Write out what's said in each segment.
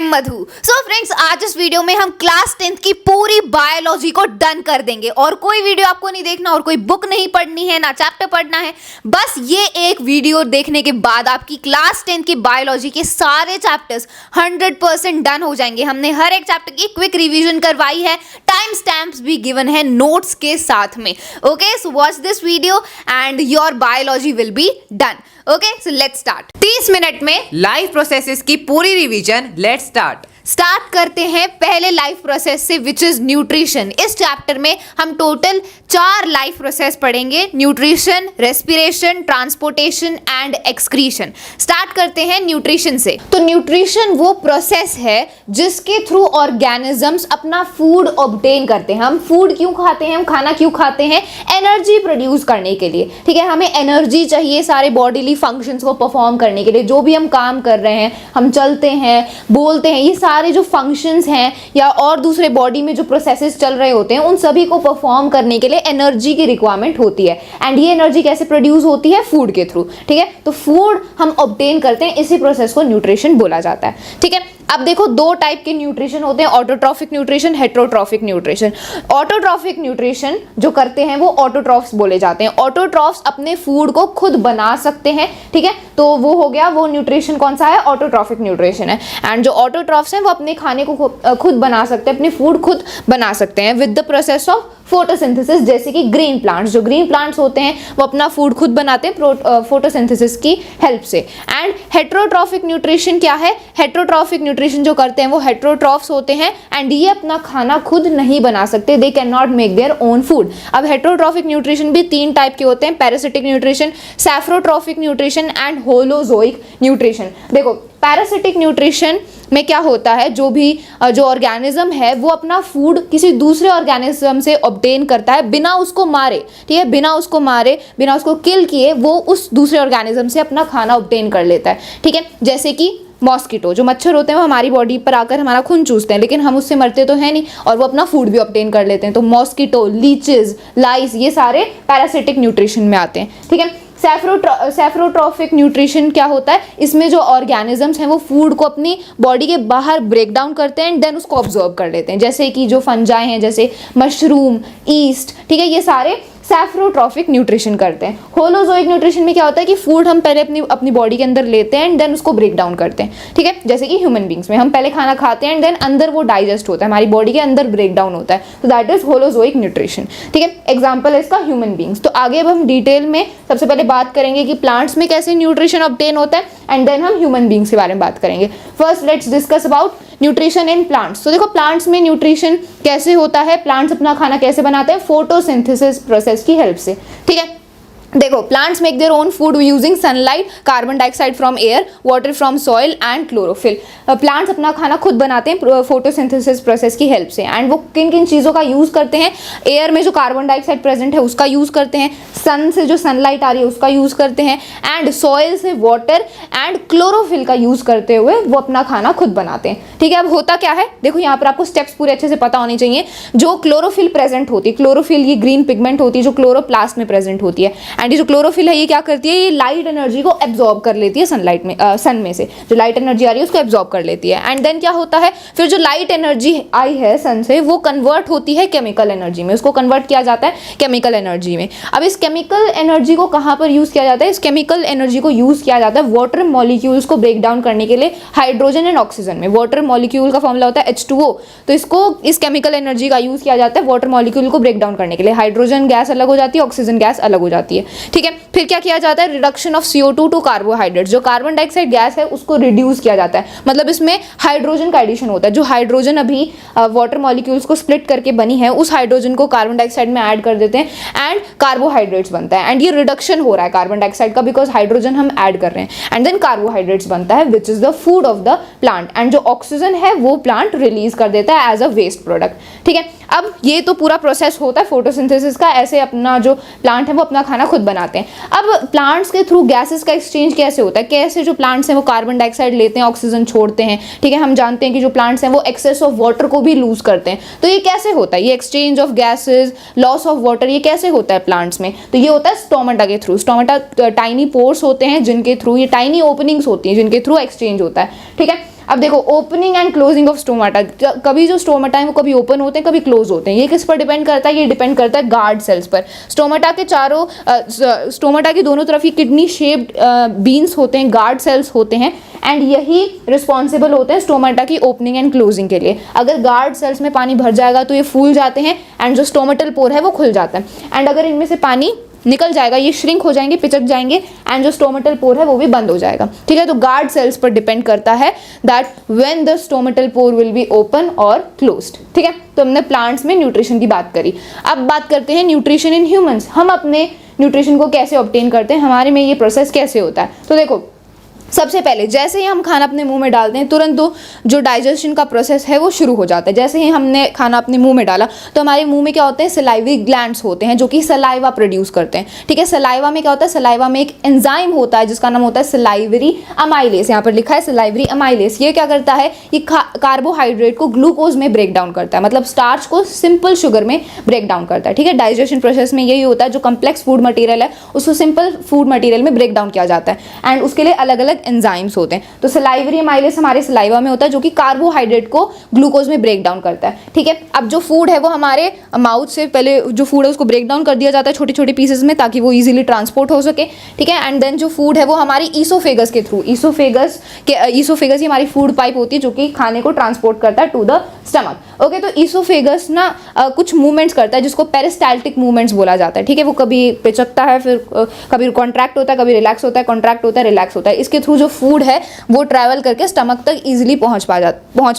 M मधु। So friends, आज इस video में हम क्लास 10th की पूरी बायोलॉजी को डन कर देंगे और कोई वीडियो आपको नहीं देखना और कोई बुक नहीं पढ़नी है, ना चैप्टर पढ़ना है। बस ये एक वीडियो देखने के बाद आपकी क्लास 10th की बायोलॉजी के सारे चैप्टर्स 100% डन हो जाएंगे। हमने हर एक चैप्टर की क्विक रिवीजन करवाई है, टाइम स्टैम्प्स भी गिवन है नोट्स के साथ में। Okay, so watch this video and your biology will be done. Okay, so let's start. 30 minute में लाइफ प्रोसेसेस की पूरी रिवीजन। लेट्स स्टार्ट करते हैं पहले लाइफ प्रोसेस से, विच इज न्यूट्रिशन। इस चैप्टर में हम टोटल 4 लाइफ प्रोसेस पढ़ेंगे: nutrition, respiration, transportation and excretion. Start करते हैं न्यूट्रिशन से। तो न्यूट्रिशन वो प्रोसेस है जिसके थ्रू ऑर्गेनिजम्स अपना फूड ऑब्टेन करते हैं। हम फूड क्यों खाते हैं, हम खाना क्यों खाते हैं? एनर्जी प्रोड्यूस करने के लिए। ठीक है, हमें एनर्जी चाहिए सारे बॉडीली फंक्शंस को परफॉर्म करने के लिए। जो भी हम काम कर रहे हैं, हम चलते हैं, बोलते हैं, ये सारे जो फंक्शंस हैं या और दूसरे बॉडी में जो प्रोसेसेस चल रहे होते हैं, उन सभी को परफॉर्म करने के लिए एनर्जी की रिक्वायरमेंट होती है। एंड ये एनर्जी कैसे प्रोड्यूस होती है? फूड के थ्रू। ठीक है, तो फूड हम ऑब्टेन करते हैं, इसी प्रोसेस को न्यूट्रिशन बोला जाता है। ठीक है, अब देखो 2 टाइप के न्यूट्रिशन होते हैं: autotrophic nutrition, heterotrophic nutrition. Autotrophic nutrition जो करते हैं वो ऑटोट्रॉफ्स बोले जाते हैं। ऑटोट्रॉफ्स अपने फूड को खुद बना सकते हैं। ठीक है, तो वो हो गया, वो न्यूट्रिशन कौन सा है? ऑटोट्रॉफिक न्यूट्रिशन है। एंड जो ऑटोट्रॉफ्स हैं वो अपने खाने को खुद बना सकते हैं, अपनी फूड खुद बना सकते हैं with the process of photosynthesis. जैसे कि ग्रीन प्लांट्स, जो ग्रीन प्लांट्स होते हैं वो अपना फूड खुद बनाते हैं फोटोसिंथेसिस की हेल्प से। एंड हेटेरोट्रॉफिक न्यूट्रिशन क्या है? हेटेरोट्रॉफिक न्यूट्रिशन जो करते हैं वो हेटेरोट्रॉफ्स होते हैं एंड ये अपना खाना खुद नहीं बना सकते, they can not make their own food. अब हेटेरोट्रॉफिक न्यूट्रिशन भी 3 टाइप के होते हैं: parasitic nutrition, saprotrophic nutrition and holozoic nutrition. देखो, पैरासिटिक न्यूट्रिशन में क्या होता है, जो ऑर्गेनिज्म है वो अपना फूड किसी दूसरे ऑर्गेनिज्म से ऑब्टेन करता है बिना उसको मारे। ठीक है, बिना उसको किल किए वो उस दूसरे ऑर्गेनिज्म से अपना खाना ऑब्टेन कर लेता है। ठीक है, जैसे कि मॉस्किटो, जो मच्छर होते हैं वो हमारी बॉडी पर आकर हमारा खून चूसते हैं, लेकिन हम उससे मरते तो है नहीं और वो अपना फूड भी ऑब्टेन कर लेते हैं। तो मॉस्किटो, लीचेस, लाइस, ये सारे पैरासिटिक न्यूट्रिशन में आते हैं। ठीक है, सैफ्रोट्रॉफिक न्यूट्रिशन क्या होता है? इसमें जो ऑर्गेनिजम्स हैं वो फूड को अपनी बॉडी के बाहर ब्रेक डाउन करते हैं एंड देन उसको ऑब्जर्व कर लेते हैं। जैसे कि जो फंजाई हैं, जैसे मशरूम, ईस्ट, ठीक है, ये सारे सैफ्रोट्रॉफिक न्यूट्रिशन करते हैं। होलोजोइक न्यूट्रिशन में क्या होता है कि फूड हम पहले अपनी बॉडी के अंदर लेते हैं एंड देन उसको ब्रेक डाउन करते हैं। ठीक है, जैसे कि ह्यूमन बींग्स में हम पहले खाना खाते हैं एंड देन अंदर वो डाइजेस्ट होता है, हमारी बॉडी के अंदर ब्रेक डाउन होता है। तो दैट इज होलोजोइक न्यूट्रिशन। ठीक है, एग्जाम्पल है इसका ह्यूमन बींग्स। तो आगे अब हम डिटेल में सबसे पहले बात करेंगे कि प्लांट्स में कैसे न्यूट्रिशन ऑब्टेन होता है एंड देन हम ह्यूमन बींग्स के बारे में बात करेंगे। First let's discuss about nutrition in plants. तो देखो, प्लांट्स में न्यूट्रिशन कैसे होता है, प्लांट्स अपना खाना कैसे बनाते हैं? फोटोसिंथेसिस प्रोसेस की हेल्प से। ठीक है, देखो, plants make their own food using sunlight, carbon dioxide from air, water from soil and chlorophyll. Plants अपना खाना खुद बनाते हैं फोटोसिंथेसिस प्रोसेस की हेल्प से। एंड वो किन किन चीज़ों का यूज़ करते हैं? एयर में जो कार्बन डाइऑक्साइड प्रेजेंट है उसका यूज़ करते हैं, सन से जो सनलाइट आ रही है उसका यूज़ करते हैं, एंड सॉइल से वाटर एंड क्लोरोफिल का यूज़ करते हुए वो अपना खाना खुद बनाते हैं। ठीक है, अब होता क्या है, देखो यहाँ पर आपको स्टेप्स पूरे अच्छे से पता होने चाहिए। जो क्लोरोफिल प्रेजेंट होती है, क्लोरोफिल ये ग्रीन पिगमेंट होती है जो क्लोरोप्लास्ट में प्रेजेंट होती है। एंड ये जो क्लोरोफिल है ये क्या करती है? ये लाइट एनर्जी को एब्जॉर्ब कर लेती है सनलाइट में, सन में से जो लाइट एनर्जी आ रही है उसको एब्जॉर्ब कर लेती है। एंड देन क्या होता है, फिर जो लाइट एनर्जी आई है सन से वो कन्वर्ट होती है केमिकल एनर्जी में, उसको कन्वर्ट किया जाता है केमिकल एनर्जी में। अब इस केमिकल एनर्जी को कहाँ पर यूज किया जाता है? इस केमिकल एनर्जी को यूज किया जाता है वाटर मॉलिक्यूल्स को ब्रेक डाउन करने के लिए, हाइड्रोजन एंड ऑक्सीजन में। वाटर मॉलिक्यूल का फॉर्मूला होता है H2O, तो इसको इस केमिकल एनर्जी का यूज किया जाता है वाटर मॉलिक्यूल को ब्रेक डाउन करने के लिए। हाइड्रोजन गैस अलग हो जाती है, ऑक्सीजन गैस अलग हो जाती है। ठीक है, फिर क्या किया जाता है? Reduction of CO2 to carbohydrate. जो कार्बन डाइऑक्साइड गैस है उसको रिड्यूस किया जाता है, मतलब इसमें हाइड्रोजन का एडिशन होता है। जो हाइड्रोजन अभी वाटर मॉलिक्यूल्स को स्प्लिट करके बनी है उस हाइड्रोजन को कार्बन डाइऑक्साइड में ऐड कर देते हैं एंड कार्बोहाइड्रेट्स बनता है। एंड ये रिडक्शन हो रहा है कार्बन डाइऑक्साइड का बिकॉज हाइड्रोजन हम ऐड कर रहे हैं एंड देन कार्बोहाइड्रेट्स बनता है which is the food of the plant. And जो ऑक्सीजन है वो प्लांट रिलीज कर देता है एज अ वेस्ट प्रोडक्ट। ठीक है, अब ये तो पूरा प्रोसेस होता है फोटोसिंथेसिस का, ऐसे अपना जो प्लांट है वो अपना खाना खुद बनाते हैं। अब प्लांट्स के थ्रू गैसेस का एक्सचेंज कैसे होता है? कैसे जो प्लांट्स हैं वो कार्बन डाइऑक्साइड लेते हैं, ऑक्सीजन छोड़ते हैं। ठीक है, हम जानते हैं कि जो प्लांट्स हैं वो एक्सेस ऑफ वाटर को भी लूज करते हैं। तो ये कैसे होता है? ये exchange of gases, loss of water, ये कैसे होता है प्लांट्स में? तो ये होता है स्टोमेटा के थ्रू। स्टोमेटा टाइनी पोर्स होते हैं जिनके थ्रू, ये टाइनी ओपनिंग्स होती हैं जिनके थ्रू एक्सचेंज होता है। ठीक है, अब देखो opening and closing of stomata, कभी जो स्टोमाटा है वो कभी ओपन होते हैं कभी क्लोज होते हैं। ये किस पर डिपेंड करता है? ये डिपेंड करता है गार्ड सेल्स पर। स्टोमाटा के चारों स्टोमाटा की दोनों तरफ ये किडनी शेप्ड बीन्स होते हैं, गार्ड सेल्स होते हैं, एंड यही रिस्पॉन्सिबल होते हैं स्टोमाटा की ओपनिंग एंड क्लोजिंग के लिए। अगर गार्ड सेल्स में पानी भर जाएगा तो ये फूल जाते हैं एंड जो स्टोमेटल पोर है वो खुल जाता है, एंड अगर इनमें से पानी निकल जाएगा ये श्रिंक हो जाएंगे, पिचक जाएंगे, एंड जो स्टोमेटल पोर है वो भी बंद हो जाएगा। ठीक है, तो गार्ड सेल्स पर डिपेंड करता है that when the stomatal pore will be open और क्लोज्ड। ठीक है, तो हमने प्लांट्स में न्यूट्रिशन की बात करी। अब बात करते हैं न्यूट्रिशन इन ह्यूमंस। हम अपने न्यूट्रिशन को कैसे ऑब्टेन करते हैं, हमारे में ये प्रोसेस कैसे होता है? तो देखो सबसे पहले जैसे ही हम खाना अपने मुंह में डालते हैं तुरंत जो डाइजेशन का प्रोसेस है वो शुरू हो जाता है। जैसे ही हमने खाना अपने मुंह में डाला तो हमारे मुंह में क्या होते हैं? सलाइवरी ग्लैंड्स होते हैं जो कि सलाइवा प्रोड्यूस करते हैं। ठीक है, सलाइवा में क्या होता है? सलाइवा में एक एंजाइम होता है जिसका नाम होता है सलाइवरी अमाइलेस। यहाँ पर लिखा है सलाइवरी अमाइलेस। ये क्या करता है? ये कार्बोहाइड्रेट को ग्लूकोज में ब्रेक डाउन करता है, मतलब स्टार्च को सिंपल शुगर में ब्रेक डाउन करता है। ठीक है, डाइजेशन प्रोसेस में यही होता है, जो कम्प्लेक्स फूड मटीरियल है उसको सिंपल फूड मटीरियल में ब्रेक डाउन किया जाता है एंड उसके लिए अलग अलग एंजाइम्स होते हैं। तो सलाइवरी अमाइलेस हमारे सलाइवा में होता है जो कि कार्बोहाइड्रेट को ग्लूकोज में ब्रेक डाउन करता है। ठीक है, अब जो फूड है वो हमारे माउथ से पहले जो फूड है उसको ब्रेक डाउन कर दिया जाता है छोटे छोटे पीसेस में ताकि वो इजीली ट्रांसपोर्ट हो सके। ठीक है, एंड देन जो फूड है वो हमारी ईसोफेगस के थ्रू, ईसोफेगस ही हमारी फूड पाइप होती है जो कि खाने को ट्रांसपोर्ट करता है टू द स्टमक। ओके, तो ईसोफेगस ना कुछ मूवमेंट्स करता है जिसको पेरिस्टाल्टिक मूवमेंट्स बोला जाता है। ठीक है, वो कभी पिचकता है, फिर कभी कॉन्ट्रैक्ट होता है, कभी रिलैक्स होता है, कॉन्ट्रैक्ट होता है, रिलैक्स होता है। इसके थ्रू जो फूड है वो ट्रैवल करके स्टमक तक इजीली पहुंच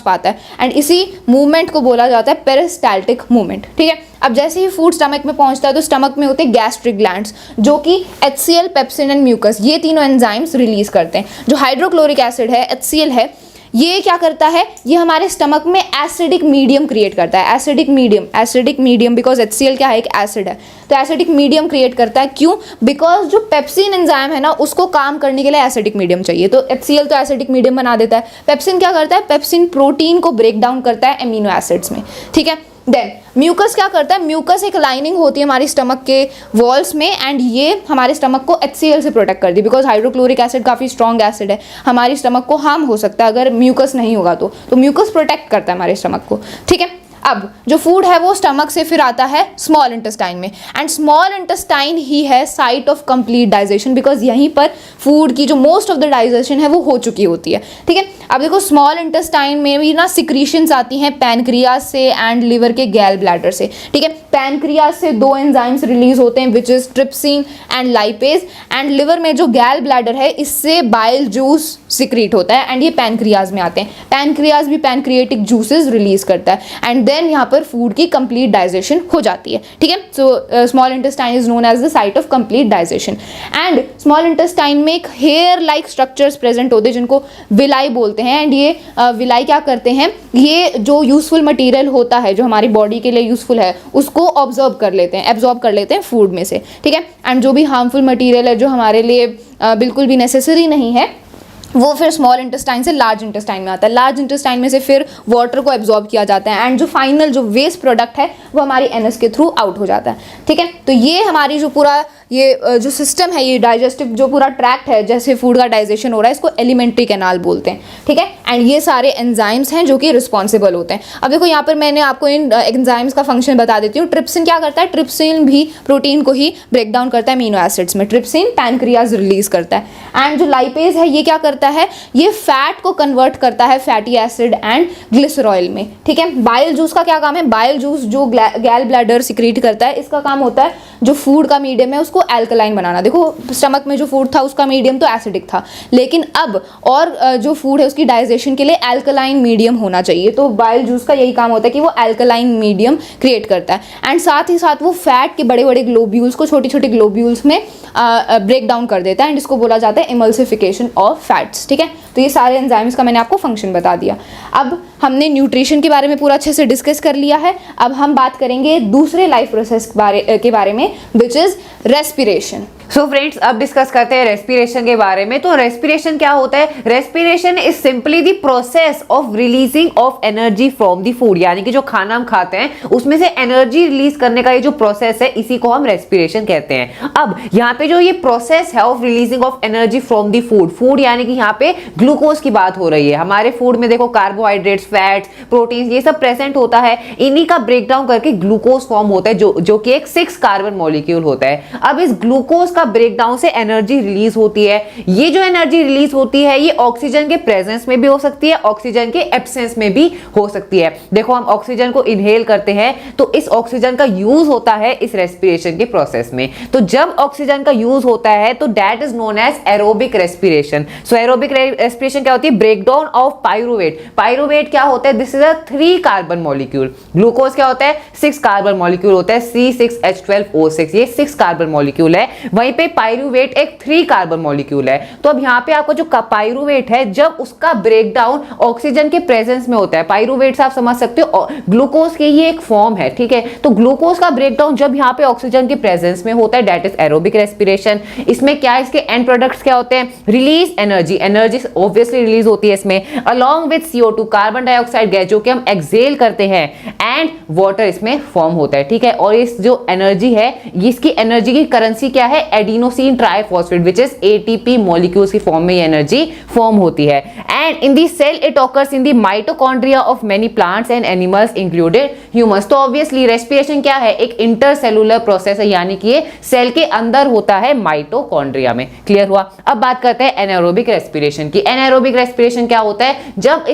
पाता है एंड इसी मूवमेंट को बोला जाता है पेरिस्टाल्टिक मूवमेंट। ठीक है, अब जैसे ही फूड स्टमक में पहुंचता है तो स्टमक में होते हैं गैस्ट्रिक ग्लैंड्स जो कि HCl, पेप्सिन एंड म्यूकस ये तीनों एंजाइम्स रिलीज करते हैं। जो हाइड्रोक्लोरिक एसिड है, HCl है, ये क्या करता है? ये हमारे स्टमक में एसिडिक मीडियम क्रिएट करता है। एसिडिक मीडियम बिकॉज HCl क्या है? एक एसिड है, तो एसिडिक मीडियम क्रिएट करता है। क्यों? बिकॉज जो पेप्सिन एंजाइम है ना उसको काम करने के लिए एसिडिक मीडियम चाहिए, तो HCl तो एसिडिक मीडियम बना देता है। पेप्सिन क्या करता है? पेप्सिन प्रोटीन को ब्रेक डाउन करता है एमिनो एसिड्स में। ठीक है, देन म्यूकस क्या करता है? म्यूकस एक लाइनिंग होती है हमारी स्टमक के वॉल्स में एंड ये हमारे स्टमक को HCl से प्रोटेक्ट करती है बिकॉज हाइड्रोक्लोरिक एसिड काफ़ी स्ट्रॉन्ग एसिड है, हमारी स्टमक को हार्म हो सकता है अगर म्यूकस नहीं होगा तो म्यूकस प्रोटेक्ट करता है हमारे स्टमक को। ठीक है, अब जो फूड है वो स्टमक से फिर आता है स्मॉल इंटेस्टाइन में एंड स्मॉल इंटेस्टाइन ही है site of complete digestion because यहीं पर फूड की जो मोस्ट ऑफ द डाइजेशन है वो हो चुकी होती है। ठीक है, अब देखो स्मॉल इंटेस्टाइन में भी ना सिक्रीशंस आती हैं पैनक्रियाज से एंड लिवर के गैल ब्लैडर से। ठीक है, पैनक्रियाज से दो एंजाइम्स रिलीज होते हैं which is trypsin and lipase, and liver में जो गैल ब्लैडर है इससे बाइल जूस सिक्रीट होता है एंड ये पैनक्रियाज में आते हैं। पैनक्रियाज भी पैनक्रिएटिक जूसेस रिलीज करता है एंड देन यहाँ पर फूड की कंप्लीट डाइजेशन हो जाती है। ठीक है, so small intestine is known as the site of complete digestion and small intestine में एक हेयर लाइक स्ट्रक्चर्स प्रेजेंट होते हैं जिनको विलाई बोलते हैं एंड ये विलाई क्या करते हैं? ये जो यूजफुल मटेरियल होता है जो हमारी बॉडी के लिए यूजफुल है उसको ऑब्जर्व कर लेते हैं, एब्जॉर्ब कर लेते हैं फूड में से। ठीक है, एंड जो भी हार्मफुल मटेरियल है जो हमारे लिए बिल्कुल भी नेसेसरी नहीं है वो फिर स्मॉल इंटेस्टाइन से लार्ज इंटेस्टाइन में आता है। लार्ज इंटेस्टाइन में से फिर वाटर को एब्जॉर्ब किया जाता है एंड जो फाइनल जो वेस्ट प्रोडक्ट है वो हमारी एनएस के थ्रू आउट हो जाता है। ठीक है, तो ये हमारी जो पूरा ये जो सिस्टम है, ये डाइजेस्टिव जो पूरा ट्रैक्ट है जैसे फूड का डाइजेशन हो रहा है इसको एलिमेंट्री कैनाल बोलते हैं। ठीक है, एंड ये सारे एंजाइम्स हैं जो कि रिस्पॉन्सिबल होते हैं। अब देखो यहाँ पर मैंने आपको इन एंजाइम्स का फंक्शन बता देती हूँ। ट्रिप्सिन क्या करता है? ट्रिप्सिन भी प्रोटीन को ही ब्रेक डाउन करता है अमीनो एसिड्स में। ट्रिप्सिन पैनक्रियाज रिलीज करता है एंड जो लाइपेज है ये क्या करता है? ये फैट को कन्वर्ट करता है फैटी एसिड एंड ग्लिसरॉयल में। ठीक है, बाइल जूस का क्या काम है? बाइल जूस जो गैल ब्लैडर सिक्रीट करता है इसका काम होता है जो फूड का मीडियम है उसको एल्कलाइन बनाना। देखो स्टमक में जो फूड था उसका मीडियम तो एसिडिक था, लेकिन अब और जो फूड है उसकी डाइजेशन के लिए एल्कलाइन मीडियम होना चाहिए, तो बाइल जूस का यही काम होता है कि वो एल्कलाइन मीडियम क्रिएट करता है एंड साथ ही साथ वो फैट के बड़े बड़े ग्लोब्यूल्स को छोटे छोटे ग्लोब्यूल्स में ब्रेक डाउन कर देता है एंड इसको बोला जाता है इमल्सिफिकेशन ऑफ फैट्स। ठीक है, तो ये सारे एंजाइम्स का मैंने आपको फंक्शन बता दिया। अब हमने न्यूट्रिशन के बारे में पूरा अच्छे से डिस्कस कर लिया है। अब हम बात करेंगे दूसरे लाइफ प्रोसेस के बारे में which is respiration. So friends, अब डिस्कस करते हैं रेस्पिरेशन के बारे में। तो रेस्पिरेशन क्या होता है? Respiration is simply the process of releasing of energy from the food, यानी कि जो खाना हम खाते हैं उसमें से एनर्जी रिलीज करने का ये जो प्रोसेस है इसी को हम रेस्पिरेशन कहते हैं। अब यहाँ पे जो ये प्रोसेस है of releasing of energy from the food, food यानी कि यहाँ पे ग्लूकोज की बात हो रही है। हमारे फूड में देखो कार्बोहाइड्रेट्स, फैट्स, प्रोटीन ये सब प्रेजेंट होता है, इन्हीं का ब्रेकडाउन करके ग्लूकोज फॉर्म होता है जो कि एक 6 कार्बन मॉलिक्यूल होता है। अब इस ग्लूकोज का ब्रेकडाउन से एनर्जी रिलीज होती है। ये जो एनर्जी रिलीज होती है ये ऑक्सीजन के प्रेजेंस में भी हो सकती है, ऑक्सीजन के एब्सेंस में भी हो सकती है। देखो हम ऑक्सीजन को इनहेल करते हैं तो इस ऑक्सीजन का यूज होता है इस रेस्पिरेशन के प्रोसेस में। तो जब ऑक्सीजन का यूज होता है तो that is known as aerobic respiration. So aerobic respiration क्या होती है? Breakdown of pyruvate. पाइरुवेट क्या होता है? This is a 3 carbon molecule. Glucose क्या होता है? 6 कार्बन मॉलिक्यूल होता है, C6H12O6, ये 6 कार्बन मॉलिक्यूल है। वहीं पे पाइरुवेट एक 3 कार्बन मॉलिक्यूल है। तो अब यहाँ पे आपको जो पाइरुवेट है जब उसका ब्रेकडाउन ऑक्सीजन के प्रेजेंस में होता है, पाइरुवेट से आप समझ सकते हो ग्लूकोज की ये एक फॉर्म है, ठीक है। तो ग्लूकोज का ब्रेकडाउन जब यहाँ पे ऑक्सीजन के प्रेजेंस में होता है दैट इज एरोबिक रेस्पिरेशन। इसमें क्या है? इसके एंड प्रोडक्ट्स क्या होते हैं? Release energy, energy obviously release होती है इसमें, along with CO2 carbon dioxide gas जो कि हम एक्सेल करते हैं, एंड वाटर इसमें फॉर्म होता है, ठीक है। और इस जो एनर्जी है इसकी एनर्जी की करेंसी क्या है? Adenosine triphosphate which is ATP molecules की फॉर्म में ये एनर्जी फॉर्म होती है। And in the cell it occurs in the mitochondria of many plants and animals included humans. तो ऑब्वियसली रेस्पिरेशन क्या है? एक इंटरसेलुलर प्रोसेस है, यानी कि ये सेल के अंदर होता है माइटोकॉन्ड्रिया में। क्लियर हुआ? अब बात करते हैं एनाएरोबिक रेस्पिरेशन की। एनाएरोबिक रेस्पिरेशन क्या होता है? जब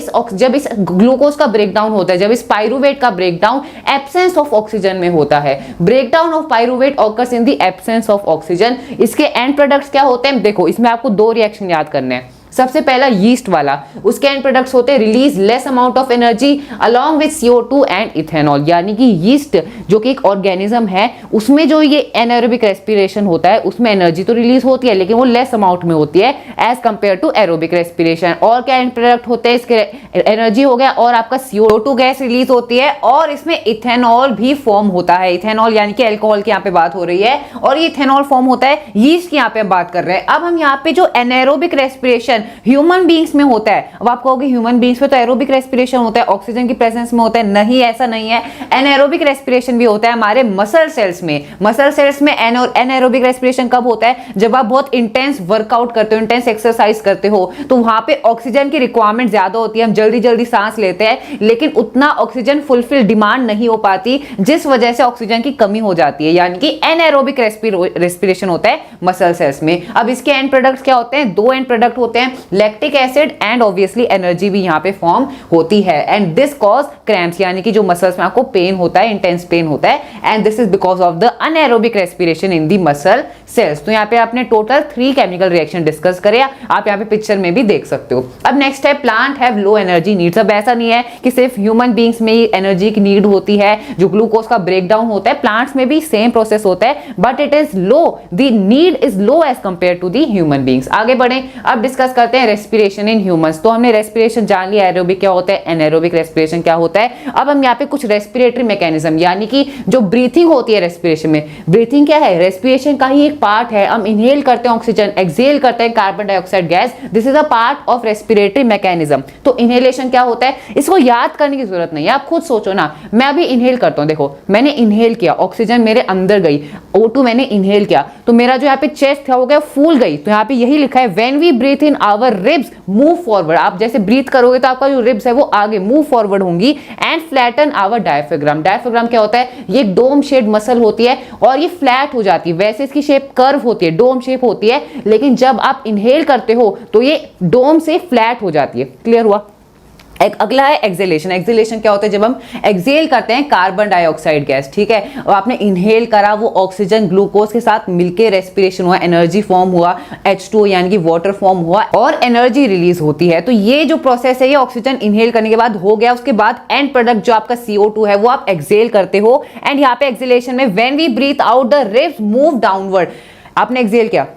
इस ग्लूकोज का ब्रेकडाउन होता है, जब इस पाइरुवेट का ब्रेकडाउन एब्सेंस ऑफ ऑक्सीजन में होता है, breakdown of pyruvate occurs in the absence of oxygen. इसके एंड प्रोडक्ट्स क्या होते हैं? देखो इसमें आपको 2 रिएक्शन याद करने हैं। सबसे पहला यीस्ट वाला, उसके एंड प्रोडक्ट्स होते हैं release less amount of energy along with CO2 and ethanol, यानी कि यीस्ट जो कि एक ऑर्गेनिज्म है उसमें जो ये एनाएरोबिक रेस्पिरेशन होता है उसमें एनर्जी तो रिलीज होती है लेकिन वो लेस अमाउंट में होती है as compare to aerobic respiration. और क्या एंड प्रोडक्ट होते हैं इसके? एनर्जी हो गया और आपका CO2 गैस रिलीज होती है और इसमें इथेनॉल भी फॉर्म होता है। इथेनॉल यानी कि अल्कोहल की यहाँ पे बात हो रही है और ये इथेनॉल फॉर्म होता है, यीस्ट की यहाँ पे बात कर रहे हैं। अब हम यहाँ पे जो एनाएरोबिक रेस्पिरेशन ह्यूमन बींग्स में होता है, अब आप कहोगे ह्यूमन बींग्स में तो एरोबिक रेस्पिरेशन होता है, ऑक्सीजन की प्रेजेंस में होता है। नहीं, ऐसा नहीं है। एनाएरोबिक रेस्पिरेशन भी होता है हमारे मसल सेल्स में। मसल सेल्स में एनाएरोबिक रेस्पिरेशन कब होता है? जब आप बहुत इंटेंस वर्कआउट करते हो, इंटेंस एक्सरसाइज करते हो तो वहां पे ऑक्सीजन की रिक्वायरमेंट ज्यादा होती है, हम जल्दी जल्दी सांस लेते हैं लेकिन उतना ऑक्सीजन फुलफिल डिमांड नहीं हो पाती जिस वजह से ऑक्सीजन की कमी हो जाती है, यानी कि एनाएरोबिक रेस्पिरेशन होता है मसल सेल्स में। अब इसके एंड प्रोडक्ट्स क्या होते हैं? 2 एंड प्रोडक्ट होते हैं, lactic acid and obviously energy भी यहाँ पे फॉर्म होती है। एंड दिस कॉज क्रैम्प्स, यानी कि जो मसल्स में आपको पेन होता है, इंटेंस पेन होता है, and this is because of the anaerobic respiration in the muscle cells. तो यहाँ पे आपने टोटल 3 केमिकल रिएक्शन डिस्कस करे, आप यहाँ पे पिक्चर में भी देख सकते हो। अब नेक्स्ट है plant have low energy needs. अब ऐसा नहीं है कि सिर्फ ह्यूमन बींग्स में ही एनर्जी की नीड होती है, जो ग्लूकोज का ब्रेकडाउन होता है प्लांट्स में भी सेम प्रोसेस होता है but it is low, the need is low as compare to the human beings. आगे बढ़े, अब डिस्कस करते हैं रेस्पिरेशन इन ह्यूमंस। तो हमने रेस्पिरेशन जान लिया, एरोबिक क्या होता है, एनाएरोबिक रेस्पिरेशन क्या होता है। अब हम यहाँ पे कुछ रेस्पिरेटरी मैकेनिज्म यानी कि जो ब्रीथिंग होती है रेस्पिरेशन में, ब्रीथिंग क्या है? रेस्पिरेशन का ही एक पार्ट है। हम इनहेल करते हैं ऑक्सीजन, एक्सहेल करते हैं carbon dioxide gas, this is a part of respiratory mechanism. तो इनहेलेशन क्या होता है? इसको याद करने की जरूरत नहीं है, आप खुद सोचो ना। मैं अभी इनहेल करता हूँ, देखो मैंने इनहेल किया, ऑक्सीजन मेरे अंदर गई, O2 मैंने इनहेल किया तो मेरा जो यहाँ पे चेस्ट है हो गया फूल गई। तो यहाँ पे यही लिखा है when we breathe in our ribs move forward. आप जैसे ब्रीथ करोगे तो आपका जो रिब्स है वो आगे मूव फॉरवर्ड होंगी and flatten our diaphragm. Diaphragm क्या होता है? ये डोम शेप मसल होती है और ये फ्लैट हो जाती है, वैसे इसकी शेप कर्व होती है, डोम शेप होती है, लेकिन जब आप इनहेल करते हो तो ये डोम से फ्लैट हो जाती है। क्लियर हुआ? एक अगला है एक्सेलेशन। एक्सेलेशन क्या होता है? जब हम एक्सेल करते हैं कार्बन डाइऑक्साइड गैस, ठीक है, और आपने इनहेल करा, वो ऑक्सीजन ग्लूकोज के साथ मिलके रेस्पिरेशन हुआ, एनर्जी फॉर्म हुआ, H2 यानी कि वाटर फॉर्म हुआ और एनर्जी रिलीज होती है। तो ये जो प्रोसेस है ये ऑक्सीजन इनहेल करने के बाद हो गया। उसके बाद एंड प्रोडक्ट जो आपका CO2 है वो आप एक्सेल करते हो एंड यहाँ पे एक्सेलेशन में when we breathe out the ribs move downward, आपने एक्सेल किया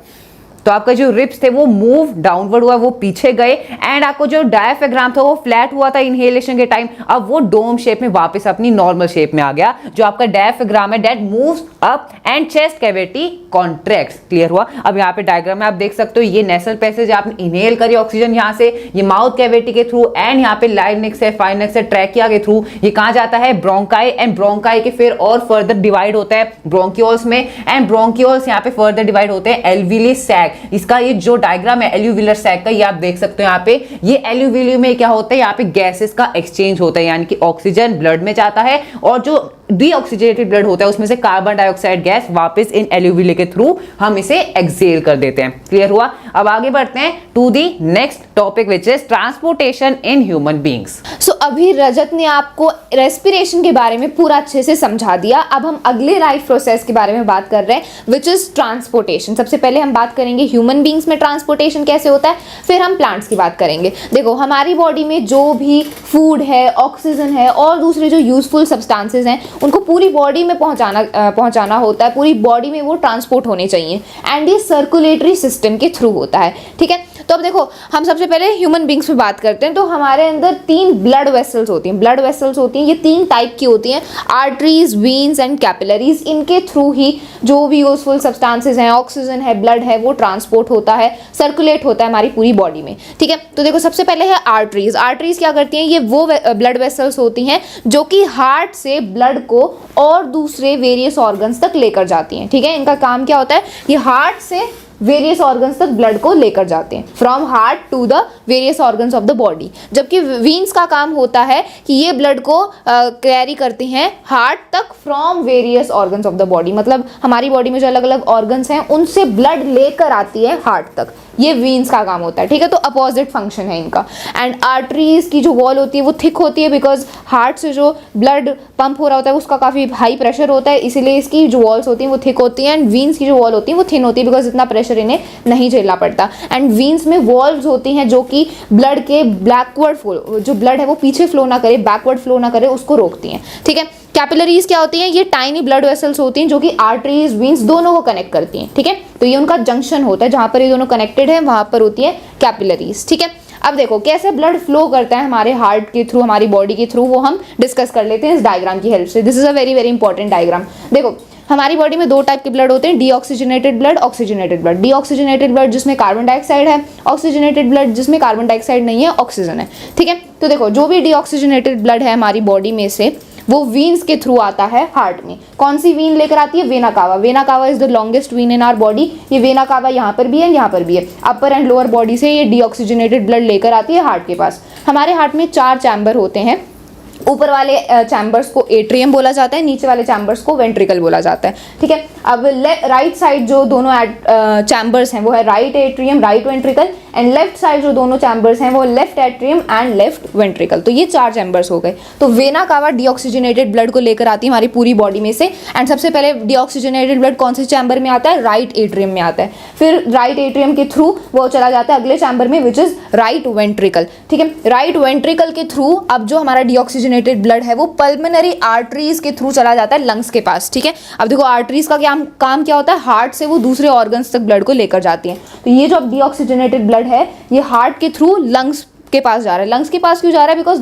तो आपका जो रिब्स थे वो मूव डाउनवर्ड हुआ, वो पीछे गए, एंड आपको जो डायफ्राम था वो फ्लैट हुआ था इनहेलेशन के टाइम, अब वो डोम शेप में वापस अपनी नॉर्मल शेप में आ गया। जो आपका डायफ्राम है that moves up and chest cavity contracts. Clear हुआ? अब यहाँ पे डायग्राम में आप देख सकते हो, ये नेसल पैसेज आपने इनहेल करी ऑक्सीजन यहाँ से, ये माउथ कैविटी के थ्रू, एंड यहाँ पे लाइनेक्स है, फाइनेक्स है, ट्रैकिया के थ्रू ये कहाँ जाता है? ब्रोंकाई, एंड ब्रोंकाई के फिर और फर्दर डिवाइड होता है ब्रोंकियोल्स में, एंड ब्रोंकियोल्स यहाँ पे फर्दर डिवाइड होते हैं एल्वियली सैक। इसका ये जो डायग्राम है एल्यूविलर सैक का, ये आप देख सकते हो यहाँ पे, ये एल्यूविली में क्या होता है? यहाँ पे गैसेस का एक्सचेंज होता है, यानी कि ऑक्सीजन ब्लड में जाता है और जो डीऑक्सीजनेटेड ब्लड होता है उसमें से कार्बन डाइऑक्साइड गैस वापस इन एल्यूविले के थ्रू हम इसे एक्सेल कर देते हैं। क्लियर हुआ? अब आगे बढ़ते हैं to the next topic which is transportation in human beings. So अभी रजत ने आपको रेस्पिरेशन के बारे में पूरा अच्छे से समझा दिया। अब हम अगले लाइफ प्रोसेस के बारे में बात कर रहे हैं विच इज ट्रांसपोर्टेशन। सबसे पहले हम बात करेंगे ह्यूमन बीइंग्स में ट्रांसपोर्टेशन कैसे होता है, फिर हम प्लांट्स की बात करेंगे। देखो हमारी बॉडी में जो भी फूड है, ऑक्सीजन है और दूसरे जो यूजफुल सब्सटेंसेस हैं उनको पूरी बॉडी में पहुंचाना होता है, पूरी बॉडी में वो ट्रांसपोर्ट होने चाहिए, एंड ये सर्कुलेटरी सिस्टम के थ्रू होता है। ठीक है, तो अब देखो हम सबसे पहले ह्यूमन बींग्स में बात करते हैं। तो हमारे अंदर 3 ब्लड वेसल्स होती हैं। ब्लड वेसल्स होती हैं, ये 3 टाइप की होती हैं, आर्टरीज, वीन्स एंड कैपिलरीज। इनके थ्रू ही जो भी यूजफुल सब्सटेंसेस हैं, ऑक्सीजन है, ब्लड है, वो ट्रांसपोर्ट होता है, सर्कुलेट होता है हमारी पूरी बॉडी में। ठीक है, तो देखो सबसे पहले है आर्टरीज। आर्टरीज क्या करती हैं? ये वो ब्लड वेसल्स होती हैं जो कि हार्ट से ब्लड को और दूसरे वेरियस ऑर्गन्स तक लेकर जाती हैं। ठीक है, इनका काम क्या होता है? ये हार्ट से वेरियस ऑर्गन्स तक ब्लड को लेकर जाते हैं, from heart to the various organs of the body. जबकि वीन्स का काम होता है कि ये ब्लड को कैरी करती हैं हार्ट तक from various organs of the body. मतलब हमारी बॉडी में जो अलग अलग ऑर्गन्स हैं उनसे ब्लड लेकर आती है हार्ट तक, ये वीन्स का काम होता है। ठीक है, तो अपोजिट फंक्शन है इनका। एंड आर्टरीज की जो वॉल होती है वो थिक होती है, बिकॉज हार्ट से जो ब्लड पंप हो रहा होता है उसका काफ़ी हाई प्रेशर होता है, इसीलिए इसकी जो वॉल्स होती हैं वो थिक होती हैं। एंड वीन्स की जो वॉल होती है वो थिन होती है, बिकॉज इतना प्रेशर इन्हें नहीं झेलना पड़ता। एंड वीन्स में वॉल्व्स होती हैं जो कि ब्लड के बैकवर्ड फ्लो, जो ब्लड है वो पीछे फ्लो ना करे, बैकवर्ड फ्लो ना करे, उसको रोकती हैं। ठीक है, कैपिलरीज क्या होती हैं? ये टाइनी ब्लड वेसल्स होती हैं जो कि आर्टरीज, वीन्स दोनों को कनेक्ट करती हैं। ठीक है, तो ये उनका जंक्शन होता है, जहां पर ये दोनों कनेक्टेड है वहां पर होती है कैपिलरीज। ठीक है, अब देखो कैसे ब्लड फ्लो करता है हमारे हार्ट के थ्रू, हमारी बॉडी के थ्रू, वो हम डिस्कस कर लेते हैं इस डायग्राम की हेल्प से। This is a very very important diagram. देखो हमारी बॉडी में 2 टाइप के ब्लड होते हैं, deoxygenated blood, oxygenated blood. Deoxygenated blood जिसमें कार्बन डाइऑक्साइड है, ऑक्सीजनेटेड ब्लड जिसमें कार्बन डाइऑक्साइड नहीं है, ऑक्सीजन है। ठीक है, तो देखो जो भी डीऑक्सीजनेटेड ब्लड है हमारी बॉडी में से वो वीन्स के थ्रू आता है हार्ट में। कौन सी वीन लेकर आती है? Vena cava. Vena cava is the longest vein in our body. ये वेना कावा यहाँ पर भी है, यहाँ पर भी है। अपर एंड लोअर बॉडी से ये डीऑक्सीजनेटेड ब्लड लेकर आती है हार्ट के पास। हमारे हार्ट में 4 चैम्बर होते हैं। ऊपर वाले चैम्बर्स को एट्रियम बोला जाता है, नीचे वाले चैम्बर्स को वेंट्रिकल बोला जाता है। ठीक है, अब राइट साइड जो दोनों चैम्बर्स हैं वो है right atrium, right ventricle, and left side जो दोनों चैम्बर्स हैं वो left atrium and left ventricle. तो ये 4 चैम्बर्स हो गए। तो वेना कावा डीऑक्सीजनेटेड ब्लड को लेकर आती है हमारी पूरी बॉडी में से। एंड सबसे पहले डीऑक्सीजनेटेड ब्लड कौन से चैम्बर में आता है? राइट एट्रियम में आता है। फिर राइट एट्रियम के थ्रू वो चला जाता है अगले चैम्बर में विच इज राइट वेंट्रिकल। ठीक है, राइट वेंट्रिकल के थ्रू अब जो हमारा डीऑक्सीजनेटेड ब्लड है वो पल्मोनरी आर्टरीज के थ्रू चला जाता है लंग्स के पास। ठीक है, अब देखो आर्टरीज का काम क्या होता है? हार्ट से वो दूसरे ऑर्गन्स तक ब्लड को लेकर जाती हैं। तो ये जो डीऑक्सीजनेटेड ब्लड है ये हार्ट के थ्रू लंग्स के पास जा रहा है। लंग्स के पास क्यों जा रहा है? बिकॉज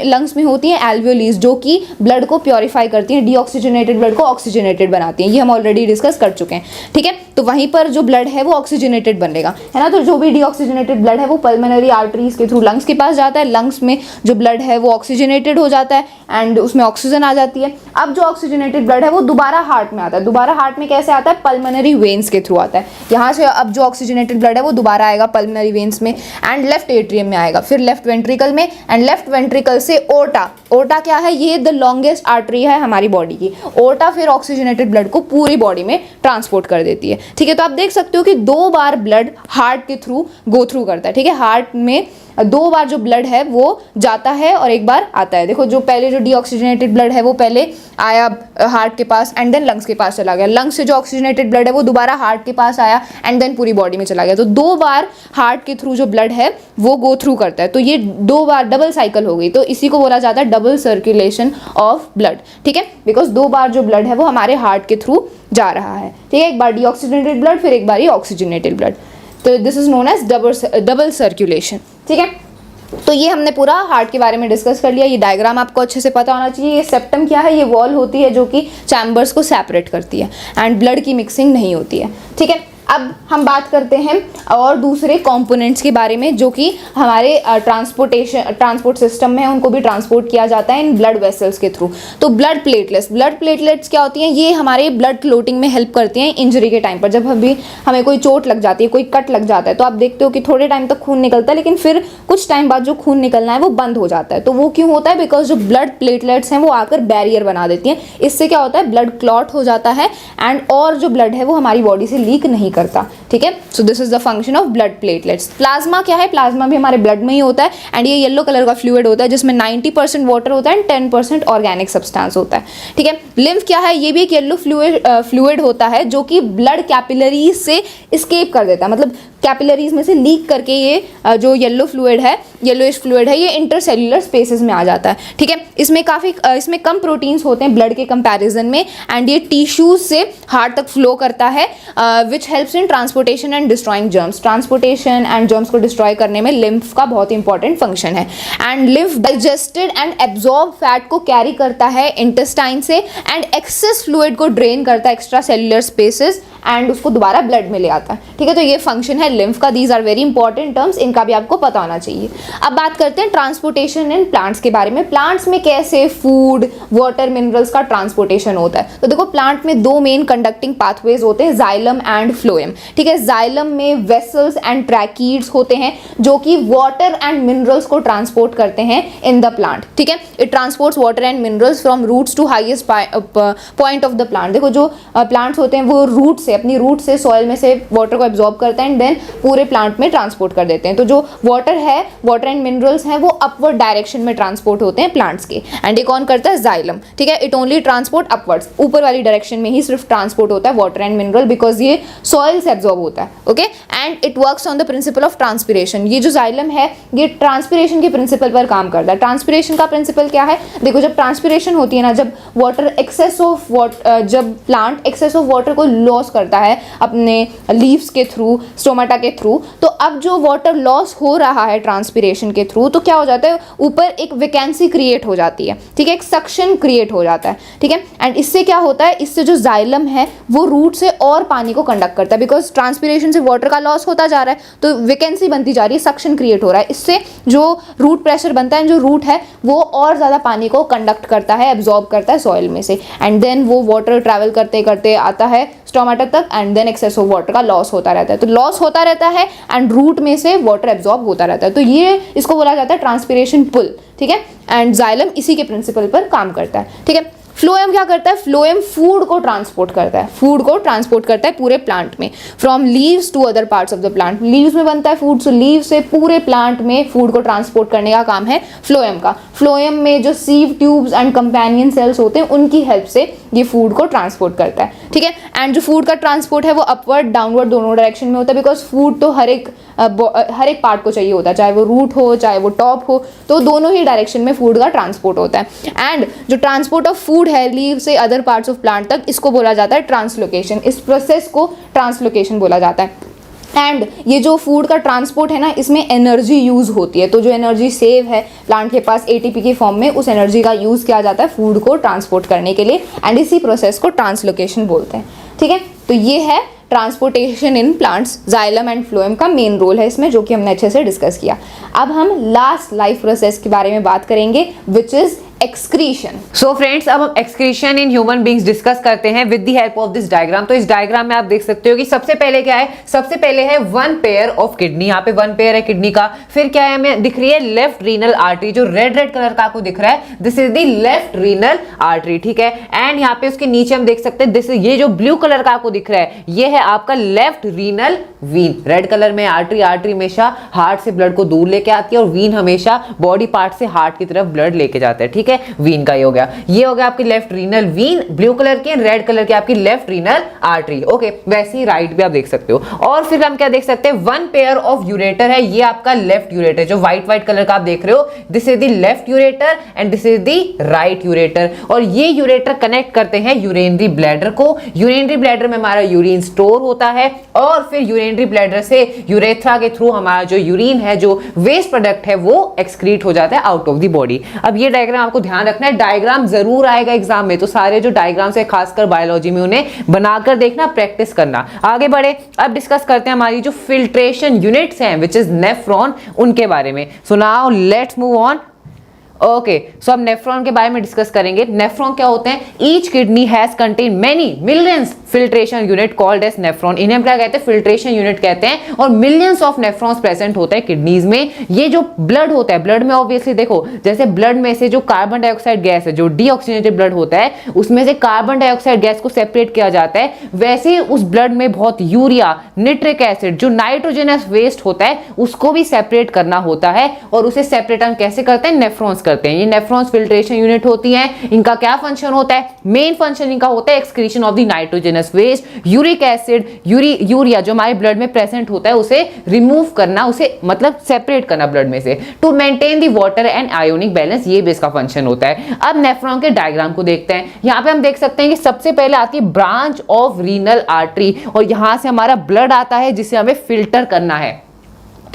लंग्स में होती हैं एल्वियोलीज जो कि ब्लड को प्योरीफाई करती हैं, डीऑक्सीजनेटेड ब्लड को ऑक्सीजनेटेड बनाती हैं। ये हम ऑलरेडी डिस्कस कर चुके हैं। ठीक है, तो वहीं पर जो ब्लड है वो ऑक्सीजनेटेड बनेगा, है ना। तो जो भी डीऑक्सीजनेटेड ब्लड है वो पल्मोनरी आर्टरीज के थ्रू लंग्स के पास जाता है। लंग्स में जो ब्लड है वो ऑक्सीजनेटेड हो जाता है एंड उसमें ऑक्सीजन आ जाती है। अब जो ऑक्सीजनेटेड ब्लड है वो दोबारा हार्ट में आता है। दोबारा हार्ट में कैसे आता है? पल्मोनरी वेन्स के थ्रू आता है। यहाँ से अब जो ऑक्सीजनेटेड ब्लड है वो दोबारा आएगा पल्मोनरी वेन्स में एंड लेफ्ट एट्रियम में आएगा, फिर लेफ्ट वेंट्रिकल में, एंड लेफ्ट वेंट्रिकल से ओर्टा। ओर्टा क्या है? ये द लॉन्गेस्ट आर्टरी है हमारी बॉडी की। ओर्टा फिर ऑक्सीजनेटेड ब्लड को पूरी बॉडी में ट्रांसपोर्ट कर देती है। ठीक है, तो आप देख सकते हो कि 2 बार ब्लड हार्ट के थ्रू गो थ्रू करता है। ठीक है, हार्ट में 2 बार जो ब्लड है वो जाता है और 1 बार आता है। देखो जो पहले जो डीऑक्सीजनेटेड ब्लड है वो पहले आया हार्ट के पास एंड देन लंग्स के पास चला गया। लंग्स से जो ऑक्सीजनेटेड ब्लड है वो दोबारा हार्ट के पास आया एंड देन पूरी बॉडी में चला गया। तो 2 बार हार्ट के थ्रू जो ब्लड है वो गो थ्रू करता है। तो ये 2 बार डबल साइकिल हो गई। तो इसी को बोला जाता है डबल सर्कुलेशन ऑफ ब्लड। ठीक है, बिकॉज 2 बार जो ब्लड है वो हमारे हार्ट के थ्रू जा रहा है, ठीक है। एक बार डीऑक्सीजनेटेड ब्लड, फिर एक बार ही ऑक्सीजनेटेड ब्लड, तो this is known as double circulation, ठीक है। तो ये हमने पूरा हार्ट के बारे में डिस्कस कर लिया। ये डायग्राम आपको अच्छे से पता होना चाहिए। ये सेप्टम क्या है, ये वॉल होती है जो कि चैम्बर्स को सेपरेट करती है एंड ब्लड की मिक्सिंग नहीं होती है, ठीक है। अब हम बात करते हैं और दूसरे कंपोनेंट्स के बारे में जो कि हमारे ट्रांसपोर्ट सिस्टम में है, उनको भी ट्रांसपोर्ट किया जाता है इन ब्लड वेसल्स के थ्रू। तो ब्लड प्लेटलेट्स क्या होती हैं, ये हमारे ब्लड क्लोटिंग में हेल्प करती हैं इंजरी के टाइम पर। जब भी हमें कोई चोट लग जाती है, कोई कट लग जाता है, तो आप देखते हो कि थोड़े टाइम तक खून निकलता है, लेकिन फिर कुछ टाइम बाद जो खून निकलना है वो बंद हो जाता है। तो वो क्यों होता है, बिकॉज जो ब्लड प्लेटलेट्स हैं वो आकर बैरियर बना देती हैं। इससे क्या होता है, ब्लड क्लॉट हो जाता है एंड और जो ब्लड है वो हमारी बॉडी से लीक नहीं करता, ठीक है। सो this is the function of blood platelets. Plasma क्या है, प्लाज्मा भी हमारे ब्लड में ही होता है एंड ये येलो कलर का फ्लूइड होता है जिसमें 90% वाटर होता है एंड 10% ऑर्गेनिक सब्सटेंस होता है, ठीक है। लिम्फ क्या है, ये भी एक येलो फ्लूइड होता है जो कि ब्लड कैपिलरीज से एस्केप कर देता है, मतलब कैपिलरीज में से लीक करके ये जो येलोइश फ्लूइड है ये इंटरसेल्युलर स्पेसेस में आ जाता है, ठीक है। इसमें कम प्रोटीन्स होते हैं ब्लड के कंपैरिजन में एंड ये टिश्यूज से हार्ट तक फ्लो करता है, which helps in transportation and destroying germs. Transportation and germs को डिस्ट्रॉय करने में लिम्फ का बहुत इंपॉर्टेंट फंक्शन है। And lymph digested and absorb fat को कैरी करता है इंटेस्टाइन से एंड एक्सेस फ्लूइड को ड्रेन करता है एक्स्ट्रा सेल्युलर स्पेसेस एंड उसको दोबारा ब्लड में ले आता है, ठीक है। तो ये फंक्शन है लिम्फ का। These are very important terms, इनका भी आपको पता होना चाहिए। अब बात करते हैं ट्रांसपोर्टेशन इन प्लांट्स के बारे में। प्लांट्स में कैसे फूड, वाटर, मिनरल्स का ट्रांसपोर्टेशन होता है। तो देखो, प्लांट में दो मेन कंडक्टिंग पाथवेज होते हैं, जाइलम एंड फ्लोएम, ठीक है। जाइलम में वेसल्स एंड ट्रैकीड्स होते हैं जो कि वाटर एंड मिनरल्स को ट्रांसपोर्ट करते हैं इन द प्लांट, ठीक है। It transports water and minerals from roots to highest point of the plant. देखो, जो प्लांट्स होते हैं वो रूट से, अपनी रूट से सॉइल में से वाटर को एब्जॉर्ब करते हैं एंड देन पूरे प्लांट में ट्रांसपोर्ट कर देते हैं। तो जो वाटर एंड मिनरल्स हैं वो अपवर्ड डायरेक्शन में ट्रांसपोर्ट होते हैं प्लांट्स के, एंड ये कौन करता है, जाइलम, ठीक है। इट ओनली ट्रांसपोर्ट अपवर्ड्स, ऊपर वाली डायरेक्शन में ही सिर्फ ट्रांसपोर्ट होता है वाटर एंड मिनरल, बिकॉज ये सॉइल से एब्जॉर्ब होता है, okay. And it works on the principle of transpiration. ये जो जाइलम है ये ट्रांसपिरेशन के प्रिंसिपल पर काम करता है। ट्रांसपिरेशन का प्रिंसिपल क्या है, देखो, जब ट्रांसपिरेशन होती है ना, जब प्लांट एक्सेस ऑफ वाटर को लॉस करता है अपने लीव्स के थ्रू, स्टोमाटा के थ्रू, तो अब जो वाटर लॉस हो रहा है ट्रांसपिरेशन के थ्रू, तो क्या हो जाता है, ऊपर एक वैकेंसी क्रिएट हो जाती है, ठीक है, एक सक्शन क्रिएट हो जाता है, ठीक है। एंड इससे क्या होता है, इससे जो जाइलम है वो रूट से और पानी को कंडक्ट करता है, बिकॉज ट्रांसपिरेशन से वाटर का लॉस होता जा रहा है तो वैकेंसी बनती जा रही है, सक्शन क्रिएट हो रहा है। इससे जो रूट प्रेशर बनता है, जो रूट है वो और ज़्यादा पानी को कंडक्ट करता है, एब्जॉर्ब करता है सॉइल में से, एंड देन वो वाटर ट्रैवल करते करते आता है स्टोमाटा तक and then excess of water का लॉस होता रहता है। तो लॉस होता रहता है एंड रूट में से वाटर एब्जॉर्ब होता रहता है। तो ये इसको बोला जाता है ट्रांसपिरेशन पुल, ठीक है। एंड जाइलम इसी के प्रिंसिपल पर काम करता है, ठीक है। फ्लोएम क्या करता है, फ्लोएम फूड को ट्रांसपोर्ट करता है, पूरे प्लांट में, from leaves to other parts of the plant. Leaves में बनता है फूड, सो लीव से पूरे प्लांट में फूड को ट्रांसपोर्ट करने का काम है फ्लोएम का। फ्लोएम में जो sieve tubes and companion cells होते हैं उनकी हेल्प से ये फूड को ट्रांसपोर्ट करता है, ठीक है। एंड जो फूड का ट्रांसपोर्ट है वो अपवर्ड डाउनवर्ड दोनों डायरेक्शन में होता है, बिकॉज फूड तो हर एक पार्ट को चाहिए होता है, चाहे वो रूट हो चाहे वो टॉप हो, तो दोनों ही डायरेक्शन में फूड का ट्रांसपोर्ट होता है। एंड जो ट्रांसपोर्ट ऑफ फूड है लीव से अदर पार्ट्स ऑफ प्लांट तक, इसको बोला जाता है ट्रांसलोकेशन। इस प्रोसेस को ट्रांसलोकेशन बोला जाता है। एंड ये जो फूड का ट्रांसपोर्ट है ना, इसमें एनर्जी यूज़ होती है, तो जो एनर्जी सेव है प्लांट के पास एटीपी के फॉर्म में, उस एनर्जी का यूज़ किया जाता है फूड को ट्रांसपोर्ट करने के लिए, एंड इसी प्रोसेस को ट्रांसलोकेशन बोलते हैं, ठीक है। तो ये है transportation in plants. Xylem and phloem का मेन रोल है इसमें, जो कि हमने अच्छे से डिस्कस किया। अब हम लास्ट लाइफ प्रोसेस के बारे में बात करेंगे, विच इज एक्सक्रीशन। सो फ्रेंड्स, अब हम excretion in human beings discuss करते हैं with the help of this diagram. तो इस डायग्राम में आप देख सकते हो कि सबसे पहले क्या है, सबसे पहले है वन पेयर ऑफ किडनी। यहाँ पे वन पेयर है किडनी का। फिर क्या है, हमें दिख रही है लेफ्ट रीनल आर्टरी, जो रेड रेड कलर का आपको दिख रहा है, this is the left renal artery, ठीक है। एंड यहाँ पे उसके नीचे हम देख सकते हैं दिस, ये जो ब्लू कलर का आपको दिख रहा है ये है आपका left renal vein. Red colour में आर्टरी हमेशा हार्ट से ब्लड को दूर लेके आती है और वीन हमेशा बॉडी पार्ट से हार्ट की तरफ ब्लड लेके जाता है, ठीक ठीक है, वीन का ये हो गया आपकी left renal vein, blue colour की, रेड कलर की आपकी लेफ्ट रीनल आर्टरी। ओके, वैसे ही राइट भी आप देख सकते हो। और फिर हम क्या देख सकते हैं, वन पेयर ऑफ यूरेटर है, ये आपका लेफ्ट यूरेटर, जो व्हाइट कलर का आप देख रहे हो, this is the left ureter and this is the right ureter. और ये यूरेटर कनेक्ट करते हैं यूरिनरी ब्लैडर को। यूरिनरी ब्लैडर में हमारा यूरिन स्टोर होता है और फिर यूरिनरी ब्लैडर से यूरेथ्रा के थ्रू हमारा जो यूरिन है, जो वेस्ट प्रोडक्ट है, वो एक्सक्रीट हो जाता है आउट ऑफ द बॉडी। अब ये डायग्राम आपको ध्यान रखना है, डायग्राम जरूर आएगा एग्जाम में, तो सारे जो डायग्राम्स है खासकर बायोलॉजी में उन्हें बनाकर देखना, प्रैक्टिस करना। आगे बढ़े, अब डिस्कस करते हैं हमारी जो फिल्ट्रेशन यूनिट्स हैं विच इज नेफ्रॉन, उनके बारे में। So now let's move on. Okay, so अब नेफ्रॉन के बारे में डिस्कस करेंगे। नेफ्रॉन क्या होते हैं? Each kidney has contain many millions filtration unit called as nephron. इन्हें क्या कहते हैं? फिल्ट्रेशन यूनिट कहते हैं। और मिलियंस ऑफ नेफ्रॉन्स प्रेजेंट होते हैं किडनीज में। ये जो ब्लड होता है, ब्लड में ऑब्वियसली देखो, जैसे ब्लड में से जो कार्बन डाइऑक्साइड गैस है, जो डीऑक्सीजनेटेड ब्लड होता है, उसमें से कार्बन डाइऑक्साइड गैस को सेपरेट किया जाता है। वैसे ही उस ब्लड में बहुत यूरिया, निट्रिक एसिड, जो नाइट्रोजनस वेस्ट होता है, उसको भी सेपरेट करना होता है। और उसे सेपरेट हम कैसे करते हैं? नेफ्रॉन्स करते हैं। ये नेफ्रॉन्स फिल्ट्रेशन यूनिट होती हैं। इनका क्या फंक्शन होता है? मेन फंक्शन इनका होता है excretion of the nitrogenous waste, uric acid, urea जो हमारे ब्लड में प्रेजेंट होता है उसे रिमूव करना, उसे मतलब सेपरेट करना ब्लड में से, to maintain the water and ionic balance. ये भी इसका फंक्शन होता है। अब नेफ्रॉन के डायग्राम को देखते हैं। यहाँ पे हम देख सकते हैं कि सबसे पहले आती है ब्रांच ऑफ रीनल आर्टरी, और यहां से हमारा ब्लड आता है जिसे हमें फिल्टर करना है।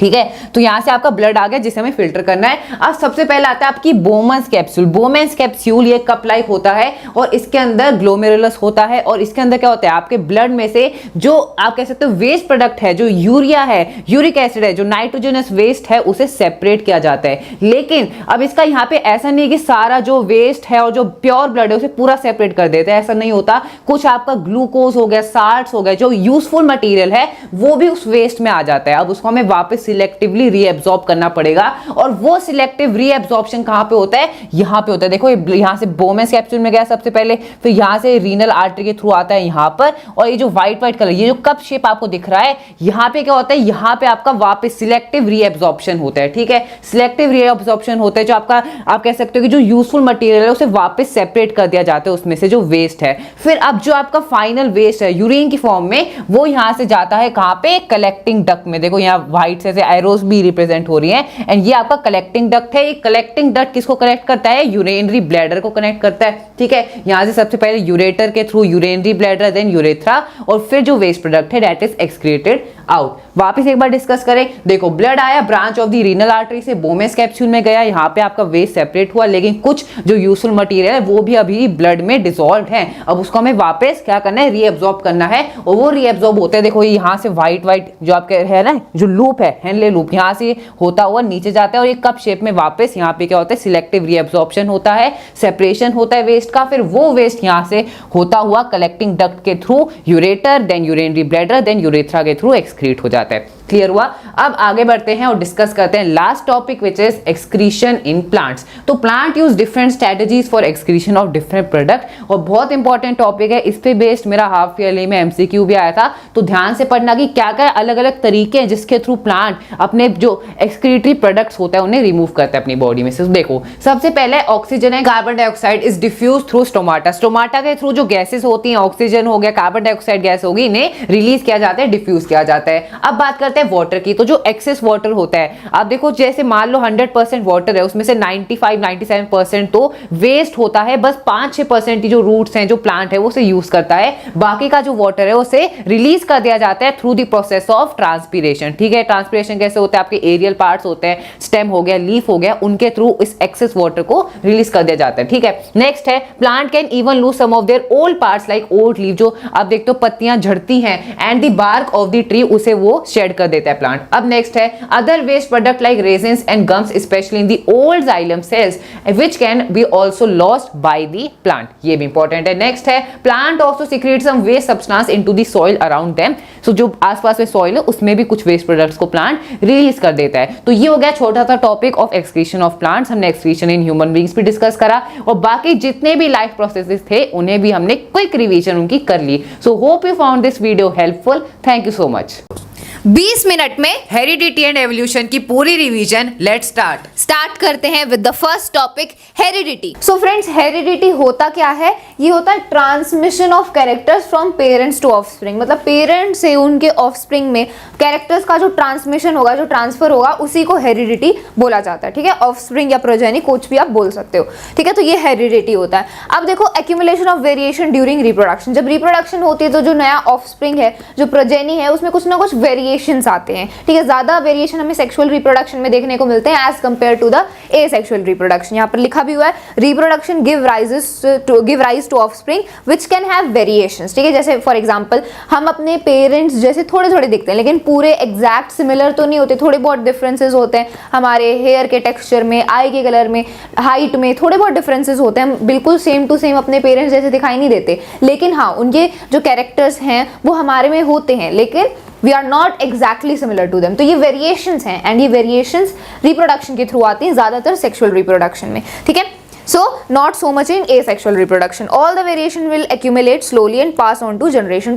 ठीक है, तो यहां से आपका ब्लड आ गया जिसे हमें फिल्टर करना है। अब सबसे पहले आता है आपकी बोमेंस कैप्सूल। बोमेंस कैप्सूल ये कप लाइक होता है और इसके अंदर ग्लोमेरुलस होता है। और इसके अंदर क्या होता है? आपके ब्लड में से जो आप कह सकते हो वेस्ट प्रोडक्ट है, जो यूरिया है, यूरिक एसिड है, जो नाइट्रोजनस वेस्ट है, उसे सेपरेट किया जाता है। लेकिन अब इसका यहाँ पे ऐसा नहीं कि सारा जो वेस्ट है और जो प्योर ब्लड है उसे पूरा सेपरेट कर देता है, ऐसा नहीं होता। कुछ आपका ग्लूकोज हो गया, साल्ट्स हो गए, जो यूजफुल मटेरियल है, वो भी उस वेस्ट में आ जाता है। अब उसको हमें वापस सिलेक्टिवली रीएब्सॉर्ब करना पड़ेगा। और वो सिलेक्टिव रीएब्सॉर्प्शन कहां पे होता है? यहां पे होता है। देखो यहां से बोमेंस कैप्सूल में गया सबसे पहले, फिर यहां से रीनल आर्टरी के थ्रू आता है यहां पर। और ये जो व्हाइट कलर, ये जो कप शेप आपको दिख रहा है, यहां पे क्या होता है? यहां पे आपका वापस सिलेक्टिव रीएब्सॉर्प्शन होता है। ठीक है, सिलेक्टिव रीएब्सॉर्प्शन होता है, जो आपका आप कह सकते हो कि जो यूजफुल मटेरियल है उसे वापस सेपरेट कर दिया जाता है उसमें से जो वेस्ट है। फिर अब जो आपका फाइनल वेस्ट है यूरिन की फॉर्म में, वो यहां से जाता है कहां पे? कलेक्टिंग डक्ट में। देखो यहां व्हाइट से एरोस भी रिप्रेजेंट हो रही है एंड ये आपका कलेक्टिंग डक्ट है। ये कलेक्टिंग डक्ट किसको कनेक्ट करता है? यूरिनरी ब्लैडर को कनेक्ट करता है। ठीक है, यहां से सबसे पहले यूरेटर के through urinary bladder, then urethra, और फिर जो वेस्ट प्रोडक्ट है दैट इज एक्सक्रीटेड आउट। वापस एक बार डिस्कस करें। देखो ब्लड आया branch of the renal artery से, बोमेंस कैप्सूल में गया, यहां पे आपका वेस्ट सेपरेट हुआ, लेकिन कुछ जो यूजफुल मटेरियल है वो भी अभी ब्लड में डिसॉल्व है। अब उसको हमें वापस क्या करना है? रीएब्सॉर्ब करना है। और वो रीएब्सॉर्ब होता है, देखो यहां से व्हाइट जो आपके है ना, जो लूप है, हेनले लूप, यहां से होता हुआ नीचे जाता है और एक कप शेप में वापस यहाँ पे क्या होता है? सिलेक्टिव रीएब्सॉर्प्शन होता है, सेपरेशन होता है वेस्ट का। फिर वो वेस्ट यहाँ से होता हुआ कलेक्टिंग डक्ट के through ureter, then urinary bladder, then urethra के थ्रू एक्सक्रीट हो जाता है। क्लियर हुआ? अब आगे बढ़ते हैं और डिस्कस करते हैं last topic which is excretion in plants. तो plant use different strategies for excretion of different product, और बहुत इंपॉर्टेंट टॉपिक है। इस पे बेस्ड मेरा हाफ ईयरली में एमसीक्यू भी आया था, तो ध्यान से पढ़ना कि क्या क्या अलग अलग तरीके हैं जिसके थ्रू प्लांट अपने जो एक्सक्रीटरी प्रोडक्ट्स होता है उन्हें रिमूव करता है अपनी बॉडी में से। देखो सबसे पहले ऑक्सीजन है, carbon dioxide is diffuse through stomata. Stomata के थ्रू जो गैसेस होती हैं, ऑक्सीजन हो गया, कार्बन डाइऑक्साइड गैस होगी, इन्हें रिलीज किया जाता है, डिफ्यूज किया जाता है। अब बात करते हैं वाटर की। तो जो एक्सेस वाटर होता है, आप देखो जैसे मान लो 100% वाटर है, उसमें से 95-97% तो वेस्ट होता है, बस 5-6% जो रूट्स हैं, जो प्लांट है वो उसे यूज करता है। बाकी का जो वाटर है उसे रिलीज कर दिया जाता है through the process of transpiration. ठीक है, ट्रांसपीरेशन कैसे होता है? आपके एरियल पार्ट्स होते हैं, स्टेम हो गया, लीफ हो गया, उनके थ्रू इस एक्सेस वाटर को रिलीज कर दिया जाता है। ठीक है, नेक्स्ट है plant can even lose some of their old parts like old leaf, जो आप देखते हो पत्तियां झड़ती हैं, and the bark of the tree, उसे वो शेड कर देता है प्लांट। अब नेक्स्ट है other waste product like resins and gums specially in the old xylem cells which can be also lost by the plant. ये भी इंपॉर्टेंट है। नेक्स्ट है plant also secrete some waste substance into the soil around them. So जो आसपास में soil है उसमें भी कुछ वेस्ट प्रोडक्ट्स को प्लांट रिलीज कर देता है। तो ये हो गया छोटा सा topic of excretion of plants. हमने एक्सक्रीशन इन ह्यूमन बीइंग्स भी डिस्कस करा, और बाकी जितने भी लाइफ प्रोसेसेस थे उन्हें भी हमने क्विक रिवीजन उनकी कर ली। So hope you found this video helpful. Thank you so much. 20 minute में हेरिडिटी एंड एवोल्यूशन की पूरी रिवीजन। लेट्स स्टार्ट करते हैं with the first topic, heredity. So friends, heredity होता क्या है? ये होता है transmission of characters from parents to offspring. मतलब पेरेंट्स से उनके ऑफस्प्रिंग में कैरेक्टर्स का जो ट्रांसमिशन होगा, जो ट्रांसफर होगा, उसी को हेरिडिटी बोला जाता है। ठीक है, ऑफस्प्रिंग या प्रोजेनी, कुछ भी आप बोल सकते हो। ठीक है, तो ये हेरिडिटी होता है। अब देखो, accumulation of variation during reproduction. जब रिप्रोडक्शन होती है तो जो नया ऑफस्प्रिंग है, जो प्रोजेनी है, उसमें कुछ ना कुछ वेरिएशंस आते हैं। ठीक है, ज्यादा वेरिएशन हमें सेक्सुअल रिप्रोडक्शन में देखने को मिलते हैं as compare to the asexual reproduction. यहाँ पर लिखा भी हुआ है, reproduction give rise to offspring which can have variations. ठीक है, जैसे फॉर एग्जांपल हम अपने पेरेंट्स जैसे थोड़े थोड़े दिखते हैं, लेकिन पूरे एग्जैक्ट सिमिलर तो नहीं होते, थोड़े बहुत डिफरेंसेस होते हैं हमारे हेयर के टेक्सचर में, आई के कलर में, हाइट में, थोड़े बहुत डिफरेंसेस होते हैं। बिल्कुल सेम टू सेम अपने पेरेंट्स जैसे दिखाई नहीं देते, लेकिन हाँ, उनके जो कैरेक्टर्स हैं वो हमारे में होते हैं, लेकिन we are not exactly similar to them. तो ये वेरिएशंस हैं, एंड ये वेरिएशंस रिप्रोडक्शन के थ्रू आती हैं, ज्यादातर सेक्सुअल रिप्रोडक्शन में। ठीक है, so not so much in asexual reproduction. All the variation will accumulate slowly and pass on to generation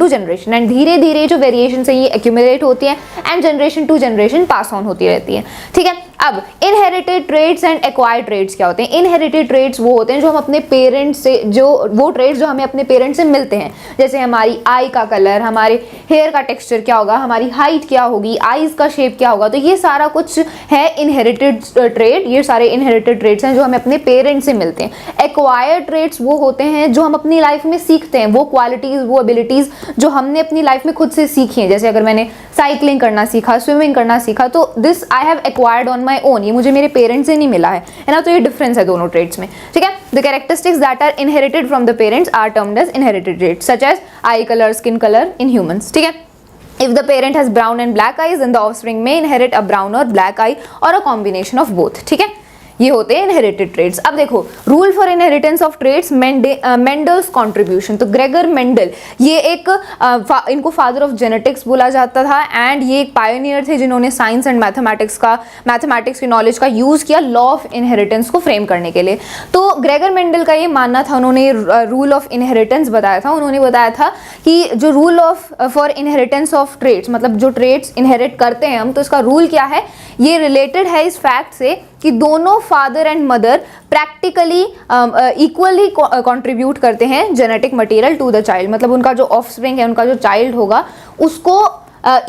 and धीरे धीरे जो variations हैं ये accumulate होती हैं and generation to generation pass on होती रहती हैं। ठीक है, अब inherited traits and acquired traits क्या होते हैं? inherited traits वो होते हैं जो हम अपने पेरेंट्स से, जो वो traits जो हमें अपने पेरेंट्स से मिलते हैं, जैसे हमारी आई का कलर, हमारे हेयर का टेक्सचर क्या होगा, हमारी हाइट क्या होगी, आईज का शेप क्या होगा, तो ये सारा कुछ है इनहेरिटेड ट्रेट। ये सारे इनहेरिटेड ट्रेट्स हैं जो हमें अपने पेरेंट्स से मिलते हैं। एक्वायर्ड ट्रेट्स वो होते हैं जो हम अपनी लाइफ में सीखते हैं, वो क्वालिटीज, वो एबिलिटीज जो हमने अपनी लाइफ में खुद से सीखी हैं। जैसे अगर मैंने साइकिलिंग करना सीखा, स्विमिंग करना सीखा, तो this I have acquired on my own, ये मुझे मेरे पेरेंट्स से नहीं मिला है ना। तो ये डिफरेंस है दोनों ट्रेट्स में। ठीक है, the characteristics that are inherited from the parents are termed as inherited traits such as eye colour, skin colour in humans. ठीक है, if the parent has brown and black eyes, then the offspring may inherit a brown or black eye or a combination of both. ठीक है, ये होते हैं inherited traits. अब देखो, rule for inheritance of traits, Mendel's contribution. तो Gregor Mendel, ये एक इनको फादर ऑफ जेनेटिक्स बोला जाता था, एंड ये एक पायोनियर थे जिन्होंने साइंस एंड मैथमेटिक्स की नॉलेज का यूज किया लॉ ऑफ इनहेरिटेंस को फ्रेम करने के लिए। तो ग्रेगर मेंडल का ये मानना था, उन्होंने रूल ऑफ इनहेरिटेंस बताया था। उन्होंने बताया था कि जो rule of for inheritance of traits, मतलब जो ट्रेट्स इनहेरिट करते हैं हम, तो इसका रूल क्या है, ये रिलेटेड है इस फैक्ट से कि दोनों father and mother practically equally contribute करते हैं genetic material to the child. मतलब उनका जो ऑफस्प्रिंग है, उनका जो चाइल्ड होगा, उसको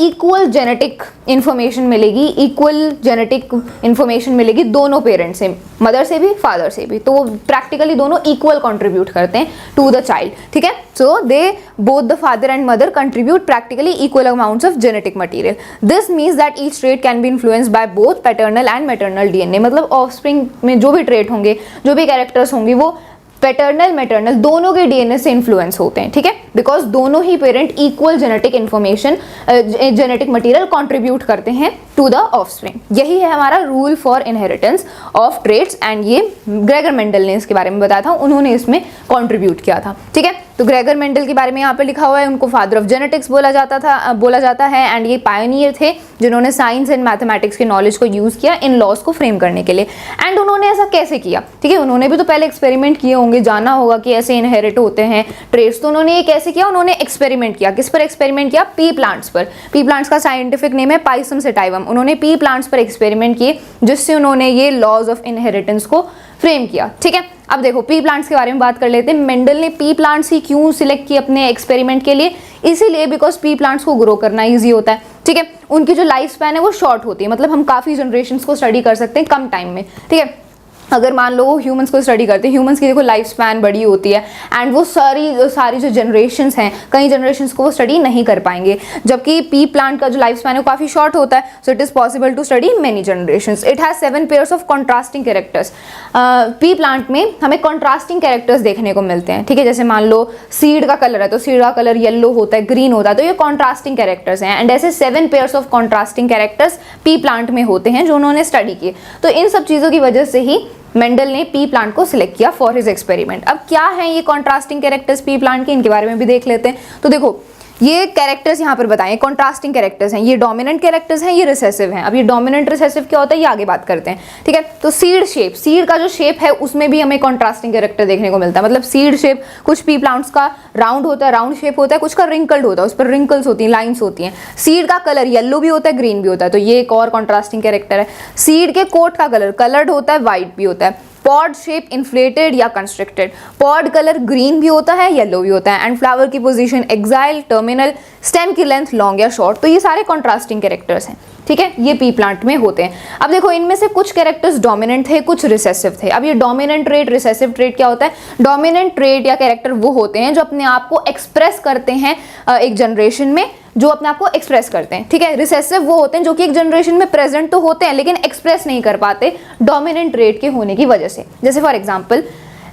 इक्वल जेनेटिक इंफॉर्मेशन मिलेगी, इक्वल जेनेटिक इंफॉर्मेशन मिलेगी दोनों पेरेंट्स से, मदर से भी, फादर से भी। तो वो प्रैक्टिकली दोनों इक्वल कंट्रीब्यूट करते हैं टू द चाइल्ड। ठीक है, so they both the father and mother contribute practically equal amounts of genetic material. This means that each trait can be influenced by both paternal and maternal DNA. मतलब offspring में जो भी trait होंगे, जो भी characters होंगे, वो paternal maternal दोनों के डीएनए से इन्फ्लुएंस होते हैं। ठीक है, बिकॉज दोनों ही parent equal genetic information, genetic material contribute करते हैं टू द ऑफस्प्रिंग। यही है हमारा rule for inheritance of traits, and ये ग्रेगर मेंडल ने इसके बारे में बताया था, उन्होंने इसमें कंट्रीब्यूट किया था। ठीक है, तो ग्रेगर मेंडल के बारे में यहाँ पे लिखा हुआ है, उनको फादर ऑफ जेनेटिक्स बोला जाता है, एंड ये पायोनियर थे जिन्होंने साइंस एंड मैथमेटिक्स के नॉलेज को यूज किया इन लॉज को फ्रेम करने के लिए। एंड उन्होंने ऐसा कैसे किया? ठीक है, उन्होंने भी तो पहले एक्सपेरिमेंट किए होंगे, जाना होगा कि ऐसे इनहेरिट होते हैं ट्रेट्स। तो उन्होंने ये कैसे किया? उन्होंने एक्सपेरिमेंट किया। किस पर एक्सपेरिमेंट किया? पी प्लांट्स पर। पी प्लांट्स का साइंटिफिक नेम है पाइसम सेटाइवम। उन्होंने पी प्लांट्स पर एक्सपेरिमेंट किए, जिससे उन्होंने ये लॉज ऑफ इनहेरिटेंस को फ्रेम किया। ठीक है, अब देखो पी प्लांट्स के बारे में बात कर लेते हैं। मेंडल ने पी प्लांट्स ही क्यों सिलेक्ट किए अपने एक्सपेरिमेंट के लिए? इसीलिए बिकॉज पी प्लांट्स को ग्रो करना ईजी होता है। ठीक है, उनकी जो लाइफ स्पैन है वो शॉर्ट होती है, मतलब हम काफ़ी जनरेशन्स को स्टडी कर सकते हैं कम टाइम में। ठीक है, अगर मान लो ह्यूमंस को स्टडी करते हैं, ह्यूमंस की देखो लाइफ स्पैन बड़ी होती है, एंड वो सारी जो जनरेशन्स हैं, कई जनरेशन्स को वो स्टडी नहीं कर पाएंगे, जबकि पी प्लांट का जो लाइफ स्पैन है वो काफ़ी शॉर्ट होता है। So it is possible to study many generations. It has 7 pairs of contrasting characters. Pea plant में हमें कॉन्ट्रास्टिंग कैरेक्टर्स देखने को मिलते हैं। ठीक है, जैसे मान लो सीड का कलर है, तो सीड का कलर येलो होता है, ग्रीन होता है, तो ये कॉन्ट्रास्टिंग कैरेक्टर्स हैं। एंड ऐसे 7 pairs of contrasting characters pea plant में होते हैं जो उन्होंने स्टडी किए। तो इन सब चीज़ों की वजह से ही मेंडल ने पी प्लांट को सिलेक्ट किया फॉर हिज एक्सपेरिमेंट। अब क्या है ये कॉन्ट्रास्टिंग कैरेक्टर्स पी प्लांट के, इनके बारे में भी देख लेते हैं। तो देखो, ये कैरेक्टर्स यहाँ पर बताएं, कॉन्ट्रास्टिंग कैरेक्टर्स हैं, ये डोमिनेंट कैरेक्टर्स हैं, ये रिसेसिव हैं। अब ये डोमिनेंट रिसेसिव क्या होता है ये आगे बात करते हैं, ठीक है। तो सीड शेप, सीड का जो शेप है उसमें भी हमें कॉन्ट्रास्टिंग कैरेक्टर देखने को मिलता है। मतलब सीड शेप कुछ पी प्लांट्स का राउंड होता है, राउंड शेप होता है, कुछ का रिंकल्ड होता है, उस पर रिंकल्स होती हैं, लाइन्स होती हैं। सीड का कलर येलो भी होता है, ग्रीन भी होता है, तो ये एक और कॉन्ट्रास्टिंग कैरेक्टर है। सीड के कोट का कलर कलर्ड होता है, वाइट भी होता है। पॉड शेप इन्फ्लेटेड या कंस्ट्रिक्टेड, पॉड कलर ग्रीन भी होता है, येलो भी होता है। एंड फ्लावर की पोजीशन एक्साइल, टर्मिनल, स्टेम की लेंथ लॉन्ग या शॉर्ट, तो ये सारे कॉन्ट्रास्टिंग कैरेक्टर्स हैं, ठीक है, ये पी प्लांट में होते हैं। अब देखो इनमें से कुछ कैरेक्टर्स डोमिनेंट थे, कुछ रिसेसिव थे। अब ये डोमिनेंट ट्रेट, रिसेसिव ट्रेट क्या होता है? डोमिनेंट ट्रेट या कैरेक्टर वो होते हैं जो अपने आप को एक्सप्रेस करते हैं एक जनरेशन में, जो अपने आप को एक्सप्रेस करते हैं, ठीक है। रिसेसिव वो होते हैं जो कि एक जनरेशन में प्रेजेंट तो होते हैं लेकिन एक्सप्रेस नहीं कर पाते डोमिनेंट ट्रेट के होने की वजह से। जैसे फॉर एग्जांपल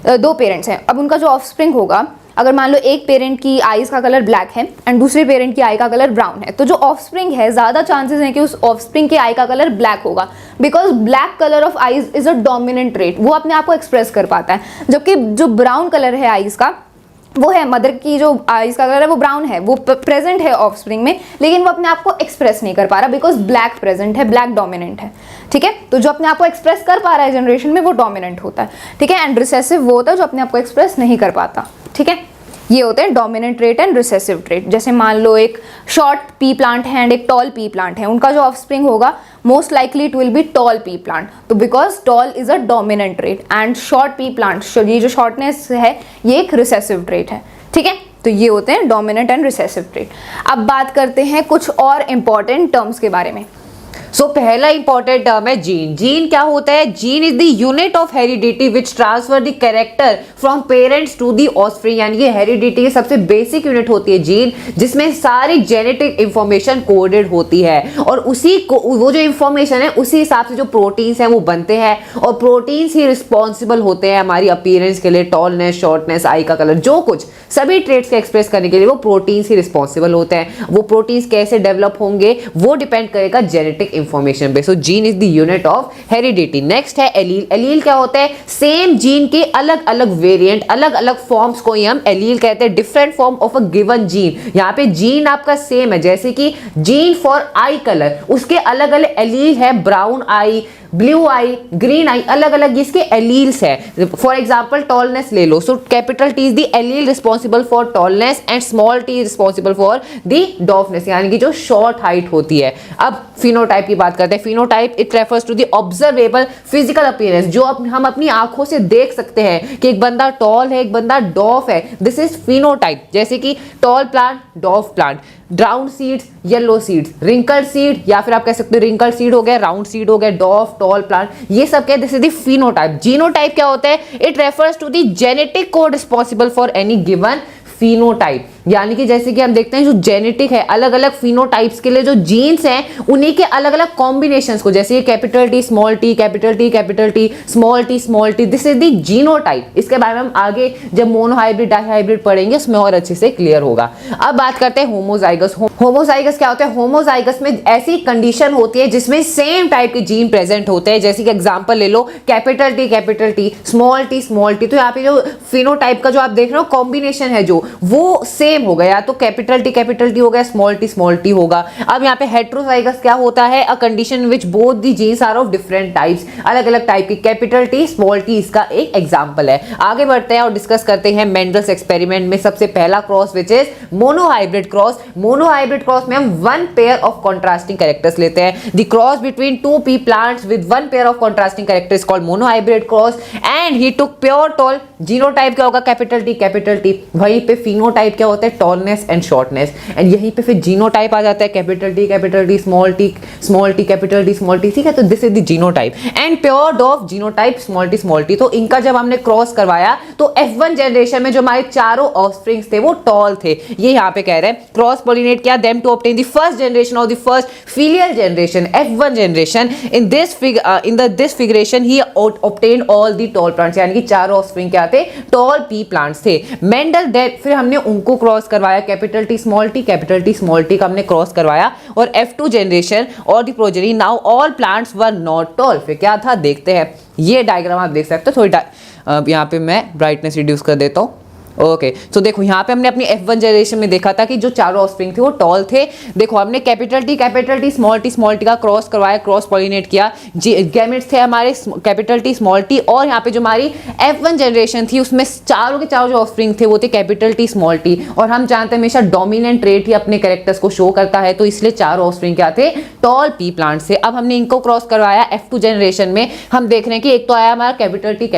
दो पेरेंट्स हैं, अब उनका जो ऑफस्प्रिंग होगा, अगर मान लो एक पेरेंट की आईज का कलर ब्लैक है एंड दूसरे पेरेंट की आई का कलर ब्राउन है, तो जो ऑफस्प्रिंग है ज़्यादा चांसेस हैं कि उस ऑफस्प्रिंग के आई का कलर ब्लैक होगा, because black colour of eyes is a dominant trait, वो अपने आप को एक्सप्रेस कर पाता है। जबकि जो ब्राउन कलर है आईज का, वो है मदर की जो आईज का कलर है वो ब्राउन है, वो प्रेजेंट है ऑफस्प्रिंग में, लेकिन वो अपने आप को एक्सप्रेस नहीं कर पा रहा बिकॉज ब्लैक प्रेजेंट है, ब्लैक डोमिनेंट है, ठीक है। तो जो अपने आप को एक्सप्रेस कर पा रहा है जनरेशन में वो डोमिनेंट होता है, ठीक है। एंड रिसेसिव वो होता है जो अपने आप को एक्सप्रेस नहीं कर पाता, ठीक है। ये होते हैं dominant trait and recessive trait. जैसे मान लो एक शॉर्ट पी प्लांट है एंड एक टॉल पी प्लांट है, उनका जो ऑफस्प्रिंग होगा most likely it will be tall pea plant, तो because tall is a dominant trait and short pea plant, ये जो शॉर्टनेस है ये एक रिसेसिव ट्रेट है, ठीक है। तो ये होते हैं डोमिनेंट एंड रिसेसिव ट्रेट। अब बात करते हैं कुछ और इंपॉर्टेंट टर्म्स के बारे में। सो पहला इंपॉर्टेंट टर्म है जीन। जीन क्या होता है? Gene is the unit of heredity which transfer the character from parents to the offspring, यानी कि हेरिडिटी की सबसे बेसिक यूनिट होती है जीन, जिसमें सारी जेनेटिक इंफॉर्मेशन कोडेड होती है और उसी को वो जो इंफॉर्मेशन है उसी हिसाब से जो प्रोटीन्स हैं वो बनते हैं और प्रोटीन्स ही रिस्पॉन्सिबल होते हैं हमारी अपीयरेंस के लिए, टॉलनेस, शॉर्टनेस, आई का कलर, जो कुछ सभी ट्रेट्स के एक्सप्रेस करने के लिए वो प्रोटीन्स ही रिस्पॉन्सिबल होते हैं। वो प्रोटीन्स कैसे डेवलप होंगे वो डिपेंड करेगा जेनेटिक इंफॉर्मेशन पे। So gene is the unit of heredity. Next है एलील। एलील क्या होता है? सेम जीन के अलग अलग वेरिएंट, अलग अलग फॉर्म्स को ही हम एलील कहते हैं, different form of a given gene. यहाँ पे जीन आपका सेम है, जैसे कि जीन फॉर आई कलर, उसके अलग अलग एलील है, brown eye, blue eye, green eye, अलग अलग इसके एलील्स है। फॉर एग्जाम्पल टॉलनेस ले लो, so capital T is the allele responsible for tallness and small T responsible for the dwarfness, यानी कि जो शॉर्ट हाइट होती है। अब फिनोटाइप की बात करते हैं। Phenotype it refers to the observable physical appearance, जो हम अपनी आंखों से देख सकते हैं कि एक बंदा टॉल है, एक बंदा डॉफ है, दिस इज फिनोटाइप। जैसे कि tall plant, dwarf plant, round seeds, yellow seeds, wrinkle seed, या फिर आप कह सकते हो रिंकल सीड हो गया, राउंड सीड हो गया, डॉफ, टॉल प्लांट, ये सब क्या है? This is the phenotype. Genotype क्या होता है? It refers to the genetic code responsible for any given phenotype, यानी कि जैसे कि हम देखते हैं जो जेनेटिक है, अलग अलग फिनोटाइप्स के लिए जो जीन्स हैं उन्हीं के अलग अलग कॉम्बिनेशंस को, जैसे capital T small T, capital T small T, this is the genotype. इसके बारे में हम आगे जब मोनोहाइब्रिड डाइहाइब्रिड पढ़ेंगे उसमें और अच्छे से क्लियर होगा। अब बात करते हैं होमोजाइगस। होमोजाइगस क्या होता है? होमोजाइगस में ऐसी कंडीशन होती है जिसमें सेम टाइप के जीन प्रेजेंट होते हैं। जैसे कि एग्जांपल ले लो, कैपिटल टी, स्मॉल टी, तो यहाँ पे जो फिनोटाइप का जो आप देख रहे हो कॉम्बिनेशन है जो वो सेम हो गया, तो कैपिटल टी हो गया, स्मॉल टी होगा। अब यहाँ पे हेट्रोजाइगस क्या होता है? A condition in which both the genes are of different types, अलग अलग टाइप की, कैपिटल टी, स्मॉल टी इसका एक एग्जांपल है। आगे बढ़ते हैं और डिस्कस करते हैं मेंडल्स एक्सपेरिमेंट में सबसे पहला cross which is monohybrid cross. Monohybrid cross में हम one pair of contrasting characters लेते हैं। The cross between two P plants with one pair of contrasting characters called monohybrid cross and he took pure tall. Genotype क्या होगा? Capital T. वहीं पे phenotype क्या होता है? Tallness and shortness. एंड यहीं पे फिर जीनोटाइप आ जाता है, capital T, small T, capital T, small T, ठीक है। तो this is the genotype and pure of genotype small T. तो इनका जब हमने क्रॉस करवाया तो F1 जनरेशन में जो हमारे चारों ऑफस्प्रिंग्स थे वो टॉल थे। ये यहाँ पे कह रहे हैं क्रॉस पॉलिनेट किया them to obtain the first generation of the first filial generation, F1 generation. In this figuration he obtained all the tall plants, यानी कि चारों ऑफस्प्रिंग क्या थे? टॉल पी प्लांट्स थे। मेंडल फिर हमने उनको क्रॉस करवाया, कैपिटल टी स्मॉल टी का हमने क्रॉस करवाया और F2 जनरेशन और the progeny now all plants were not toll. फिर क्या था देखते हैं। ये डायग्राम आप देख सकते हो, थोड़ी यहाँ पे मैं ब्राइटनेस रिड्यूस कर देता हूँ। ओके तो देखो यहाँ पे हमने अपनी F1 जनरेशन में देखा था कि जो चारों ऑफस्प्रिंग थे वो टॉल थे। देखो हमने कैपिटल टी स्मॉल टी का क्रॉस करवाया, क्रॉस पॉलिनेट किया, गैमेट्स थे हमारे कैपिटल टी स्मॉल टी, और यहाँ पे जो हमारी F1 जनरेशन थी उसमें चारों के चारों जो ऑफस्प्रिंग थे वो थे कैपिटल टी स्मॉल टी, और हम जानते हैं हमेशा डोमिनेंट ट्रेट ही अपने कैरेक्टर्स को शो करता है, तो इसलिए चारों ऑफस्प्रिंग क्या थे, टॉल पी प्लांट से। अब हमने इनको क्रॉस करवाया F2 जनरेशन में, हम देख रहे हैं कि एक तो आया हमारा कैपिटल टी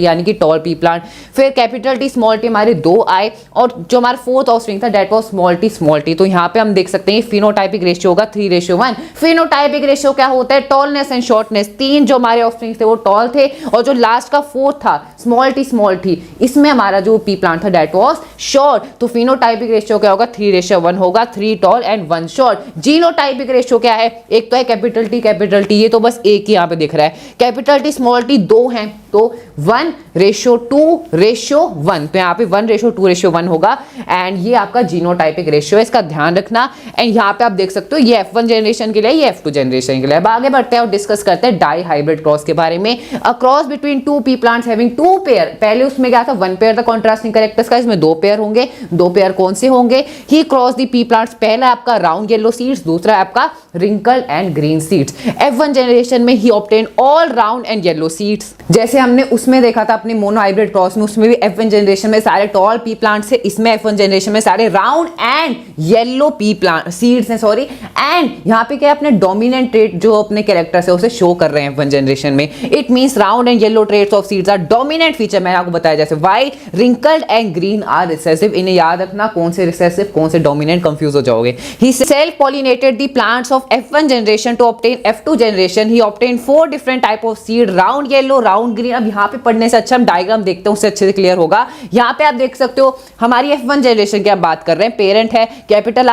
यानी कि टॉल पी प्लांट, फिर कैपिटल टी स्मॉल टी हमारे दो आए, और जो हमारा फोर्थ ऑफस्प्रिंग था दैट वाज स्मॉल टी। तो यहाँ पे हम देख सकते हैं फिनोटाइपिक रेशियो होगा 3:1। फिनोटाइपिक रेशियो क्या होता है, टॉलनेस एंड शॉर्टनेस। तीन जो हमारे ऑफस्प्रिंग थे वो टॉल थे, और जो लास्ट का फोर्थ था स्मॉल टी इसमें हमारा जो पी प्लांट था दैट वाज शॉर्ट। तो फिनोटाइपिक रेशियो क्या होगा, 3:1 होगा, 3 tall and 1 short. Genotypic ratio क्या है, एक तो है कैपिटल टी, ये तो बस एक ही यहाँ पे दिख रहा है, कैपिटल टी स्मॉल टी दो हैं, तो 1:2:1, तो यहाँ पे 1:2:1 होगा, एंड ये आपका जीनोटाइपिक रेशियो है, इसका ध्यान रखना। एंड यहाँ पे आप देख सकते हो ये F1 जनरेशन के लिए, ये F2 जनरेशन के लिए। अब आगे बढ़ते हैं और डिस्कस करते हैं डाई हाइब्रिड क्रॉस के बारे में। A cross between two P plants having 2 pair, पहले उसमें क्या था 1 पेयर था कॉन्ट्रास्टिंग कैरेक्टर्स का, इसमें 2 पेयर होंगे। 2 पेयर कौन से होंगे, he cross the pea plants, पहला आपका राउंड येलो सीड्स, दूसरा आपका wrinkle and green seeds. F1 generation में he obtain all round and yellow seeds, जैसे हमने उसमें देखा था अपने मोनो हाइब्रिड क्रॉस में, उसमें भी F1 जनरेशन में सारे टॉल पी प्लांट्स है, इसमें F1 जनरेशन में सारे round and yellow P plant seeds हैं, सॉरी। एंड यहाँ पे क्या अपने डोमिनेंट ट्रेट जो अपने कैरेक्टर्स है उसे शो कर रहे हैं F1 जनरेशन में। It means round and yellow traits of seeds are dominant feature. मैंने आपको बताया जैसे white, wrinkled and green are recessive. इन्हें याद रखना, कौन से रिसेसिव कौन से डोमिनेंट, कंफ्यूज हो जाओगे। He self pollinated the plants of F1 generation to obtain F2 generation. He obtain 4 different type of seed, round yellow, round green. अब यहाँ पे पढ़ने से अच्छा हम डायग्राम देखते हैं, उससे अच्छे से क्लियर होगा। यहाँ पे आप देख सकते हो हमारी F1 जनरेशन की आप बात कर रहे हैं, पेरेंट है कैपिटल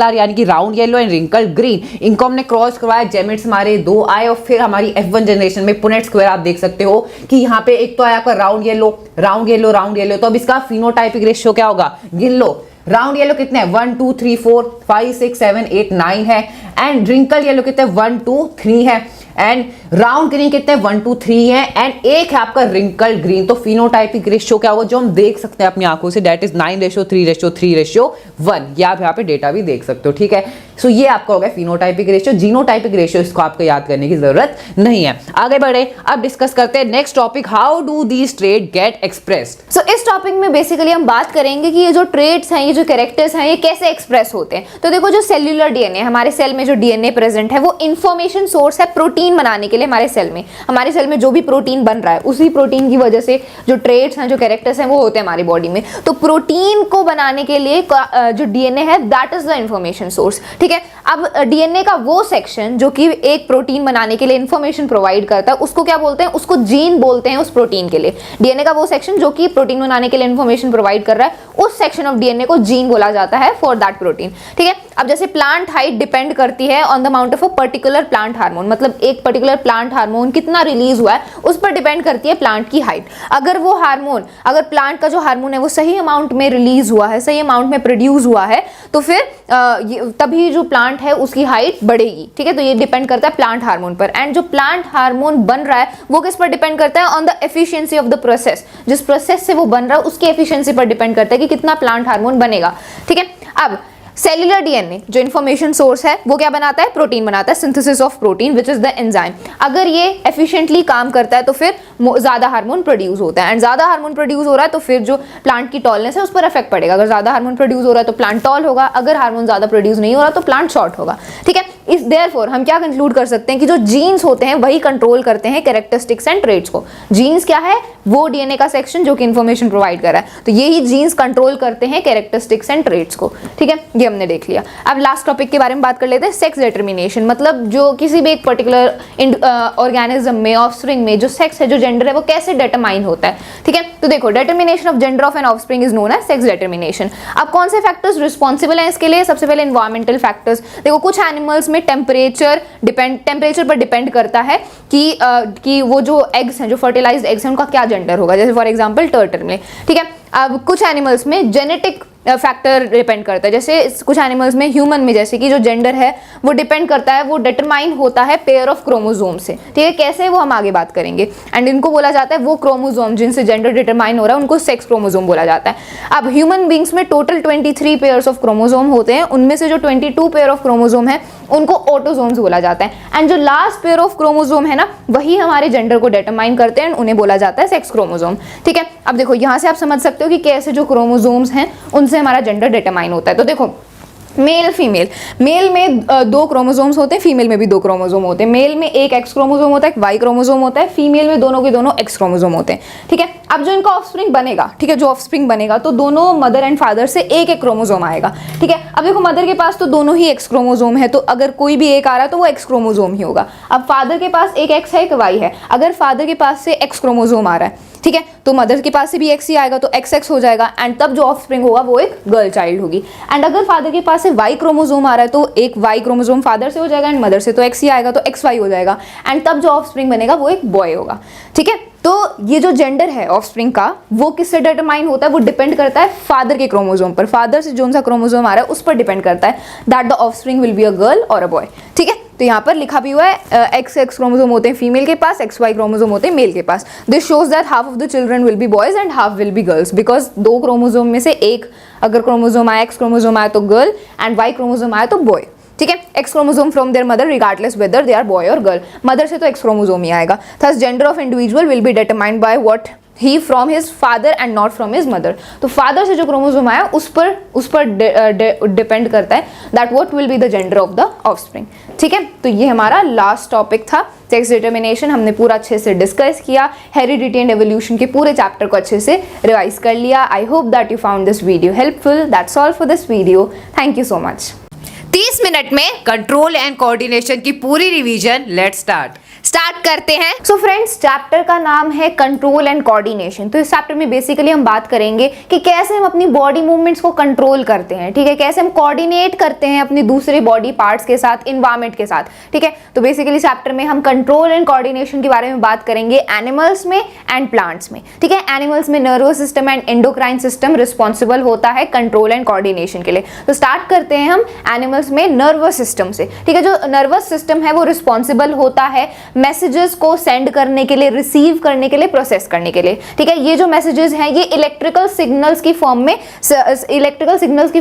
आर यानी कि round yellow and wrinkle green. इनको हमने क्रॉस करवाया, जेमेट्स हमारे 2 आए, और फिर हमारी F1 जनरेशन में पुनेट स्क्वायर आप देख सकते हो कि यहाँ पे एक तो आया आपका राउंड येलो। तो अब इसका फिनोटाइपिक रेशियो क्या होगा, गिन लो। राउंड येलो कितने हैं, 1 2 3 4 5 6 7 8 9 है, एंड रिंकल येलो कितने 1 2 3 है, एंड राउंड ग्रीन कितने 1 2 3 है, एंड एक है आपका रिंकल ग्रीन। तो फिनोटाइपिक रेशियो क्या होगा, जो हम देख सकते हैं अपनी आंखों से, दैट इज 9:3:3:1। या आप यहाँ पे डेटा भी देख सकते हो, ठीक है। सो ये आपका हो गया फिनोटाइपिक रेशियो। जीनोटाइपिक रेशियो इसको आपको याद करने की जरूरत नहीं है। आगे बढ़े, अब डिस्कस करते हैं next topic, how do these trait get expressed. So इस टॉपिक में बेसिकली हम बात करेंगे कि ये जो ट्रेट्स हैं, ये जो कैरेक्टर्स हैं, ये कैसे एक्सप्रेस होते हैं। तो देखो जो सेल्यूलर डीएनए, हमारे सेल में जो डीएनए प्रेजेंट है वो इंफॉर्मेशन सोर्स है प्रोटीन बनाने के लिए। हमारे सेल में जो भी प्रोटीन बन रहा है उसी प्रोटीन की वजह से जो ट्रेट्स हैं, जो कैरेक्टर्स हैं वो होते हैं हमारी बॉडी में। तो प्रोटीन को बनाने के लिए जो डीएनए है that is the information source, ठीक है। अब डीएनए का वो सेक्शन जो कि एक प्रोटीन बनाने के लिए इंफॉर्मेशन प्रोवाइड करता है उसको क्या बोलते हैं, उसको जीन बोलते हैं उस प्रोटीन के लिए। डीएनए का वो सेक्शन जो कि प्रोटीन बनाने के लिए इंफॉर्मेशन प्रोवाइड कर रहा है उस सेक्शन ऑफ डीएनए को जीन बोला जाता है फॉर दैट प्रोटीन, ठीक है। अब जैसे प्लांट हाइट डिपेंड करती है on the amount of a particular plant hormone, मतलब एक पर्टिकुलर प्लांट हार्मोन कितना रिलीज हुआ है उस पर डिपेंड करती है प्लांट की हाइट। अगर वो हार्मोन, अगर प्लांट का जो हार्मोन है वो सही अमाउंट में रिलीज हुआ है, सही अमाउंट में प्रोड्यूस हुआ है, तो फिर तभी जो प्लांट है उसकी हाइट बढ़ेगी, ठीक है। तो ये डिपेंड करता है प्लांट हार्मोन पर। एंड जो प्लांट हार्मोन बन रहा है वो किस पर डिपेंड करता है, on the efficiency of the process. जिस प्रोसेस से वो बन रहा है उसकी एफिशिएंसी पर डिपेंड करता है कि कितना प्लांट हार्मोन बनेगा, ठीक है। अब सेल्यूलर डीएनए जो इन्फॉर्मेशन सोर्स है वो क्या बनाता है, प्रोटीन बनाता है, synthesis of protein which is the enzyme. अगर ये एफिशिएंटली काम करता है तो फिर ज्यादा हार्मोन प्रोड्यूस होता है, एंड ज्यादा हार्मोन प्रोड्यूस हो रहा है तो फिर जो प्लांट की टॉलनेस है उस पर इफेक्ट पड़ेगा। अगर ज्यादा हार्मोन प्रोड्यूस हो रहा है तो प्लांट टॉल होगा, अगर हार्मोन ज्यादा प्रोड्यूस नहीं हो रहा तो प्लांट शॉर्ट होगा, ठीक है। इस देयरफॉर हम क्या कंक्लूड कर सकते हैं कि जो जीन्स होते हैं वही कंट्रोल करते हैं कैरेक्टरिस्टिक्स एंड ट्रेट्स को। जीन्स क्या है, वो डीएनए का सेक्शन जो कि इंफॉर्मेशन प्रोवाइड कर रहा है, तो यही जीन्स कंट्रोल करते हैं कैरेक्टरिस्टिक्स एंड ट्रेट्स को, ठीक है। ये हमने देख लिया। अब लास्ट टॉपिक के बारे में बात कर लेते हैं, सेक्स डिटर्मिनेशन। मतलब जो किसी भी एक पर्टिकुलर ऑर्गेनिज्म में, ऑफस्प्रिंग में जो सेक्स है, जो जेंडर है, वो कैसे डिटरमाइन होता है, ठीक है। तो देखो determination of gender of an offspring is known as sex determination. अब कौन से फैक्टर्स रिस्पॉन्सिबल हैं इसके लिए, सबसे पहले एनवायरमेंटल फैक्टर्स। देखो कुछ एनिमल्स में टेम्परेचर पर डिपेंड करता है कि वो जो एग्स हैं, जो फर्टिलाइज्ड एग्स हैं, उनका क्या जेंडर होगा। जैसे फॉर एग्जांपल टर्टल में, ठीक है। अब कुछ एनिमल्स में जेनेटिक फैक्टर डिपेंड करता है। जैसे कुछ एनिमल्स में, ह्यूमन में जैसे कि जो जेंडर है वो डिपेंड करता है, वो डिटरमाइन होता है पेयर ऑफ क्रोमोसोम से, ठीक है। कैसे, वो हम आगे बात करेंगे। एंड इनको बोला जाता है, वो क्रोमोसोम जिनसे जेंडर डिटरमाइन हो रहा है उनको सेक्स क्रोमोसोम बोला जाता है। अब ह्यूमन बींग्स में टोटल 23 पेयर्स ऑफ क्रोमोसोम होते हैं, उनमें से जो 22 पेयर ऑफ क्रोमोसोम है उनको ऑटोसोम्स बोला जाता है। एंड जो लास्ट पेयर ऑफ क्रोमोसोम है ना, वही हमारे जेंडर को डिटरमाइन करते हैं, उन्हें बोला जाता है सेक्स क्रोमोसोम, ठीक है। अब देखो यहाँ से आप समझ सकते हो कि कैसे जो क्रोमोसोम्स हैं उनसे हमारा जेंडर डिटरमाइन होता है। तो देखो, मेल फीमेल, मेल में 2 क्रोमोसोम्स होते हैं, फीमेल में भी 2 क्रोमोसोम होते हैं। मेल में एक एक्स क्रोमोसोम होता है, एक वाई क्रोमोसोम होता है, फीमेल में दोनों के दोनों एक्स क्रोमोसोम होते हैं, ठीक है। अब जो इनका ऑफस्प्रिंग बनेगा, ठीक है, जो ऑफस्प्रिंग बनेगा तो दोनों मदर एंड फादर से एक एक क्रोमोसोम आएगा, ठीक है। अब देखो, मदर के पास तो दोनों ही एक्स क्रोमोसोम है, तो अगर कोई भी एक आ रहा है तो वो एक्स क्रोमोसोम ही होगा। अब फादर के पास एक एक्स है, एक वाई है, अगर फादर के पास से एक्स क्रोमोसोम आ रहा है, ठीक है, तो मदर के पास से भी एक्स ही आएगा, तो एक्स एक्स हो जाएगा। एंड तब जो ऑफस्प्रिंग होगा वो एक गर्ल चाइल्ड होगी। एंड अगर फादर के पास से वाई क्रोमोसोम आ रहा है तो एक वाई क्रोमोसोम फादर से हो जाएगा, एंड मदर से तो एक्स ही आएगा, तो एक्स वाई हो जाएगा। एंड तब जो ऑफस्प्रिंग बनेगा वो एक बॉय होगा, ठीक है। तो ये जो जेंडर है ऑफस्प्रिंग का, वो किससे डिटरमाइन होता है, वो डिपेंड करता है फादर के क्रोमोसोम पर। फादर से जो सा क्रोमोसोम आ रहा है उस पर डिपेंड करता है that the offspring will be a girl और अ बॉय, ठीक है। तो यहाँ पर लिखा भी हुआ है एक्स एक्स क्रोमोसोम होते हैं फीमेल के पास, एक्स वाई क्रोमोसोम होते हैं मेल के पास। This shows that half of the children will be boys and half will be girls, because 2 chromosome में से एक अगर क्रोमोसोम आया, एक्स क्रोमोसोम आया तो गर्ल, एंड वाई क्रोमोसोम आया तो बॉय, ठीक है। X chromosome from their mother regardless whether they are boy और गर्ल, मदर से तो एक्स क्रोमोसोम ही आएगा। Thus gender of individual will be determined by what he from his father and not from his mother. तो father से जो chromosome आया उस पर डिपेंड करता है that what will be the gender of the offspring, ठीक है। तो ये हमारा लास्ट टॉपिक था, सेक्स डिटर्मिनेशन। हमने पूरा अच्छे से डिस्कस किया, हेरिडिटी एंड एवोल्यूशन के पूरे चैप्टर को अच्छे से रिवाइज कर लिया। I hope that you found this video helpful. That's all for this video, thank you so much. 30 minute में कंट्रोल एंड कोऑर्डिनेशन की पूरी रिवीजन, लेट्स स्टार्ट करते हैं। सो फ्रेंड्स, चैप्टर का नाम है कंट्रोल एंड कोऑर्डिनेशन। तो इस चैप्टर में बेसिकली हम बात करेंगे कि कैसे हम अपनी बॉडी मूवमेंट्स को कंट्रोल करते हैं, ठीक है, कैसे हम कोऑर्डिनेट करते हैं अपने दूसरे बॉडी पार्ट्स के साथ, इन्वायरमेंट के साथ, ठीक है। तो बेसिकली चैप्टर में हम कंट्रोल एंड कोऑर्डिनेशन के बारे में बात करेंगे एनिमल्स में एंड प्लांट्स में, ठीक है। एनिमल्स में nervous system and endocrine system responsible होता है कंट्रोल एंड कोऑर्डिनेशन के लिए। तो स्टार्ट करते हैं हम एनिमल्स में नर्वस सिस्टम से, ठीक है। जो नर्वस सिस्टम है वो रिस्पॉन्सिबल होता है मैसेजेस को सेंड करने के लिए, रिसीव करने के लिए, प्रोसेस करने के लिए, ठीक है। ये जो मैसेजेस हैं ये इलेक्ट्रिकल सिग्नल्स की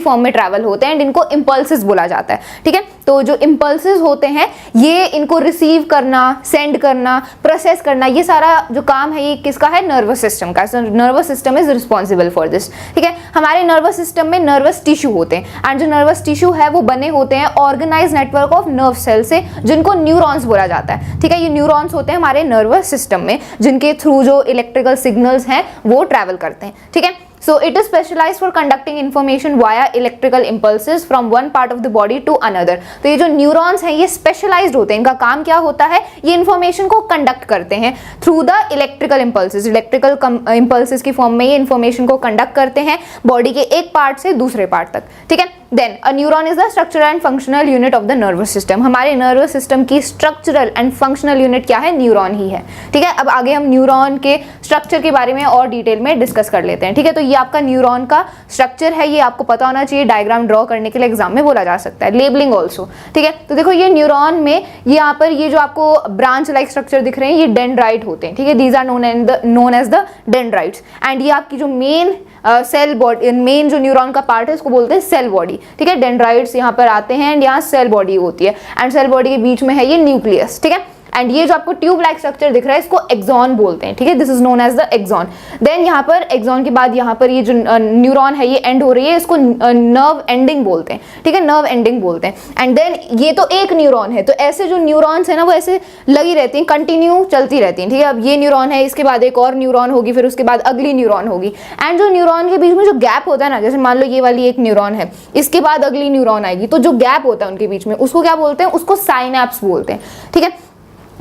फॉर्म में ट्रैवल होते हैं एंड इनको इंपल्सेस बोला जाता है, ठीक है। तो जो इंपल्सेस होते हैं ये इनको रिसीव करना, सेंड करना, प्रोसेस करना, ये सारा जो काम है ये किसका है, नर्वस सिस्टम का। So nervous system is responsible for this, ठीक है। हमारे नर्वस सिस्टम में नर्वस टिश्यू होते हैं एंड जो नर्वस टिश्यू है वो बने होते हैं organise network of nerve cell से, जिनको न्यूरॉन्स बोला जाता है, ठीक है। ये न्यूरॉन्स होते हैं हमारे नर्वस सिस्टम में, जिनके थ्रू जो इलेक्ट्रिकल सिग्नल्स हैं वो ट्रैवल करते हैं, ठीक है। So it is specialized for conducting information via electrical impulses from one part of the body to another. तो ये जो न्यूरॉन्स हैं ये स्पेशलाइज्ड होते हैं, इनका काम क्या होता है, ये इंफॉर्मेशन को कंडक्ट करते हैं through the electrical impulses. Electrical impulses की फॉर्म में ये इंफॉर्मेशन को कंडक्ट करते हैं बॉडी के एक पार्ट से दूसरे पार्ट तक, ठीक है। Then a neuron is the structural and functional unit of the nervous system. हमारे नर्वस सिस्टम की स्ट्रक्चरल एंड फंक्शनल यूनिट क्या है, न्यूरॉन ही है, ठीक है। अब आगे हम न्यूरॉन के स्ट्रक्चर के बारे में और डिटेल में डिस्कस कर लेते हैं, ठीक है। तो ये आपका न्यूरॉन का स्ट्रक्चर है, ये आपको पता होना चाहिए, डायग्राम ड्रॉ करने के लिए एग्जाम में बोला जा सकता है, लेबलिंग ऑल्सो, ठीक है। तो देखो ये न्यूरॉन में यहाँ पर ये जो आपको ब्रांच लाइक स्ट्रक्चर दिख रहे हैं ये डेंड्राइट होते हैं, ठीक है। These are known as the dendrites and ये आपकी जो मेन सेल बॉडी, मेन जो न्यूरॉन का पार्ट है इसको बोलते हैं सेल बॉडी, ठीक है। डेंड्राइट्स यहाँ पर आते हैं एंड यहाँ सेल बॉडी होती है एंड सेल बॉडी के बीच में है ये न्यूक्लियस, ठीक है। एंड ये जो आपको ट्यूब लाइक स्ट्रक्चर दिख रहा है इसको एक्सॉन बोलते हैं, ठीक है। This is known as the axon. Then यहाँ पर एक्सॉन के बाद यहाँ पर ये जो न्यूरॉन है ये एंड हो रही है, इसको नर्व एंडिंग बोलते हैं, ठीक है, नर्व एंडिंग बोलते हैं। एंड देन ये तो एक न्यूरॉन है, तो ऐसे जो न्यूरॉन्स है ना वो ऐसे लगी रहती हैं, कंटिन्यू चलती रहती हैं, ठीक है। अब ये न्यूरॉन है, इसके बाद एक और न्यूरॉन होगी, फिर उसके बाद अगली न्यूरॉन होगी एंड जो न्यूरॉन के बीच में जो गैप होता है ना, जैसे मान लो ये वाली एक न्यूरॉन है, इसके बाद अगली न्यूरॉन आएगी, तो जो गैप होता है उनके बीच में उसको क्या बोलते हैं, उसको साइनैप्स बोलते हैं, ठीक है।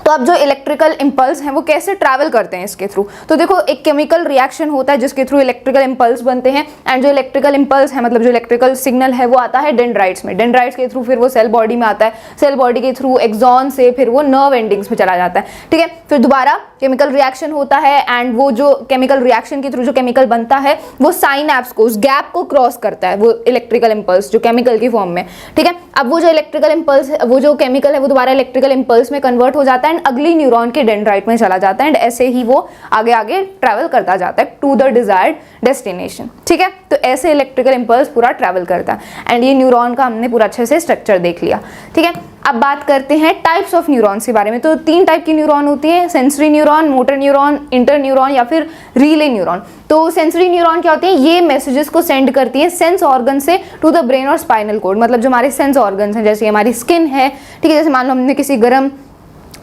तो अब जो इलेक्ट्रिकल इम्पल्स हैं वो कैसे ट्रैवल करते हैं इसके थ्रू, तो देखो एक केमिकल रिएक्शन होता है जिसके थ्रू इलेक्ट्रिकल इम्पल्स बनते हैं, एंड जो इलेक्ट्रिकल इम्पल्स है मतलब जो इलेक्ट्रिकल सिग्नल है वो आता है डेंड्राइट्स में, डेंड्राइट्स के थ्रू फिर वो सेल बॉडी में आता है, सेल बॉडी के थ्रू एक्सॉन से फिर वो नर्व एंडिंग्स में चला जाता है, ठीक है। फिर दोबारा केमिकल रिएक्शन होता है एंड वो जो केमिकल रिएक्शन के थ्रू जो केमिकल बनता है वो साइनैप्स को, उस गैप को क्रॉस करता है वो इलेक्ट्रिकल इम्पल्स जो केमिकल की फॉर्म में, ठीक है। अब वो जो इलेक्ट्रिकल इम्पल्स वो जो केमिकल है वो दोबारा इलेक्ट्रिकल इम्पल्स में कन्वर्ट हो जाता है एंड अगली न्यूरॉन के डेंड्राइट में चला जाता है एंड ऐसे ही वो आगे आगे ट्रैवल करता जाता है टू द डिजायर्ड डेस्टिनेशन, ठीक है। तो ऐसे इलेक्ट्रिकल इम्पल्स पूरा ट्रैवल करता है एंड ये न्यूरॉन का हमने पूरा अच्छे से स्ट्रक्चर देख लिया, ठीक है। अब बात करते हैं टाइप्स ऑफ न्यूरॉन्स के बारे में। तो 3 टाइप की न्यूरॉन होती है, sensory neuron, motor neuron, inter neuron या फिर रिले न्यूरॉन। तो सेंसरी न्यूरॉन क्या होती है, ये मैसेजेस को सेंड करती है सेंस ऑर्गन से टू द ब्रेन और स्पाइनल कोड, मतलब जो हमारे सेंस ऑर्गन्स हैं जैसे हमारी स्किन है, ठीक है। जैसे मान लो हमने किसी गर्म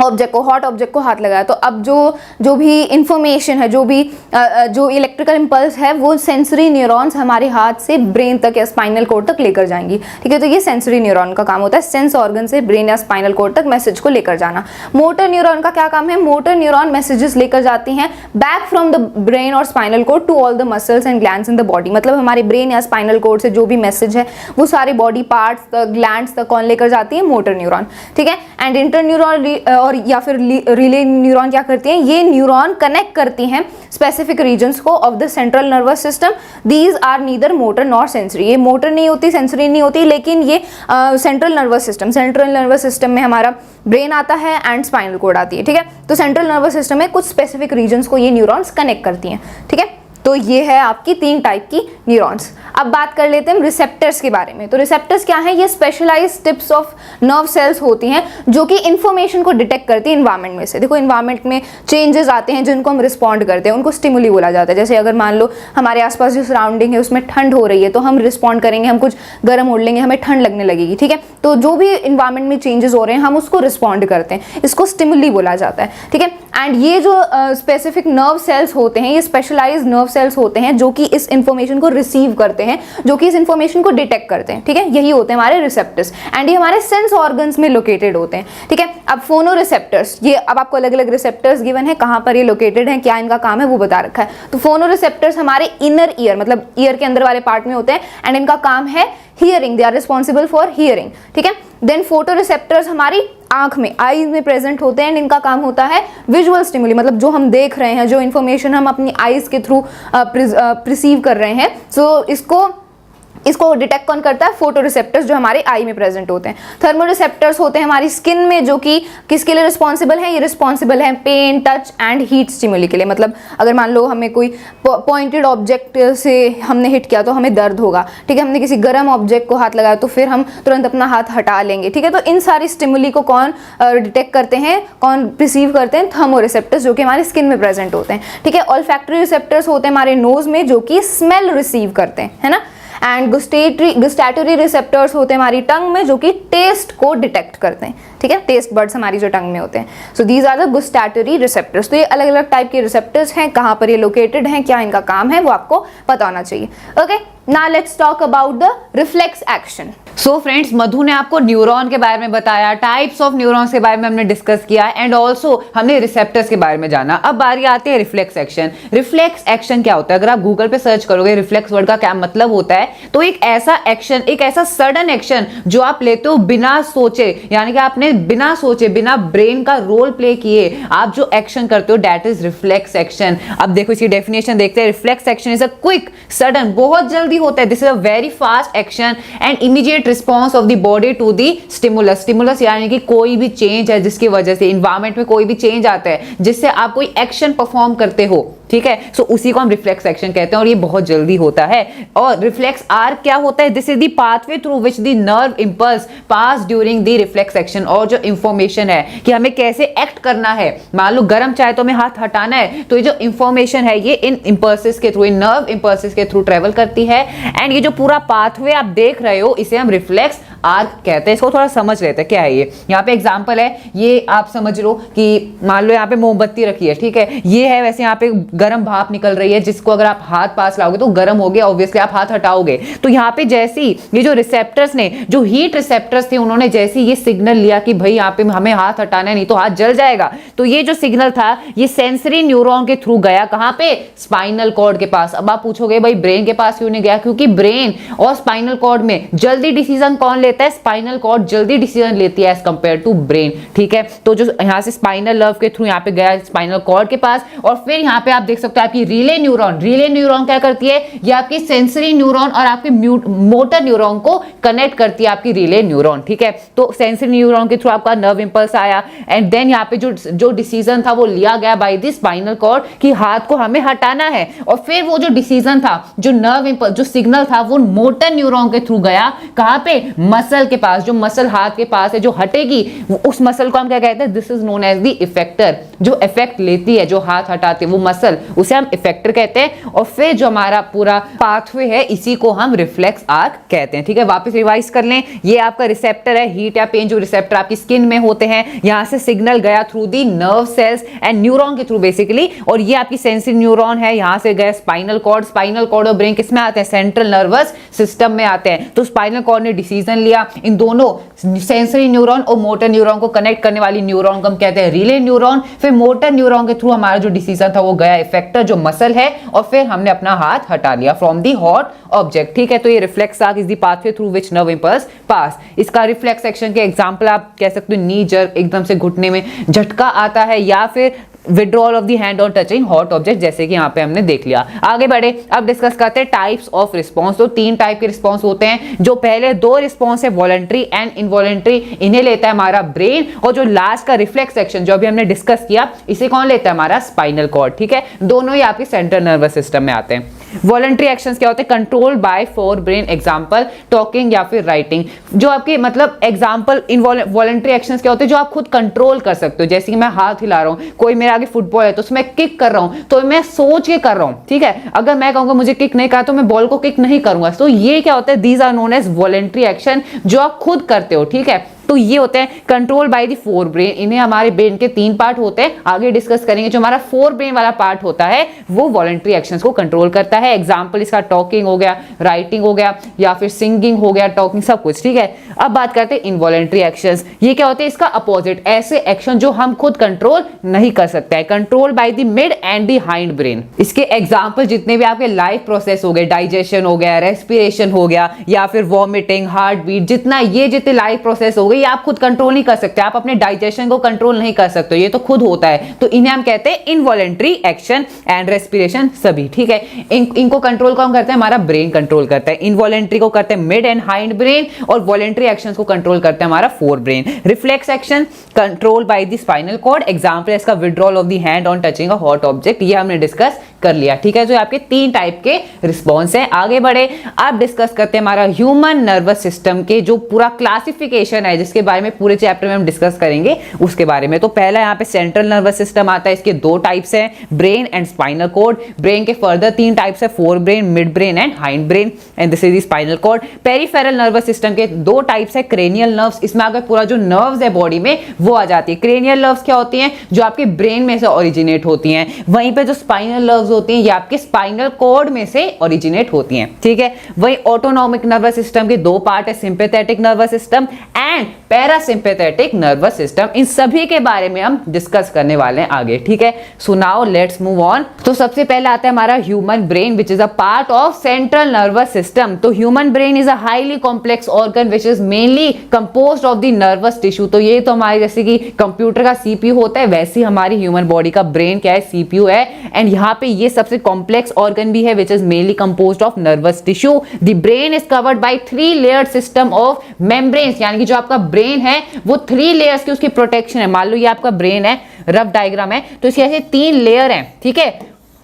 ऑब्जेक्ट को, हॉट ऑब्जेक्ट को हाथ लगाया तो अब जो भी इंफॉर्मेशन है, जो इलेक्ट्रिकल इम्पल्स है वो सेंसरी न्यूरॉन्स हमारे हाथ से ब्रेन तक या स्पाइनल कोड तक लेकर जाएंगी, ठीक है। तो ये सेंसरी न्यूरॉन का काम होता है, सेंस ऑर्गन से ब्रेन या स्पाइनल कोड तक मैसेज को लेकर जाना। मोटर न्यूरॉन का क्या काम है, मोटर न्यूरॉन मैसेजेस लेकर जाती हैं बैक फ्रॉम द ब्रेन और spinal cord to all the muscles and glands in the body, मतलब हमारे ब्रेन या स्पाइनल कोड से जो भी मैसेज है वो सारे बॉडी पार्ट्स तक, ग्लैंड्स तक कौन लेकर जाती है, मोटर न्यूरॉन, ठीक है। एंड इंटर न्यूरॉन और या फिर रिले न्यूरॉन क्या करती हैं, ये न्यूरॉन कनेक्ट करती हैं स्पेसिफिक रीजन्स को of the central nervous system. These are neither motor nor sensory, ये मोटर नहीं होती, सेंसरी नहीं होती, लेकिन ये सेंट्रल नर्वस सिस्टम में हमारा ब्रेन आता है एंड स्पाइनल कोड आती है, ठीक है। तो सेंट्रल नर्वस सिस्टम में कुछ स्पेसिफिक रीजन्स को ये न्यूरॉन्स कनेक्ट करती हैं, ठीक है। तो ये है आपकी 3 टाइप की न्यूरॉन्स। अब बात कर लेते हैं रिसेप्टर्स के बारे में। तो रिसेप्टर्स क्या है, ये specialised tips of nerve cells होती हैं जो कि इंफॉर्मेशन को डिटेक्ट करती है इन्वायरमेंट में से। देखो इन्वायरमेंट में चेंजेस आते हैं जिनको हम रिस्पॉन्ड करते हैं, उनको स्टिमुली बोला जाता है। जैसे अगर मान लो हमारे आसपास जो सराउंडिंग है उसमें ठंड हो रही है तो हम रिस्पॉन्ड करेंगे, हम कुछ गर्म ओढ़ लेंगे, हमें ठंड लगने लगेगी, ठीक है। तो जो भी इन्वायरमेंट में चेंजेस हो रहे हैं हम उसको रिस्पॉन्ड करते हैं, इसको स्टिमुली बोला जाता है, ठीक है। एंड ये जो स्पेसिफिक नर्व सेल्स होते हैं, ये स्पेशलाइज्ड नर्व सेल्स होते हैं जो कि इस इंफॉर्मेशन को रिसीव करते हैं, जो कि इस इंफॉर्मेशन को डिटेक्ट करते हैं, ठीक है। यही होते हैं हमारे रिसेप्टर्स एंड ये हमारे सेंस ऑर्गन्स में लोकेटेड होते हैं, ठीक है। अब फोनो रिसेप्टर्स, ये अब आपको अलग अलग रिसेप्टर्स गिवन है, कहाँ पर ये लोकेटेड है, क्या इनका काम है वो बता रखा है। तो फोनो रिसेप्टर्स हमारे इनर ईयर मतलब ईयर के अंदर वाले पार्ट में होते हैं एंड इनका काम है hearing, they are responsible for hearing, ठीक है। देन फोटो रिसेप्टर्स हमारी आंख में, आईज में प्रेजेंट होते हैं एंड इनका काम होता है विजुअल स्टिमुली, मतलब जो हम देख रहे हैं, जो इन्फॉर्मेशन हम अपनी आईज के थ्रू प्रिसीव कर रहे हैं, सो इसको डिटेक्ट कौन करता है, फोटो रिसेप्टर्स जो हमारे आई में प्रेजेंट होते हैं। थर्मो रिसेप्टर्स होते हैं हमारी स्किन में, जो कि किसके लिए रिस्पॉन्सिबल है, ये रिस्पॉन्सिबल है pain, touch and heat stimuli के लिए। मतलब अगर मान लो हमें कोई पॉइंटेड ऑब्जेक्ट से हमने हिट किया तो हमें दर्द होगा, ठीक है। हमने किसी गर्म ऑब्जेक्ट को हाथ लगाया तो फिर हम तुरंत अपना हाथ हटा लेंगे, ठीक है। तो इन सारी स्टिमुली को कौन डिटेक्ट करते हैं, कौन रिसीव करते हैं, थर्मो रिसेप्टर्स जो कि हमारी स्किन में प्रेजेंट होते हैं, ठीक है। ऑल्फैक्टरी रिसेप्टर्स होते हैं हमारे नोज में जो कि स्मेल रिसीव करते हैं, है ना। एंड गुस्टैटरी रिसेप्टर्स होते हैं हमारी टंग में जो कि टेस्ट को डिटेक्ट करते हैं, ठीक है। टेस्ट बर्ड्स हमारी जो टंग में होते हैं, so these are the gustatory receptors. तो ये अलग अलग टाइप के रिसेप्टर्स हैं, कहाँ पर ये लोकेटेड हैं, क्या इनका काम है वो आपको पता होना चाहिए, okay. Now let's talk about the reflex action. So friends, Madhu ने आपको न्यूरॉन के बारे में बताया, टाइप्स ऑफ न्यूरॉन्स के बारे में हमने डिस्कस किया एंड ऑल्सो हमने रिसेप्टर्स के बारे में जाना। अब बारी आती है रिफ्लेक्स एक्शन। रिफ्लेक्स एक्शन क्या होता है, अगर आप गूगल पे सर्च करोगे रिफ्लेक्स वर्ड का क्या मतलब होता है, तो एक ऐसा एक्शन, एक ऐसा सडन एक्शन जो आप लेते हो बिना सोचे, यानी कि आपने बिना सोचे, बिना ब्रेन का रोल प्ले किए आप जो एक्शन करते हो, दैट इज रिफ्लेक्स एक्शन। अब देखो इसकी डेफिनेशन देखते हैं। Reflex action is a quick, sudden, बहुत जल्दी होता है, this is a very fast action and immediate response of the body to the stimulus. Stimulus यानी कि कोई भी चेंज है जिसकी वजह से इन्वायरमेंट में कोई भी चेंज आता है जिससे आप कोई एक्शन परफॉर्म करते हो, ठीक है। सो उसी को हम रिफ्लेक्स एक्शन कहते हैं और ये बहुत जल्दी होता है। और रिफ्लेक्स आर्क क्या होता है, this is the pathway through which the nerve impulse pass during the reflex action. और जो इंफॉर्मेशन है कि हमें कैसे एक्ट करना है, मान लो गर्म चाय तो हमें हाथ हटाना है, तो ये जो इंफॉर्मेशन है ये इन इंपल्सेस के थ्रू, इन नर्व इंपल्सेस के थ्रू ट्रेवल करती है एंड ये जो पूरा पाथवे आप देख रहे हो इसे हम रिफ्लेक्स आर्क कहते हैं। इसको थोड़ा समझ लेते हैं क्या है ये। यहाँ पे एग्जांपल है, ये आप समझ लो कि मान लो यहाँ पे मोमबत्ती रखी है, ठीक है, ये है वैसे यहाँ पे गर्म भाप निकल रही है, जिसको अगर आप हाथ पास लाओगे तो गर्म हो गया, ऑब्वियसली आप हाथ हटाओगे। तो यहाँ पे जैसी ये जो रिसेप्टर्स ने, जो हीट रिसेप्टर्स थे, उन्होंने जैसे ये सिग्नल लिया कि भाई यहाँ पे हमें हाथ हटाना है, नहीं तो हाथ जल जाएगा, तो ये जो सिग्नल था ये सेंसरी न्यूरॉन के थ्रू गया कहाँ पे, स्पाइनल कॉर्ड के पास। अब आप पूछोगे भाई ब्रेन के पास क्यों नहीं गया, क्योंकि ब्रेन और स्पाइनल कॉर्ड में जल्दी डिसीजन कौन लेता है, स्पाइनल कॉर्ड जल्दी डिसीजन लेती है एज कंपेयर टू ब्रेन, ठीक है। तो जो यहाँ से स्पाइनल नर्व के थ्रू यहाँ पे गया स्पाइनल कॉर्ड के पास, और फिर यहाँ पे आप देख सकते हो आपकी रिले न्यूरॉन, रिले न्यूरॉन क्या करती है, ये आपकी सेंसरी न्यूरॉन और आपके मोटर न्यूरॉन को कनेक्ट करती है आपकी रिले न्यूरॉन, ठीक है। तो सेंसरी न्यूरॉन के थ्रू आपका नर्व इंपल्स आया, एंड देन यहाँ पे जो डिसीजन था वो लिया गया बाय द स्पाइनल कॉर्ड कि हाथ को हमें हटाना है, और फिर वो जो डिसीजन था, जो नर्व इंपल्स, जो सिग्नल था, वो मोटर न्यूरॉन के थ्रू गया कहां पे, मसल के पास। जो मसल हाथ के पास है जो हटेगी, उस मसल को हम क्या कहते हैं, this is known as the effector. जो इफेक्ट लेती है, जो हाथ हटाते वो मसल, उसे हम इफेक्टर कहते हैं। और फिर जो हमारा पूरा पाथवे है, इसी को हम रिफ्लेक्स आर्क कहते हैं, ठीक है। वापस रिवाइज कर लें, ये आपका रिसेप्टर है, हीट या पेन जो रिसेप्टर आपकी स्किन में होते हैं, यहां से सिग्नल गया through the nerve cells and neuron के थ्रू बेसिकली, और ये आपकी सेंसरी न्यूरॉन है, यहां से गए स्पाइनल कॉर्ड। स्पाइनल कॉर्ड और ब्रेन किस में आते हैं, सेंट्रल नर्वस सिस्टम में आते हैं। तो स्पाइनल कॉर्ड ने डिसीजन लिया, इन दोनों सेंसरी न्यूरॉन और मोटर न्यूरॉन को कनेक्ट करने वाली न्यूरॉन को हम कहते हैं रिले न्यूरॉन। फिर मोटर न्यूरॉन के थ्रू हमारा जो डिसीजन था वो गया इफेक्टर जो मसल है, और फिर हमने अपना हाथ हटा लिया फ्रॉम दी हॉट ऑब्जेक्ट, ठीक है। तो ये reflex arc is the pathway through which nerve impulse pass. इसका रिफ्लेक्स एक्शन के एग्जांपल आप कह सकते हो नी जर्क, एकदम से घुटने में झटका आता है, या फिर withdrawal of the hand on touching hot object, जैसे कि यहाँ पे हमने देख लिया। आगे बढ़े, अब डिस्कस करते हैं टाइप्स ऑफ रिस्पॉन्स। तो 3 टाइप के रिस्पॉन्स होते हैं। जो पहले 2 रिस्पॉन्स है वॉलंटरी एंड इनवॉलंटरी, इन्हें लेता है हमारा ब्रेन, और जो लास्ट का रिफ्लेक्स एक्शन जो अभी हमने डिस्कस किया, इसे कौन लेता है, हमारा स्पाइनल कॉर्ड, ठीक है। दोनों ही आपके सेंट्रल नर्वस सिस्टम में आते हैं। वॉलंटरी एक्शंस क्या होते हैं, control by fore brain, example talking या फिर राइटिंग। जो आपके मतलब एग्जांपल वॉलंटरी एक्शंस क्या होते हैं, जो आप खुद कंट्रोल कर सकते हो। जैसे कि मैं हाथ हिला रहा हूं, कोई मेरे आगे फुटबॉल है तो उसमें किक कर रहा हूं, तो मैं सोच के कर रहा हूं, ठीक है। अगर मैं कहूंगा मुझे किक नहीं करना तो मैं बॉल को किक नहीं करूंगा। तो ये क्या होता है, these are known as voluntary action, जो आप खुद करते हो, ठीक है। तो ये होते हैं control by the fore brain. इन्हें हमारे ब्रेन के 3 पार्ट होते हैं, आगे डिस्कस करेंगे। जो हमारा फोर ब्रेन वाला पार्ट होता है वो वॉलंटरी एक्शंस को कंट्रोल करता है। एग्जांपल इसका टॉकिंग हो गया, राइटिंग हो गया, या फिर सिंगिंग हो गया, टॉकिंग, सब कुछ, ठीक है। अब बात करते हैं इनवॉलंटरी एक्शंस। ये क्या होते हैं, इसका अपोजिट, ऐसे एक्शन जो हम खुद कंट्रोल नहीं कर सकते हैं। Control by the mid and the hind brain. इसके एग्जांपल जितने भी आपके लाइफ प्रोसेस हो गए, डाइजेशन हो गया, रेस्पिरेशन हो गया, या फिर वॉमिटिंग, हार्ट बीट, जितने लाइफ प्रोसेस हो गए, ये आप खुद कंट्रोल नहीं कर सकते। आप अपने डाइजेशन को कंट्रोल नहीं कर सकते, ये तो खुद होता है। तो इन्हें हम कहते हैं इनवॉलंटरी एक्शन एंड रेस्पिरेशन सभी, ठीक है। इनको कंट्रोल कौन करता है, हमारा ब्रेन कंट्रोल करता है। इनवॉलंटरी को करते हैं मिड एंड हाइंड ब्रेन, और वॉलंटरी एक्शंस को कंट्रोल करता है हमारा fore brain. Reflex action control by the spinal cord, example इसका withdrawal of the hand on touching a hot object, ये हमने डिस्कस कर लिया, ठीक है। जो आपके 3 टाइप के रिस्पॉन्स हैं। आगे बढ़े, आप डिस्कस करते हैं हमारा ह्यूमन नर्वस सिस्टम के जो पूरा क्लासिफिकेशन है, जिसके बारे में पूरे चैप्टर में हम डिस्कस करेंगे उसके बारे में। तो पहला यहाँ पे सेंट्रल नर्वस सिस्टम आता है, इसके 2 टाइप्स हैं, brain and spinal cord. Brain के फर्दर 3 टाइप्स है, fore brain, mid brain and hind brain, and this is the spinal cord. Peripheral nervous system के 2 टाइप्स है, क्रेनियल नर्व्स, इसमें आगे पूरा जो नर्व्स है बॉडी में वो आ जाती है। क्रेनियल नर्व्स क्या होती हैं, जो आपके ब्रेन में से ओरिजिनेट होती हैं। वहीं पे जो स्पाइनल नर्व्स होती हैं, ये आपके स्पाइनल कॉर्ड में से ओरिजिनेट होती हैं, ठीक है। वहीं ऑटोनॉमिक नर्वस सिस्टम के 2 पार्ट है, sympathetic nervous system and parasympathetic nervous system. इन सभी के बारे में हम डिस्कस करने वाले हैं आगे, ठीक है। So now let's move on. तो सबसे पहले आता है हमारा human brain, which is a part of central nervous system. तो human brain is a highly complex organ which is mainly composed of the nervous tissue. तो ये तो हमारे जैसे कि कंप्यूटर का सीपीयू होता है, वैसे ही हमारी ह्यूमन बॉडी का ब्रेन क्या है, सीपीयू है। एंड यहाँ पे ये सबसे कॉम्प्लेक्स ऑर्गन भी है, which is mainly composed of nervous tissue. The brain is covered by 3 layered system of membranes, यानी कि जो आपका ब्रेन है वो 3 लेयर्स की उसकी प्रोटेक्शन है। मान लो ये आपका ब्रेन है, रफ डायग्राम है, तो इसके ऐसे 3 लेयर हैं, ठीक है,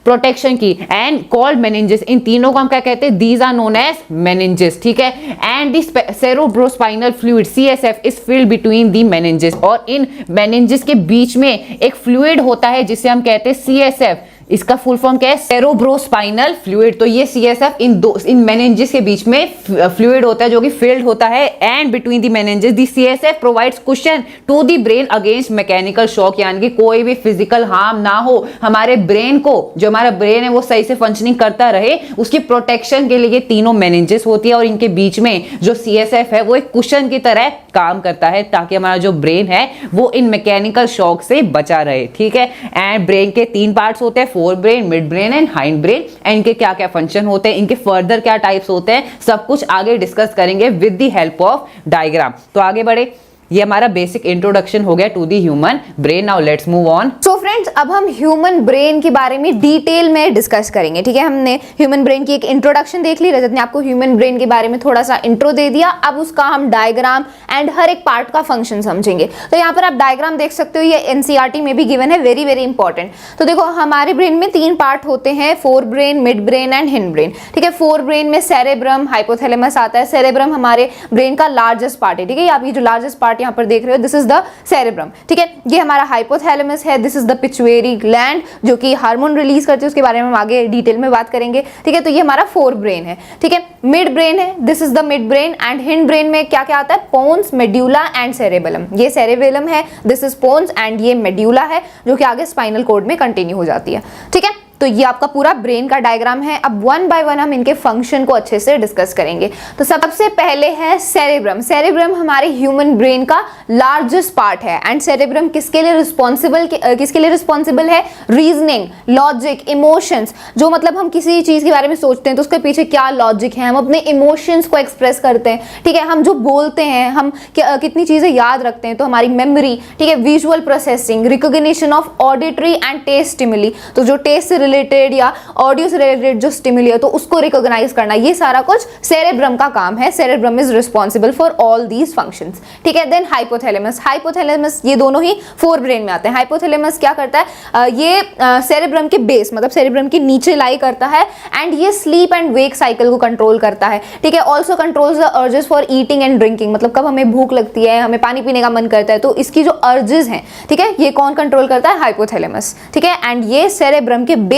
प्रोटेक्शन की, एंड कॉल्ड मेनिंजेस। इन तीनों को हम क्या कहते हैं, these are known as meninges, ठीक है। And this cerebrospinal fluid CSF is filled between the meninges, और इन मेनिंजेस के बीच में एक फ्लूइड होता है जिसे हम कहते हैं CSF, इसका फुल फॉर्म क्या है? Cerebrospinal fluid. तो ये CSF इन मेनिंजेस के बीच में फ्लूइड होता है जो कि फिल्ड होता है, and between the meninges the CSF provides cushion to the brain against mechanical shock, यानी कि कोई भी फिजिकल हार्म ना हो, हमारे ब्रेन को, जो हमारा ब्रेन है वो सही से फंक्शनिंग करता रहे, उसकी प्रोटेक्शन के लिए ये तीनों मेनिंजेस होती है, और इनके बीच में जो CSF है वो एक कुशन की तरह काम करता है ताकि हमारा जो ब्रेन है वो इन मैकेनिकल शॉक से बचा रहे। ठीक है, एंड ब्रेन के 3 पार्ट्स होते हैं, four brain, mid brain and hind brain, and इनके क्या क्या फंक्शन होते हैं, इनके फर्दर क्या टाइप्स होते हैं, सब कुछ आगे डिस्कस करेंगे with the help of diagram. तो आगे बढ़े, ये हमारा बेसिक इंट्रोडक्शन हो गया to the human brain. Now let's move on. So friends, अब हम ह्यूमन ब्रेन के बारे में डिटेल में डिस्कस करेंगे। ठीक है, हमने ह्यूमन ब्रेन की एक इंट्रोडक्शन देख ली, रजत ने आपको ह्यूमन ब्रेन के बारे में थोड़ा सा इंट्रो दे दिया। अब उसका हम डायग्राम एंड हर एक पार्ट का फंक्शन समझेंगे। तो यहाँ पर आप डायग्राम देख सकते हो, ये NCERT में भी गिवन है, वेरी वेरी इंपॉर्टेंट। तो देखो, हमारे ब्रेन में 3 पार्ट होते हैं, four brain, mid brain and hind brain. ठीक है, फोर ब्रेन में सेरेब्रम, हाइपोथैलेमस आता है। सेरेब्रम हमारे ब्रेन का लार्जेस्ट पार्ट है। ठीक है, आप ये जो लार्जेस्ट पार्ट यहाँ पर देख रहे हो, दिस इज द सेरेब्रम। ठीक है, ये हमारा हाइपोथैलेमस है। This is the pituitary gland जो कि हार्मोन रिलीज करती है, उसके बारे में हम आगे डिटेल में बात करेंगे। ठीक है, तो ये हमारा फोर ब्रेन है। ठीक है, मिड ब्रेन है, this is the mid brain. And hind brain में क्या क्या आता है? Pons, medulla and cerebellum. ये सेरेबेलम है, दिस इज पोन्स, एंड ये मेड्यूला है जो कि आगे स्पाइनल कॉर्ड में कंटिन्यू हो जाती है। ठीक है, तो ये आपका पूरा ब्रेन का डायग्राम है। अब वन बाय वन हम इनके फंक्शन को अच्छे से डिस्कस करेंगे। तो सबसे पहले है सेरेब्रम। सेरेब्रम हमारे ह्यूमन ब्रेन का लार्जेस्ट पार्ट है। एंड सेरेब्रम किसके लिए रिस्पॉन्सिबल है? Reasoning, logic, emotions. जो मतलब हम किसी चीज के बारे में सोचते हैं तो उसके पीछे क्या लॉजिक है, हम अपने इमोशंस को एक्सप्रेस करते हैं। ठीक है, हम जो बोलते हैं, हम कितनी चीजें याद रखते हैं, तो हमारी मेमोरी। ठीक है, visual processing, recognition of auditory and taste stimuli. तो जो टेस्ट से रिलेटेड या ऑडियो से रिलेटेड जो स्टिमुली है तो उसको रिकॉग्नाइज करना, ये सारा कुछ सेरेब्रम का काम है। Cerebrum is responsible for all these functions. ठीक है, देन हाइपोथैलेमस। हाइपोथैलेमस, ये दोनों ही फोर ब्रेन में आते हैं। हाइपोथैलेमस क्या करता है? ये सेरेब्रम के बेस, मतलब सेरेब्रम के नीचे लाई करता है, एंड ये स्लीप एंड वेक साइकिल को कंट्रोल करता है। ठीक है, also controls the urges for eating and drinking. मतलब कब हमें भूख लगती है, हमें पानी पीने का मन करता है, तो इसकी जो अर्जेस हैं, ठीक है, ये कौन कंट्रोल करता है? हाइपोथैलेमस। ठीक है, एंड ये सेरेब्रम के बेस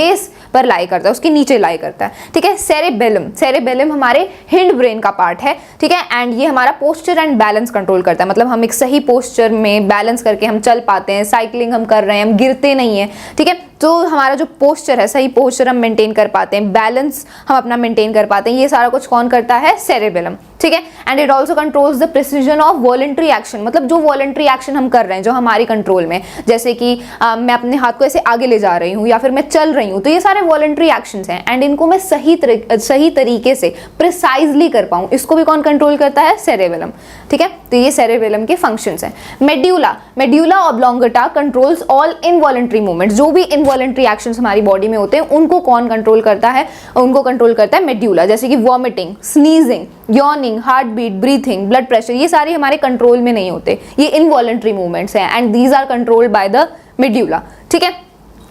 पर लाई करता है, उसके नीचे लाई करता है। ठीक है, सेरेबेलम। सेरेबेलम हमारे हिंड ब्रेन का पार्ट है। ठीक है, एंड ये हमारा पोस्चर एंड बैलेंस कंट्रोल करता है। मतलब हम एक सही पोस्चर में बैलेंस करके हम चल पाते हैं, साइकिलिंग हम कर रहे हैं, हम गिरते नहीं हैं। ठीक है, तो हमारा जो पोस्चर है, सही पोस्चर हम मेंटेन कर पाते हैं, बैलेंस हम अपना मेंटेन कर पाते हैं, ये सारा कुछ कौन करता है? सेरेबेलम। ठीक है, and it also controls the precision of voluntary action. मतलब जो वॉलंटरी एक्शन हम कर रहे हैं, जो हमारी कंट्रोल में, जैसे कि मैं अपने हाथ को ऐसे आगे ले जा रही हूँ या फिर मैं चल रही हूँ, तो ये सारे वॉलंटरी एक्शंस हैं, एंड इनको मैं सही तरीके से प्रिसाइजली कर पाऊँ, इसको भी कौन कंट्रोल करता है? सेरेबेलम। ठीक है, तो ये सेरेबेलम के फंक्शंस हैं। Medulla oblongata controls all involuntary movements. जो भी इनवॉलंटरी एक्शंस हमारी बॉडी में होते हैं उनको कौन कंट्रोल करता है? उनको कंट्रोल करता है मेड्यूला। जैसे कि vomiting, sneezing, yawning, heart beat, breathing, blood pressure, ये सारे हमारे कंट्रोल में नहीं होते, ये इनवॉलंटरी मूवमेंट्स हैं, and these are controlled by the medulla. ठीक है,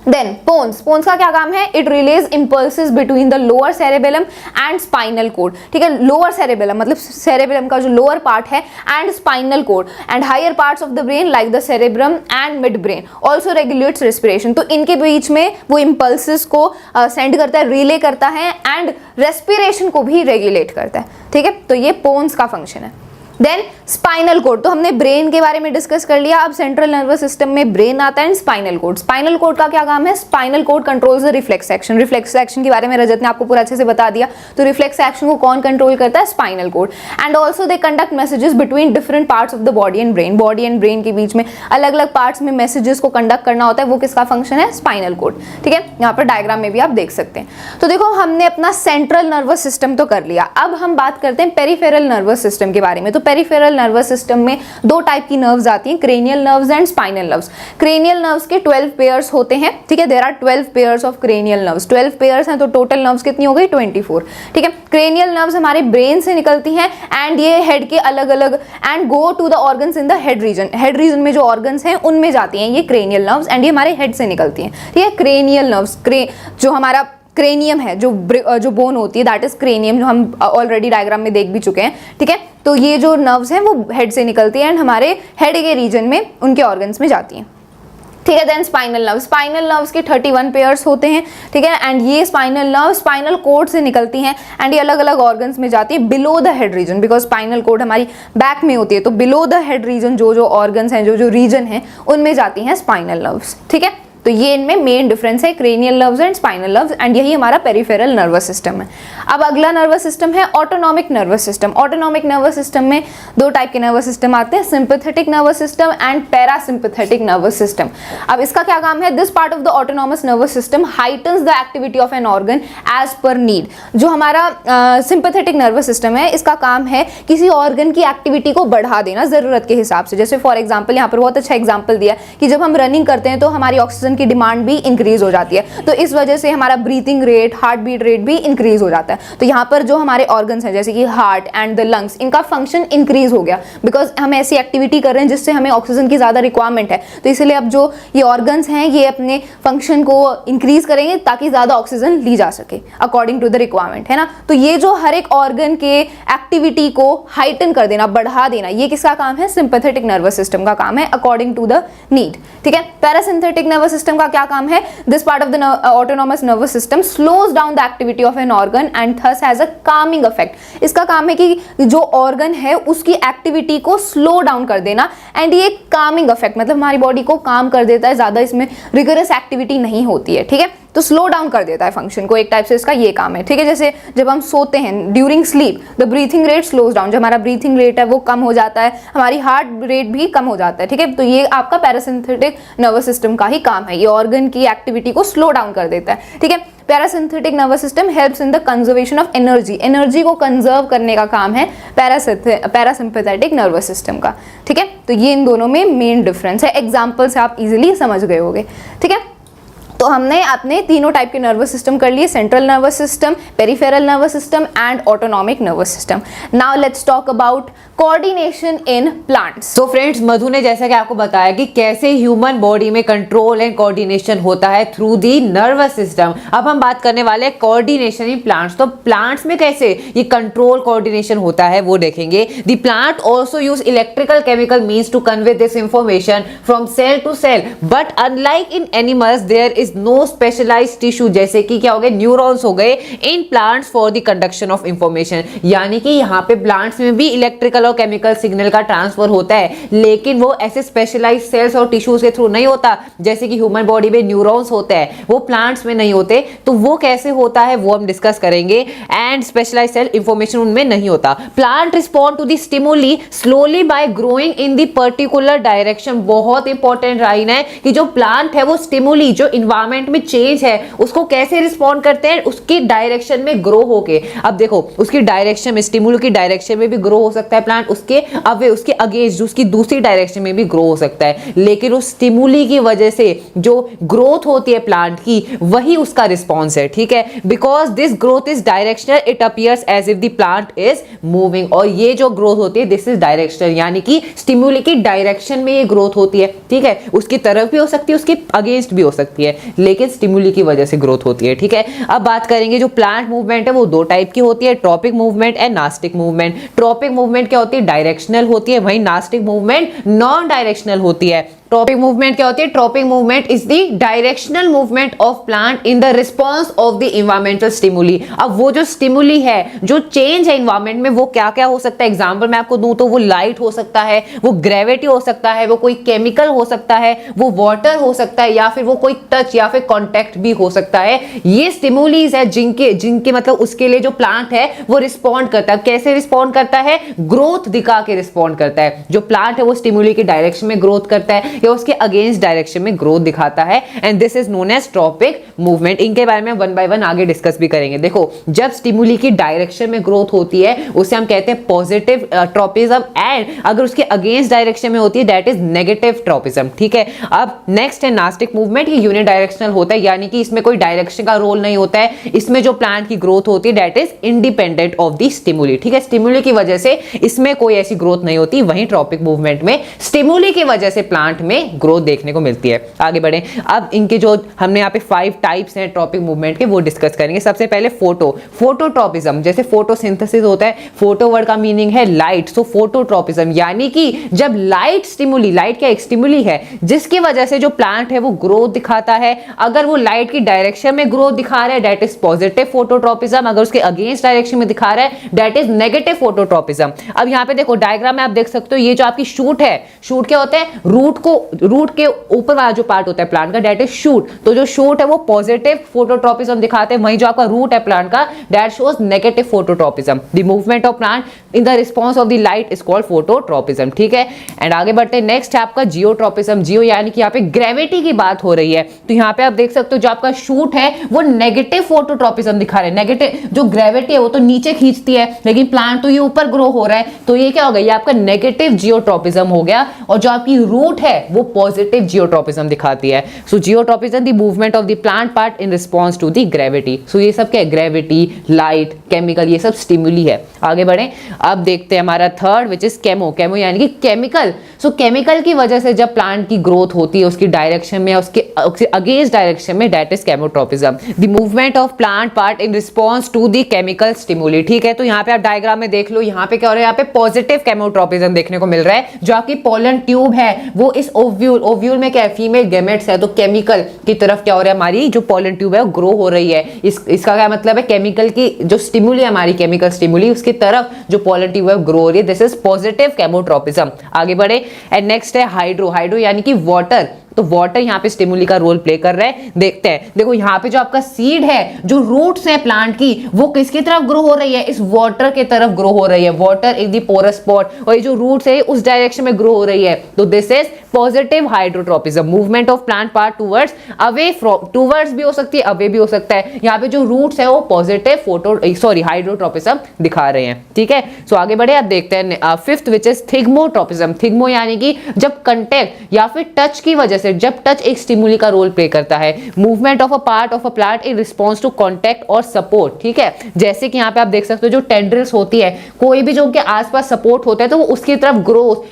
देन पोन्स। पोन्स का क्या काम है? It relays impulses between the lower cerebellum and spinal cord. ठीक है, लोअर सेरेबेलम मतलब सेरेबेलम का जो लोअर पार्ट है, and spinal cord, and higher parts of the brain like the cerebrum and mid brain also regulates respiration. तो इनके बीच में वो इंपल्सेस को सेंड करता है, रिले करता है, एंड रेस्पिरेशन को भी रेगुलेट करता है। ठीक है, तो ये पोन्स का फंक्शन है। Then spinal cord. तो हमने ब्रेन के बारे में डिस्कस कर लिया। अब सेंट्रल नर्वस सिस्टम में ब्रेन आता है, स्पाइनल कोड। स्पाइनल कोड का क्या काम है? Spinal cord controls the reflex action. Reflex action के बारे में रजत ने आपको पूरा अच्छे से बता दिया। तो रिफ्लेक्स एक्शन को कौन कंट्रोल करता है? Spinal cord. And also they conduct messages between different parts of the body and brain. Body and brain के बीच में अलग अलग पार्ट्स में मैसेजेस को कंडक्ट करना होता है, वो किसका फंक्शन है? Spinal cord. ठीक है, यहाँ पर डायग्राम में भी आप देख सकते हैं। तो देखो, हमने अपना सेंट्रल नर्वस सिस्टम तो कर लिया। अब हम बात करते हैं पेरिफेरल नर्वस सिस्टम के बारे में। तो पेरिफेरल नर्वस सिस्टम में 2 टाइप की नर्व्स आती हैं, cranial nerves and spinal nerves. Cranial nerves के 12 पेयर्स होते हैं। ठीक है, there are 12 pairs of cranial nerves. 12 pairs हैं तो टोटल नर्व्स कितनी हो गई? 24। ठीक है, क्रेनियल नर्व्स हमारे ब्रेन से निकलती हैं, एंड ये हेड के अलग अलग and go to the organs in the head region. Head region में जो ऑर्गन्स हैं उनमें जाती हैं ये क्रेनियल नर्व्स, एंड ये हमारे हेड से निकलती हैं। ठीक है, क्रेनियल नर्व्स, जो हमारा क्रेनियम है, जो बोन होती है, दैट इज क्रेनियम, जो हम ऑलरेडी डायग्राम में देख भी चुके हैं। ठीक है, तो ये जो नर्व्स हैं वो हेड से निकलती हैं, एंड हमारे हेड के रीजन में उनके ऑर्गन्स में जाती हैं। ठीक है। देन स्पाइनल नर्व्स के 31 पेयर्स होते हैं, ठीक है। एंड ये स्पाइनल नर्व स्पाइनल कोड से निकलती हैं एंड ये अलग अलग ऑर्गन्स में जाती है below the head reason, because spinal cord हमारी बैक में होती है, तो बिलो द हेड रीजन जो ऑर्गन्स हैं, जो रीजन है, उनमें जाती हैं स्पाइनल नर्व्स, ठीक है। तो ये इनमें मेन डिफरेंस है, cranial nerves and spinal nerves, and यही हमारा पेरिफेरल नर्वस सिस्टम है। अब अगला नर्वस सिस्टम है autonomic nervous system. Autonomic nervous system में दो टाइप के नर्वस सिस्टम आते हैं, sympathetic nervous system and parasympathetic nervous system. अब इसका क्या काम है, this part of the autonomous nervous system heightens the activity of an organ as per need. जो हमारा सिंपैथेटिक नर्वस सिस्टम है, इसका काम है किसी ऑर्गन की एक्टिविटी को बढ़ा देना जरूरत के हिसाब से। जैसे फॉर एग्जाम्पल यहाँ पर बहुत अच्छा एग्जाम्पल दिया कि जब हम रनिंग करते हैं तो हमारी ऑक्सीजन की डिमांड भी इंक्रीज हो जाती है, तो इस वजह से हमारा breathing rate, heart beat rate भी इंक्रीज हो जाता है। तो यहाँ पर जो हमारे ऑर्गन्स हैं जैसे कि हार्ट एंड द लंग्स, इनका फंक्शन इंक्रीज हो गया बिकॉज हम ऐसी एक्टिविटी कर रहे हैं जिससे हमें ऑक्सीजन की ज्यादा रिक्वायरमेंट है। तो इसलिए अब जो ये ऑर्गन्स हैं ये अपने फंक्शन को इंक्रीज करेंगे ताकि ज्यादा ऑक्सीजन ली जा सके अकॉर्डिंग टू द रिक्वायरमेंट, है ना। तो ये जो हर एक ऑर्गन के एक्टिविटी को हाइटन कर देना, बढ़ा देना, ये किसका काम है, सिंपैथेटिक नर्वस सिस्टम का काम है अकॉर्डिंग टू द नीड, ठीक है। पैरासिम्पैथेटिक नर्वस सिस्टम का क्या काम है, this part of the autonomous nervous system slows down the activity of an organ and thus has a Kameng effect. इसका काम है कि जो ऑर्गन है उसकी एक्टिविटी को स्लो डाउन कर देना, एंड ये कामिंग इफेक्ट मतलब हमारी बॉडी को काम कर देता है, ज्यादा इसमें रिगरस एक्टिविटी नहीं होती है, ठीक है। तो स्लो डाउन कर देता है फंक्शन को, एक टाइप से इसका ये काम है, ठीक है। जैसे जब हम सोते हैं during sleep the breathing rate slows down, जब हमारा ब्रीथिंग रेट है वो कम हो जाता है, हमारी हार्ट रेट भी कम हो जाता है, ठीक है। तो ये आपका पैरासिम्पैथेटिक नर्वस सिस्टम का ही काम है, ये ऑर्गन की एक्टिविटी को स्लो डाउन कर देता है, ठीक है। Parasympathetic nervous system helps in the conservation of energy, energy को कंजर्व करने का काम है पैरासिम्पैथेटिक नर्वस सिस्टम का, ठीक है। तो ये इन दोनों में मेन डिफरेंस है, एग्जाम्पल से आप इजिली समझ गए होंगे, ठीक है। तो हमने अपने तीनों टाइप के नर्वस सिस्टम कर लिए, central nervous system, peripheral nervous system and autonomic nervous system. Now let's talk about coordination in plants. तो फ्रेंड्स, मधु ने जैसा कि आपको बताया कि कैसे ह्यूमन बॉडी में कंट्रोल एंड कोऑर्डिनेशन होता है थ्रू दी नर्वस सिस्टम। अब हम बात करने वाले हैं कोऑर्डिनेशन इन प्लांट्स। तो प्लांट्स में कैसे ये कंट्रोल कोऑर्डिनेशन होता है वो देखेंगे। The plant also use electrical chemical means to convey this information from cell to cell, but unlike in animals there is no specialised tissue, जैसे कि क्या हो गए, न्यूरॉन्स हो गए, in plants for the conduction of information. यानी कि यहाँ पे प्लांट्स में भी इलेक्ट्रिकल और केमिकल सिग्नल का ट्रांसफर होता है, लेकिन वो ऐसे स्पेशलाइज्ड सेल्स और टिश्यूज के थ्रू नहीं होता जैसे कि ह्यूमन बॉडी में न्यूरॉन्स होते हैं, वो प्लांट्स में नहीं होते। तो वो कैसे होता है वो हम डिस्कस करेंगे, एंड स्पेशलाइज्ड सेल इंफॉर्मेशन उनमें नहीं होता। Plant respond to the stimuli slowly by growing in the particular direction. बहुत इंपॉर्टेंट लाइन है कि जो प्लांट है वो स्टिमुली, जो इन्वायरमेंट में चेंज है उसको कैसे रिस्पॉन्ड करते हैं, उसकी डायरेक्शन में ग्रो होके। अब देखो उसकी डायरेक्शन में, स्टिमुली की डायरेक्शन में भी ग्रो हो सकता है प्लांट, उसके अवे, उसके अगेंस्ट उसकी दूसरी डायरेक्शन में भी ग्रो हो सकता है, लेकिन उस स्टिमुली की वजह से जो ग्रोथ होती है प्लांट की वही उसका रिस्पॉन्स है, ठीक है। Because this growth is directional, it appears as if the plant is moving. और ये जो ग्रोथ होती है दिस इज डायरेक्शनल, यानी कि स्टिमुली की डायरेक्शन में ये ग्रोथ होती है, ठीक है। उसकी तरफ भी हो सकती है, उसके अगेंस्ट भी हो सकती है, लेकिन स्टिमुली की वजह से ग्रोथ होती है, ठीक है। अब बात करेंगे जो प्लांट मूवमेंट है वो दो टाइप की होती है, tropic movement and nastic movement. Tropic movement क्या होती है, डायरेक्शनल होती है, वहीं नास्टिक मूवमेंट नॉन डायरेक्शनल होती है। ट्रॉपिक मूवमेंट क्या होती है, tropic movement is the directional movement of plant in the response of the environmental stimuli. अब वो जो स्टिमुली है, जो चेंज है इन्वायरमेंट में, वो क्या क्या हो सकता है। एग्जांपल मैं आपको दूं तो वो लाइट हो सकता है, वो ग्रेविटी हो सकता है, वो कोई केमिकल हो सकता है, वो वाटर हो सकता है, या फिर वो कोई टच या फिर कॉन्टैक्ट भी हो सकता है। ये स्टिमुलीज है जिनके मतलब उसके लिए जो प्लांट है वो रिस्पॉन्ड करता है। कैसे रिस्पॉन्ड करता है, ग्रोथ दिखा के रिस्पॉन्ड करता है। जो प्लांट है वो स्टिमुली की डायरेक्शन में ग्रोथ करता है या उसके अगेंस्ट डायरेक्शन में ग्रोथ दिखाता है, and this is known as tropic movement. इनके बारे में वन बाय वन आगे डिस्कस भी करेंगे। देखो जब स्टिमुली की डायरेक्शन में ग्रोथ होती है उसे हम कहते हैं पॉजिटिव ट्रॉपिज्म, एंड अगर उसके अगेंस्ट डायरेक्शन में होती है दैट इज नेगेटिव ट्रॉपिज्म, ठीक है। अब नेक्स्ट है नास्टिक मूवमेंट। ये यूनि डायरेक्शनल होता है, यानी कि इसमें कोई डायरेक्शन का रोल नहीं होता है। इसमें जो प्लांट की ग्रोथ होती है that is independent of the stimuli, ठीक है। स्टिमुली की वजह से इसमें कोई ऐसी ग्रोथ नहीं होती। वहीं ट्रॉपिक मूवमेंट में स्टिमुली की वजह से प्लांट में ग्रोथ देखने को मिलती है। आगे बढ़े, अब इनके जो हमने यहाँ पे 5 टाइप्स हैं ट्रॉपिक मूवमेंट के वो डिस्कस करेंगे। सबसे पहले फोटोट्रॉपिज्म, जैसे फोटोसिंथेसिस होता है, फोटो वर्ड का मीनिंग है लाइट, सो फोटोट्रॉपिज्म यानी कि जब लाइट स्टिमुली, लाइट क्या एक स्टिमुली है जिसकी वजह से जो प्लांट है वो ग्रोथ दिखाता है। अगर वो लाइट की डायरेक्शन में ग्रोथ दिखा रहा है दैट इज पॉजिटिव फोटोट्रॉपिज्म, अगर उसके अगेंस्ट डायरेक्शन में दिखा रहा है दैट इज नेगेटिव फोटोट्रॉपिज्म। अब यहाँ पे देखो डायग्राम में आप देख सकते हो, ये जो आपकी शूट है, शूट क्या होता है, रूट के ऊपर वाला जो पार्ट होता है प्लांट का दैट इज शूट, तो जो शूट है वो पॉजिटिव फोटोट्रॉपिज्म दिखाते हैं, वहीं जो आपका रूट है प्लांट का that shows negative phototropism. The movement of plant in the response of the light is called phototropism. ठीक है, एंड आगे बढ़ते हैं, नेक्स्ट है आपका जियोट्रॉपिज्म। जियो यानी कि यहाँ पे ग्रेविटी की बात हो रही है, तो यहाँ पे आप देख सकते हो जो आपका शूट है वो नेगेटिव फोटोट्रॉपिज्म दिखा रहे हैं। नेगेटिव जो ग्रेविटी है वो तो नीचे खींचती है, लेकिन प्लांट तो ये ऊपर ग्रो हो रहा है, तो ये क्या हो गया, ये आपका नेगेटिव जियोट्रॉपिज्म हो गया, और जो आपकी रूट है वो पॉजिटिव जियोट्रॉपिज्म दिखाती है। सो geotropism the movement of the plant part in response to the gravity. So ये सब क्या है, ग्रेविटी, लाइट, केमिकल, ये सब स्टिमुली है। आगे बढ़े, अब देखते हैं हमारा third which is chemo. Chemo यानी कि केमिकल। सो केमिकल की वजह से जब प्लांट की ग्रोथ होती है उसकी डायरेक्शन में, उसके अगेंस्ट डायरेक्शन में, that is chemotropism. The movement of plant part in response to the chemical stimuli. ठीक है, तो यहाँ पे आप डायग्राम में देख लो, यहाँ पे क्या हो रहा है, यहाँ पे पॉजिटिव केमोट्रॉपिज्म देखने को मिल रहा है। जो आपकी पोलन ट्यूब है वो इस ओव्यूल, ओव्यूल में क्या है, फीमेल गैमेट्स है, तो केमिकल की तरफ क्या हो रहा है, हमारी जो पोलन ट्यूब है वो ग्रो हो रही है। इसका क्या मतलब है, केमिकल की जो स्टिमुली है हमारी, केमिकल स्टिमुली, उसकी तरफ जो पोलन ट्यूब है ग्रो हो रही है, दिस इज पॉजिटिव केमोट्रॉपिज्म। आगे बढ़े, एंड नेक्स्ट है हाइड्रो। हाइड्रो यानी कि वाटर, तो वाटर यहाँ पे स्टिमुली का रोल प्ले कर रहा है। देखते हैं, देखो यहाँ पे जो आपका सीड है, जो रूट्स है प्लांट की, वो किसकी तरफ ग्रो हो रही है, इस वाटर के तरफ ग्रो हो रही है। Water is the porous spot, और ये जो रूट्स है उस डायरेक्शन में ग्रो हो रही है, तो this is positive hydrotropism. Movement of plant part towards away from, towards भी हो सकती है, अवे भी हो सकता है। यहाँ पे जो रूट्स है वो पॉजिटिव हाइड्रोट्रॉपिज्म दिखा रहे हैं। ठीक है, सो आगे बढ़े, आप देखते हैं फिफ्थ विच इज थिग्मोट्रॉपिज्म। थिग्मो यानी कि जब कंटेक्ट या फिर टच की वजह से, जब टच एक स्टिमुली का रोल प्ले करता है। Movement of a part of a plant in response to contact और सपोर्ट। ठीक है, जैसे कि यहाँ पे आप देख सकते हो जो टेंड्रिल्स होती है, कोई भी जो उनके आसपास सपोर्ट होता है तो वो उसकी तरफ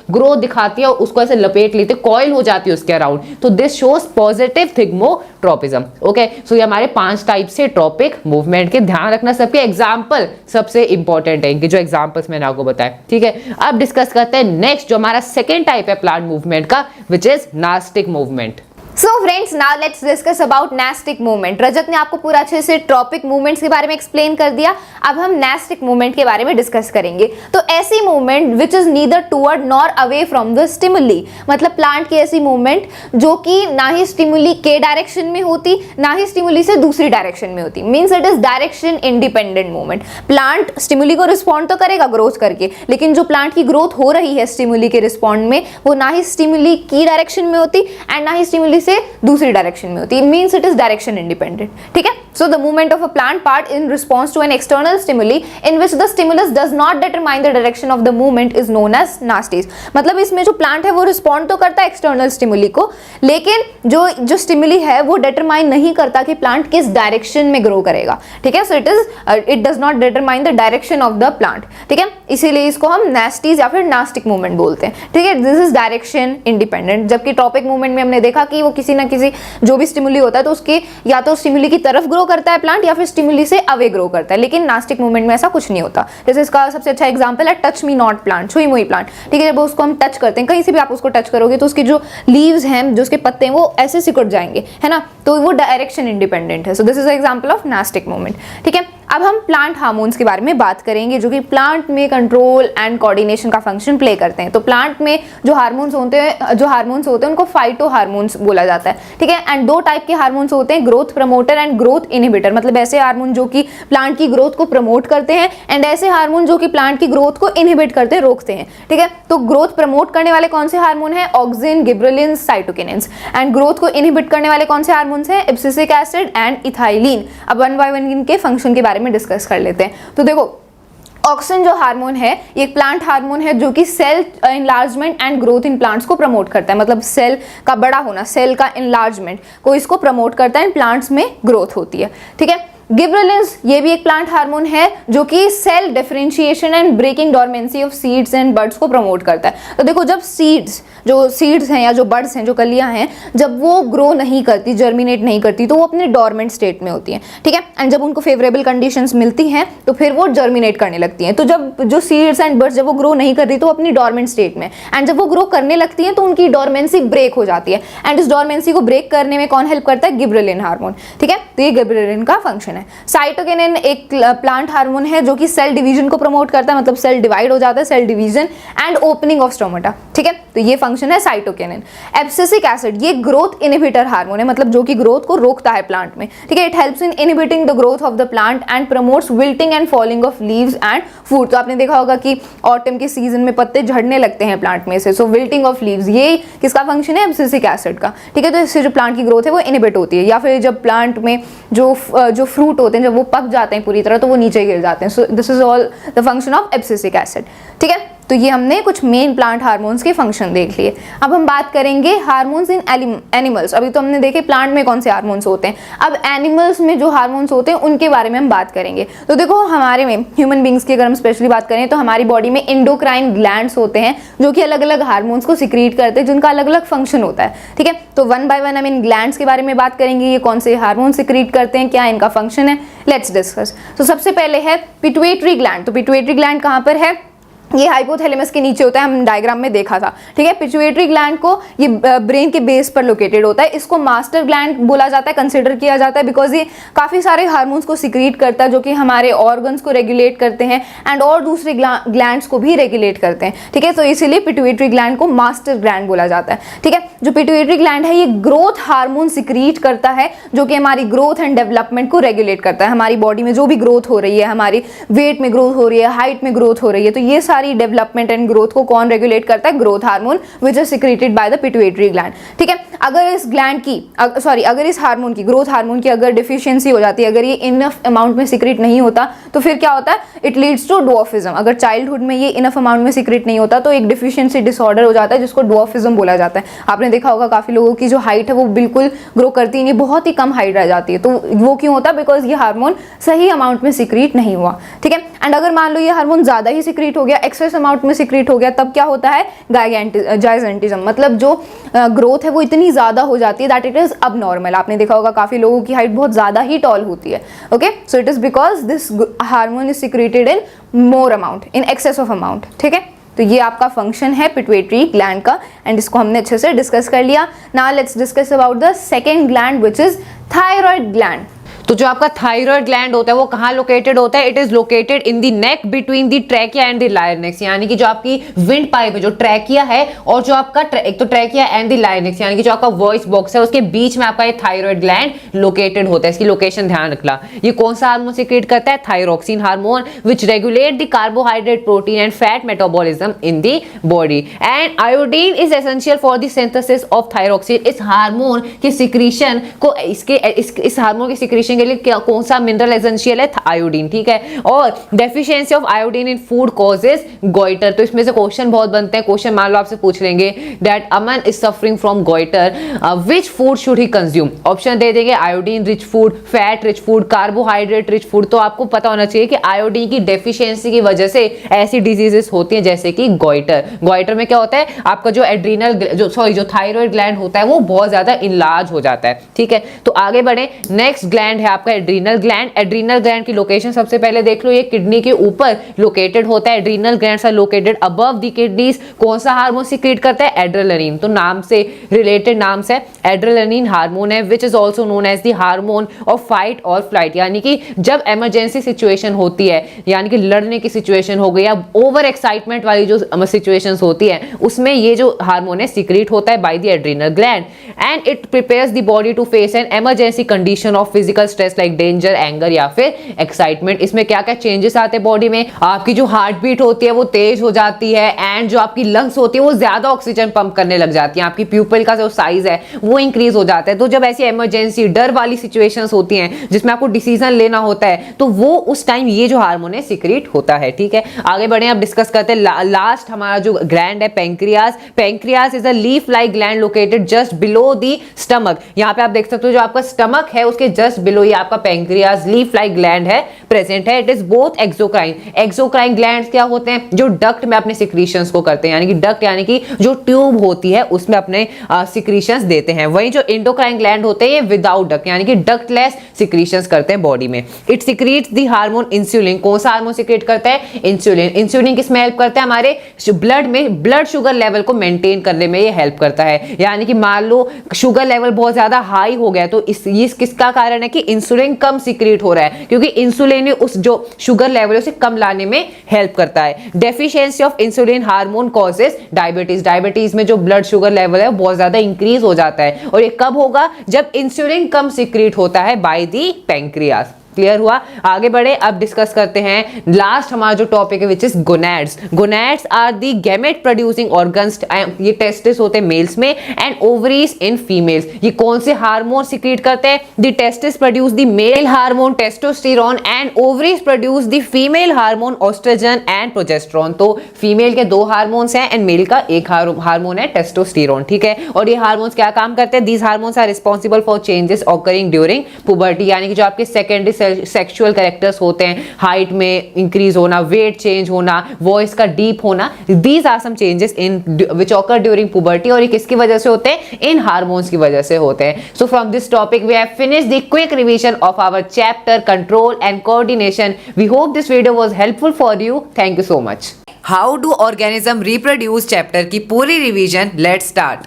ग्रोथ दिखाती है और उसको ऐसे लपेट लेते, कॉइल हो जाती है उसके अराउंड, तो this shows positive thigmotropism. Okay, so ये हमारे 5 टाइप से ट्रॉपिक मूवमेंट के, ध्यान रखना सबके एग्जाम्पल सबसे इंपॉर्टेंट है, इनके जो एग्जाम्पल्स मैंने आपको बताया। ठीक है, अब डिस्कस करते हैं नेक्स्ट जो हमारा सेकेंड टाइप है प्लांट मूवमेंट का, which is nastic movement. So friends, now let's discuss about nastic movement. Rajat ने आपको पूरा अच्छे से ट्रॉपिक मूवमेंट्स के बारे में एक्सप्लेन कर दिया, अब हम नास्टिक मूवमेंट के बारे में डिस्कस करेंगे। तो ऐसी movement which is neither toward nor away from the stimuli, मतलब प्लांट की ऐसी मूवमेंट जो कि ना ही स्टिमुली के डायरेक्शन में होती, ना ही स्टिमुली से दूसरी डायरेक्शन में होती, means it is direction independent movement. Plant stimuli को रिस्पॉन्ड तो करेगा ग्रोथ करके, लेकिन जो प्लांट की ग्रोथ हो रही है स्टिमुली के रिस्पॉन्ड में, वो ना ही स्टिमुली की डायरेक्शन में होती एंड ना ही स्टिमुली से दूसरी डायरेक्शन में होती है, means it is direction independent. ठीक है, so the movement of a plant part in response to an external stimuli in which the stimulus does not determine the direction of the movement is known as nasties. मतलब इसमें जो plant है वो respond तो करता है external stimuli को, लेकिन जो स्टिमुली है वो डिटरमाइन नहीं करता कि प्लांट किस डायरेक्शन में ग्रो करेगा। ठीक है, so it does not determine the direction of the plant. ठीक है, इसीलिए इसको हम नास्टीज या फिर नास्टिक मूवमेंट बोलते हैं। ठीक है, दिस इज डायरेक्शन इंडिपेंडेंट। जबकि ट्रॉपिक मूवमेंट में हमने देखा कि वो किसी ना किसी जो भी स्टिमुली होता है तो उसके या तो स्टिमुली की तरफ ग्रो करता है प्लांट या फिर स्टिमुली से अवे ग्रो करता है, लेकिन नास्टिक मूवमेंट में ऐसा कुछ नहीं होता। जैसे इसका सबसे अच्छा एग्जांपल है टच मी नॉट प्लांट, छुई मुई प्लांट। ठीक है, जब उसको हम टच करते हैं, कहीं से भी आप उसको टच करोगे तो उसके जो लीव्स हैं, जो उसके पत्ते हैं, वो ऐसे सिकुड़ जाएंगे, है ना, तो वो डायरेक्शन इंडिपेंडेंट है। सो this is example of nastic movement. ठीक है, अब हम प्लांट हार्मोन्स के बारे में बात करेंगे जो कि प्लांट में कंट्रोल एंड कोऑर्डिनेशन का फंक्शन प्ले करते हैं। तो प्लांट में जो हार्मोन्स होते हैं उनको फाइटो हार्मोन्स बोला जाता है। ठीक है, एंड 2 टाइप के हार्मोन्स होते हैं, growth promoter and growth inhibitor. मतलब ऐसे हार्मोन जो कि प्लांट की ग्रोथ को प्रमोट करते हैं एंड ऐसे हार्मोन जो कि प्लांट की ग्रोथ को इनहिबिट करते हैं, रोकते हैं। ठीक है, तो ग्रोथ प्रमोट करने वाले कौन से हार्मोन है, ऑक्सिन, गिबरेलिन्स, साइटोकिनिन्स। एंड ग्रोथ को इनहिबिट करने वाले कौन से हार्मोन्स हैं, एब्सिसिक एसिड एंड इथाइलिन। अब 1 बाय 1 इनके फंक्शन के बारे में डिस्कस कर लेते हैं। तो देखो, ऑक्सिन जो हार्मोन है ये एक प्लांट हार्मोन है जो कि cell enlargement and growth in plants को प्रमोट करता है। मतलब सेल का बड़ा होना, सेल का इनलार्जमेंट को इसको प्रमोट करता है एंड प्लांट्स में ग्रोथ होती है। ठीक है, गिबरेलिंस ये भी एक प्लांट हार्मोन है जो कि cell differentiation and breaking dormancy of seeds and birds को प्रमोट करता है। तो देखो जब सीड्स हैं या जो बर्ड्स हैं, जो कलियां हैं, जब वो ग्रो नहीं करती, जर्मिनेट नहीं करती, तो वो अपने डोरमेंट स्टेट में होती हैं, ठीक है। एंड जब उनको फेवरेबल कंडीशंस मिलती हैं तो फिर वो जर्मिनेट करने लगती हैं। तो जब जो सीड्स एंड बर्ड्स जब वो ग्रो नहीं कर रही तो अपनी डोरमेंट स्टेट में, एंड जब वो ग्रो करने लगती हैं तो उनकी डोरमेंसी ब्रेक हो जाती है। एंड इस डोरमेंसी को ब्रेक करने में कौन हेल्प करता है? गिबरेलिन हार्मोन, ठीक है। तो ये गिबरेलिन का फंक्शन है। साइटोकिनिन एक प्लांट हार्मोन है जो कि सेल डिवीजन को प्रमोट करता है, मतलब सेल डिवाइड हो जाता है, cell division and opening of stomata, ठीक है। तो ये फंक्शन है साइटोकिनिन। एब्सिसिक एसिड ये ग्रोथ इनहिबिटर हार्मोन है, मतलब जो कि ग्रोथ को रोकता है प्लांट में, ठीक है। It helps in inhibiting the growth of the plant and promotes wilting and falling of leaves and food. तो आपने देखा होगा कि ऑटम के सीजन में पत्ते झड़ने लगते हैं प्लांट में से, सो विल्टिंग ऑफ लीव्स ये किसका फंक्शन है? एब्सिसिक एसिड का, ठीक है। तो इससे जो प्लांट की ग्रोथ है वो इनहिबिट होती है। या फिर जब प्लांट में जो फ्रूट होते हैं जब वो पक जाते हैं पूरी तरह तो वो नीचे गिर जाते हैं। सो this is all the function of abscisic acid, ठीक है। तो ये हमने कुछ मेन प्लांट हार्मोन्स के फंक्शन देख लिए। अब हम बात करेंगे हार्मोन्स इन एनिमल्स। अभी तो हमने देखे प्लांट में कौन से हार्मोन्स होते हैं, अब एनिमल्स में जो हार्मोन्स होते हैं उनके बारे में हम बात करेंगे। तो देखो हमारे में ह्यूमन बींग्स की अगर हम स्पेशली बात करें तो हमारी बॉडी में एंडोक्राइन ग्लैंड्स होते हैं जो कि अलग अलग हार्मोन्स को सिक्रीट करते हैं, जिनका अलग अलग फंक्शन होता है, ठीक है। तो वन बाय वन हम इन ग्लैंड्स के बारे में बात करेंगे, ये कौन से हार्मोन सिक्रीट करते हैं, क्या इनका फंक्शन है, लेट्स डिस्कस। तो सबसे पहले है पिट्यूटरी ग्लैंड। तो पिट्यूटरी ग्लैंड कहाँ पर है? ये हाइपोथैलेमस के नीचे होता है, हम डायग्राम में देखा था, ठीक है। पिट्यूटरी ग्लैंड को ये ब्रेन के बेस पर लोकेटेड होता है। इसको मास्टर ग्लैंड बोला जाता है, कंसिडर किया जाता है, बिकॉज ये काफ़ी सारे हार्मोन्स को सिक्रीट करता है जो कि हमारे ऑर्गन्स को रेगुलेट करते हैं एंड और दूसरे ग्लैंड्स को भी रेगुलेट करते हैं, ठीक है। तो इसीलिए पिट्यूटरी ग्लैंड को मास्टर ग्लैंड बोला जाता है, ठीक है। जो पिट्यूटरी ग्लैंड है ये ग्रोथ हार्मोन सिक्रीट करता है जो कि हमारी ग्रोथ एंड डेवलपमेंट को रेगुलेट करता है। हमारी बॉडी में जो भी ग्रोथ हो रही है, हमारी वेट में ग्रोथ हो रही है, हाइट में ग्रोथ हो रही है, तो ये सारी डेवलपमेंट एंड ग्रोथ को कौन रेगुलेट करता है? Growth hormone which is secreted by the pituitary gland, ठीक है। अगर इस ग्लैंड की अगर इस हार्मोन की, ग्रोथ हार्मोन की अगर डिफिशियंसी हो जाती है, अगर ये इनफ अमाउंट में सिक्रेट नहीं होता तो फिर क्या होता है? It leads to dwarfism. अगर चाइल्डहुड में ये इनफ अमाउंट में सिक्रेट नहीं होता तो एक डिफिशियंसी डिसऑर्डर हो जाता है जिसको डवार्फिज्म बोला जाता है। आपने देखा होगा काफी लोगों की जो हाइट है वो बिल्कुल ग्रो करती नहीं, बहुत ही कम हाइट रह जाती है। तो वो क्यों होता है? बिकॉज ये हार्मोन सही अमाउंट में सिक्रेट नहीं हुआ, ठीक है। एंड अगर मान लो ये हार्मोन ज्यादा ही सिक्रेट हो गया, एक्सेस अमाउंट में सिक्रेट हो गया, तब क्या होता है? जाइजेंटिज्म, मतलब जो ग्रोथ है वो इतनी ज्यादा हो जाती है दैट इट इज अब नॉर्मल। आपने देखा होगा काफी लोगों की हाइट बहुत ज्यादा ही टॉल होती है, okay. So it is because this hormone is secreted in more amount, in excess of amount, ठीक है। तो ये आपका फंक्शन है पिट्यूटरी ग्लैंड का एंड इसको हमने अच्छे से डिस्कस कर लिया। Now let's discuss about the second gland which is thyroid gland. तो जो आपका थायराइड ग्लैंड होता है वो कहाँ लोकेटेड होता है? It is located in the neck between the trachea and the larynx, यानी कि जो आपकी विंड पाइप है, जो ट्रैकिया है और जो आपका एक तो ट्रैकिया एंड द लायनेक्स यानी कि जो आपका वॉइस बॉक्स है उसके बीच में आपका ये थायराइड ग्लैंड लोकेटेड होता है। इसकी लोकेशन ध्यान रखना। ये कौन सा हार्मोन सिक्रेट करता है? Thyroxine hormone which regulate the carbohydrate, protein and fat metabolism in the body. And iodine is essential for the synthesis of thyroxine. इस हार्मोन के सिक्रीशन को इस हार्मोन के सिक्रीशन के लिए कौन सा मिनरल एसेंशियल है? आयोडीन, ठीक है। और deficiency of iodine in food causes goitre. तो इसमें से क्वेश्चन बहुत बनते हैं। क्वेश्चन मान लो आपसे पूछ लेंगे that Aman is suffering from goiter, which food should he consume? Option दे देंगे iodine rich food, fat rich food, carbohydrate rich food. तो आपको पता होना चाहिए कि आयोडीन की डेफिशिएंसी की वजह से ऐसी डिजीजेस होती हैं जैसे कि गोइटर। गोइटर में क्या होता है? आपका जो एड्रीनल जो थायराइड ग्लैंड होता है वो बहुत ज्यादा इनलार्ज हो जाता है, ठीक है। तो आगे बढ़े। नेक्स्ट ग्लैंड है आपका एड्रीनल ग्लैंड। एड्रीनल ग्लैंड की लोकेशन सबसे पहले देख लो, ये किडनी के ऊपर लोकेटेड होता है। Adrenal glands are located above the kidneys. कौन सा हार्मोन सिक्रेट करता है? एड्रेनलिन। तो नाम से रिलेटेड नाम से एड्रेनलिन हार्मोन है which is also known as the hormone of fight और फ्लाइट, यानी कि जब इमरजेंसी सिचुएशन होती है, यानी कि लड़ने की सिचुएशन हो गई या ओवर एक्साइटमेंट वाली जो सिचुएशंस होती है उसमें ये जो हार्मोन है सिक्रेट होता है by the adrenal gland and it prepares the body to face an emergency condition of physical stress like danger, anger या फिर एक्साइटमेंट। इसमें क्या क्या चेंजेस आते हैं बॉडी में? आपकी जो हार्ट बीट होती है वो तेज हो जाती है एंड जो आपकी लंग्स होती है वो ज्यादा ऑक्सीजन पंप करने लग जाती है। आपकी प्यूपिल का जो साइज है वो इंक्रीज हो जाता है। तो जब ऐसी इमरजेंसी डर वाली सिचुएशंस होती हैं जिसमें आपको डिसीजन लेना होता है तो वो उस टाइम ये जो हार्मोन है सिक्रेट होता है, ठीक है। आगे बढ़े, अब डिस्कस करते हैं लास्ट हमारा जो ग्लैंड है pancreas. Pancreas is a leaf like gland located just below the stomach. यहाँ पे आप देख सकते हो जो आपका स्टमक है उसके जस्ट बिलो ये आपका पैंक्रियाज लीफ लाइक ग्लैंड है प्रेजेंट है। It is both exocrine. Exocrine glands क्या होते हैं, जो डक्ट में अपने सिक्रीशंस को करते हैं, यानी कि डक्ट यानी कि जो ट्यूब होती है उसमें अपने सिक्रीशंस देते हैं। वहीं जो एंडोक्राइन ग्लैंड होते हैं ये विदाउट डक्ट यानी कि डक्टलेस सिक्रीशंस करते हैं बॉडी में। It secretes the hormone insulin. कौन सा हार्मोन सिक्रीट करता है, इंसुलिन। इंसुलिन किसमें हेल्प करता है, हमारे ब्लड में ब्लड शुगर लेवल को मेंटेन करने में ये हेल्प करता है। यानी कि मान लो शुगर लेवल बहुत ज्यादा हाई हो गया तो इस किसका कारण है कि इंसुलिन कम सिक्रीट हो रहा है, क्योंकि इंसुलिन उस जो शुगर लेवल है उसे कम लाने में हेल्प करता है। Deficiency of insulin hormone causes diabetes. Diabetes में जो ब्लड शुगर लेवल है वो बहुत ज्यादा इंक्रीज हो जाता है, और ये कब होगा, जब इंसुलिन कम सिक्रीट होता है बाय द पैंक्रियाज। क्लियर हुआ। आगे बढ़े, अब डिस्कस करते हैं लास्ट हमारा जो टॉपिक है which is gonads. Gonads are the gamete producing organs. ये टेस्टिस होते हैं मेल्स में एंड ओवरीज इन फीमेल्स। ये कौन से हार्मोन सिक्रीट करते हैं, the testis produce the male hormone testosterone and ovaries produce the female hormone oestrogen and progesterone. तो फीमेल के दो हार्मोन्स हैं एंड मेल का एक हार्मोन है टेस्टोस्टेरोन, ठीक है। और ये हार्मोन्स क्या काम करते हैं, these hormones are responsible for changes occurring during puberty. यानी कि जो आपके सेकेंडरी सेक्सुअल कैरेक्टर्स होते हैं, हाइट में इंक्रीज होना, वेट चेंज होना, वॉइस का डीप होना, these are some changes in which occur during puberty. और ये किसकी वजह से होते हैं, इन हार्मोन्स की वजह से होते हैं। So from this topic we have finished the quick revision of our chapter control and coordination. We hope this video was helpful for you. Thank you so much. How do organism reproduce chapter की पूरी revision let's start.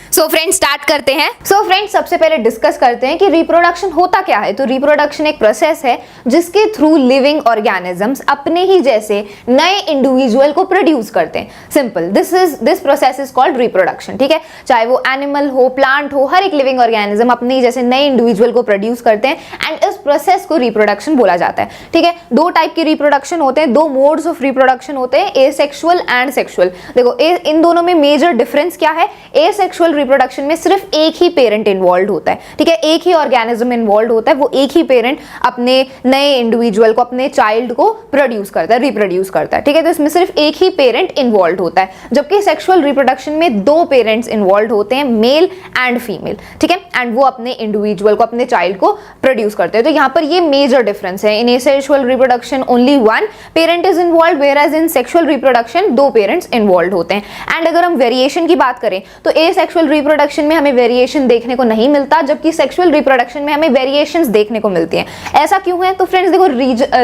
So friends start करते हैं। So friends सबसे पहले discuss करते हैं कि reproduction होता क्या है। तो रिप्रोडक्शन एक प्रोसेस है जिसके थ्रू लिविंग ऑर्गेनिजम्स अपने ही जैसे नए इंडिविजुअल को प्रोड्यूस करते हैं। Simple, this process is called reproduction, ठीक है। चाहे वो एनिमल हो, प्लांट हो, हर एक लिविंग ऑर्गेनिज्म अपने ही जैसे नए इंडिविजुअल को प्रोड्यूस करते हैं एंड इस प्रोसेस को रिप्रोडक्शन बोला जाता है, ठीक है। दो टाइप की रिप्रोडक्शन होते हैं, दो मोड्स ऑफ रिप्रोडक्शन होते हैं, एसेक्सुअल एंड सेक्सुअल। देखो इन दोनों में मेजर डिफरेंस क्या है, एसेक्सुअल रिप्रोडक्शन में सिर्फ एक ही पेरेंट इन्वॉल्व होता है, ठीक है। एक ही ऑर्गेनिज्म इन्वॉल्व होता है, वो एक ही पेरेंट अपने नए इंडिविजुअल को, अपने चाइल्ड को प्रोड्यूस करता है, रिप्रोड्यूस करता है, ठीक है। तो इसमें सिर्फ एक ही पेरेंट इन्वॉल्व होता है। जबकि सेक्सुअल रिप्रोडक्शन में दो पेरेंट्स इन्वॉल्व होते हैं, मेल एंड फीमेल, ठीक है, एंड वो अपने इंडिविजुअल को, अपने चाइल्ड को प्रोड्यूस करते हैं। तो यहाँ पर ये मेजर डिफरेंस है। In asexual reproduction only one parent is involve, whereas in sexual reproduction दो पेरेंट्स इन्वॉल्व होते हैं। एंड अगर हम वेरिएशन की बात करें तो एसेक्सुअल रिप्रोडक्शन में हमें वेरिएशन देखने को नहीं मिलता, जबकि सेक्सुअल रिप्रोडक्शन में हमें वेरिएशंस देखने को मिलती हैं। ऐसा क्यों है, तो फ्रेंड्स देखो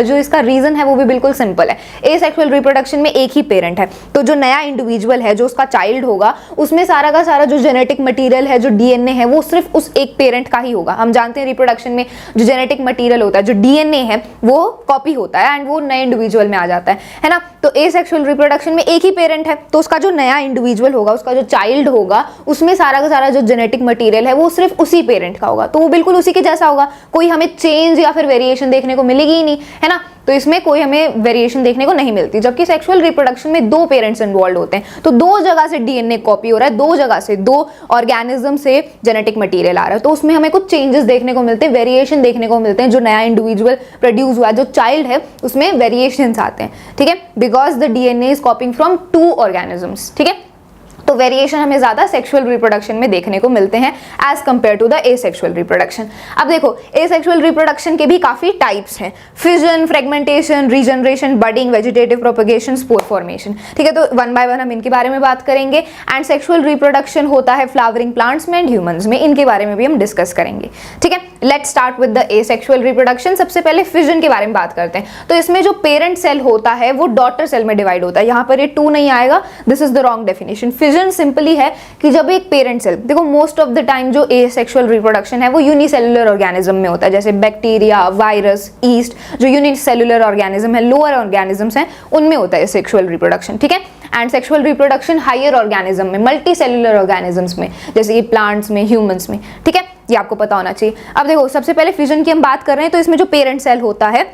जो इसका रीजन है वो भी बिल्कुल सिंपल है। एसेक्सुअल रिप्रोडक्शन में एक ही पेरेंट है, तो जो नया इंडिविजुअल है, जो उसका चाइल्ड होगा, उसमें सारा का सारा जो जेनेटिक मटीरियल है, जो डीएनए है, वो सिर्फ उस एक पेरेंट का ही होगा। हम जानते हैं रिप्रोडक्शन में जो जेनेटिक मटीरियल होता है, जो डीएनए है, वो कॉपी होता है एंड वो नए इंडिविजुअल में आ जाता है ना। तो एसेक्सुअल रिप्रोडक्शन में एक ही पेरेंट है, तो उसका जो नया इंडिविजुअल होगा, उसका जो चाइल्ड होगा, उसमें सारा का सारा जो जेनेटिक मटीरियल है वो सिर्फ उसी पेरेंट का होगा, तो वो बिल्कुल उसी के जैसा होगा। कोई हमें चेंज या फिर वेरिएशन देखने को मिलेगी ही नहीं, है ना। तो इसमें कोई हमें वेरिएशन देखने को नहीं मिलती। जबकि सेक्सुअल रिप्रोडक्शन में दो पेरेंट्स इन्वॉल्व होते हैं, तो दो जगह से डीएनए कॉपी हो रहा है, दो जगह से, दो ऑर्गेनिज्म से जेनेटिक मटीरियल आ रहा है, तो उसमें हमें कुछ चेंजेस देखने को मिलते हैं, वेरिएशन देखने को मिलते हैं। जो नया इंडिविजुअल प्रोड्यूस हुआ, जो चाइल्ड है, उसमें वेरिएशंस आते हैं, ठीक है, because the DNA is कॉपिंग from to organisms, ठीक है। तो वेरिएशन हमें ज्यादा सेक्सुअल रिप्रोडक्शन में देखने को मिलते हैं as compare to the asexual reproduction. अब देखो एसेक्सुअल रिप्रोडक्शन के भी काफी टाइप्स हैं, fission, fragmentation, regeneration, budding, vegetative propagation, spore formation, ठीक है। तो वन बाय वन हम इनके बारे में बात करेंगे। एंड सेक्सुअल रिप्रोडक्शन होता है फ्लावरिंग प्लांट्स में एंड ह्यूमंस में, इनके बारे में भी हम डिस्कस करेंगे, ठीक है। Let's start with the asexual reproduction. सबसे पहले फिजन के बारे में बात करते हैं। तो इसमें जो पेरेंट सेल होता है वो डॉटर सेल में डिवाइड होता है। यहाँ पर ये टू नहीं आएगा, this is the wrong definition. Fission simply है कि जब एक पेरेंट सेल, देखो मोस्ट ऑफ द टाइम जो एसेक्सुअल रिप्रोडक्शन है वो यूनिसेलुलर ऑर्गेनिज्म में होता है, जैसे बैक्टीरिया, वायरस, ईस्ट, जो यूनिसेलुलर ऑर्गेनिज्म है, लोअर ऑर्गेनिजम्स हैं, उनमें होता है सेक्सुअल रिप्रोडक्शन, ठीक है। And sexual reproduction higher organism में, मल्टी सेलुलर ऑर्गेनिजम्स में, जैसे कि प्लांट्स में, ह्यूमंस में, ठीक है। ये आपको पता होना चाहिए। अब देखो सबसे पहले फिजन की हम बात कर रहे हैं, तो इसमें जो पेरेंट सेल होता है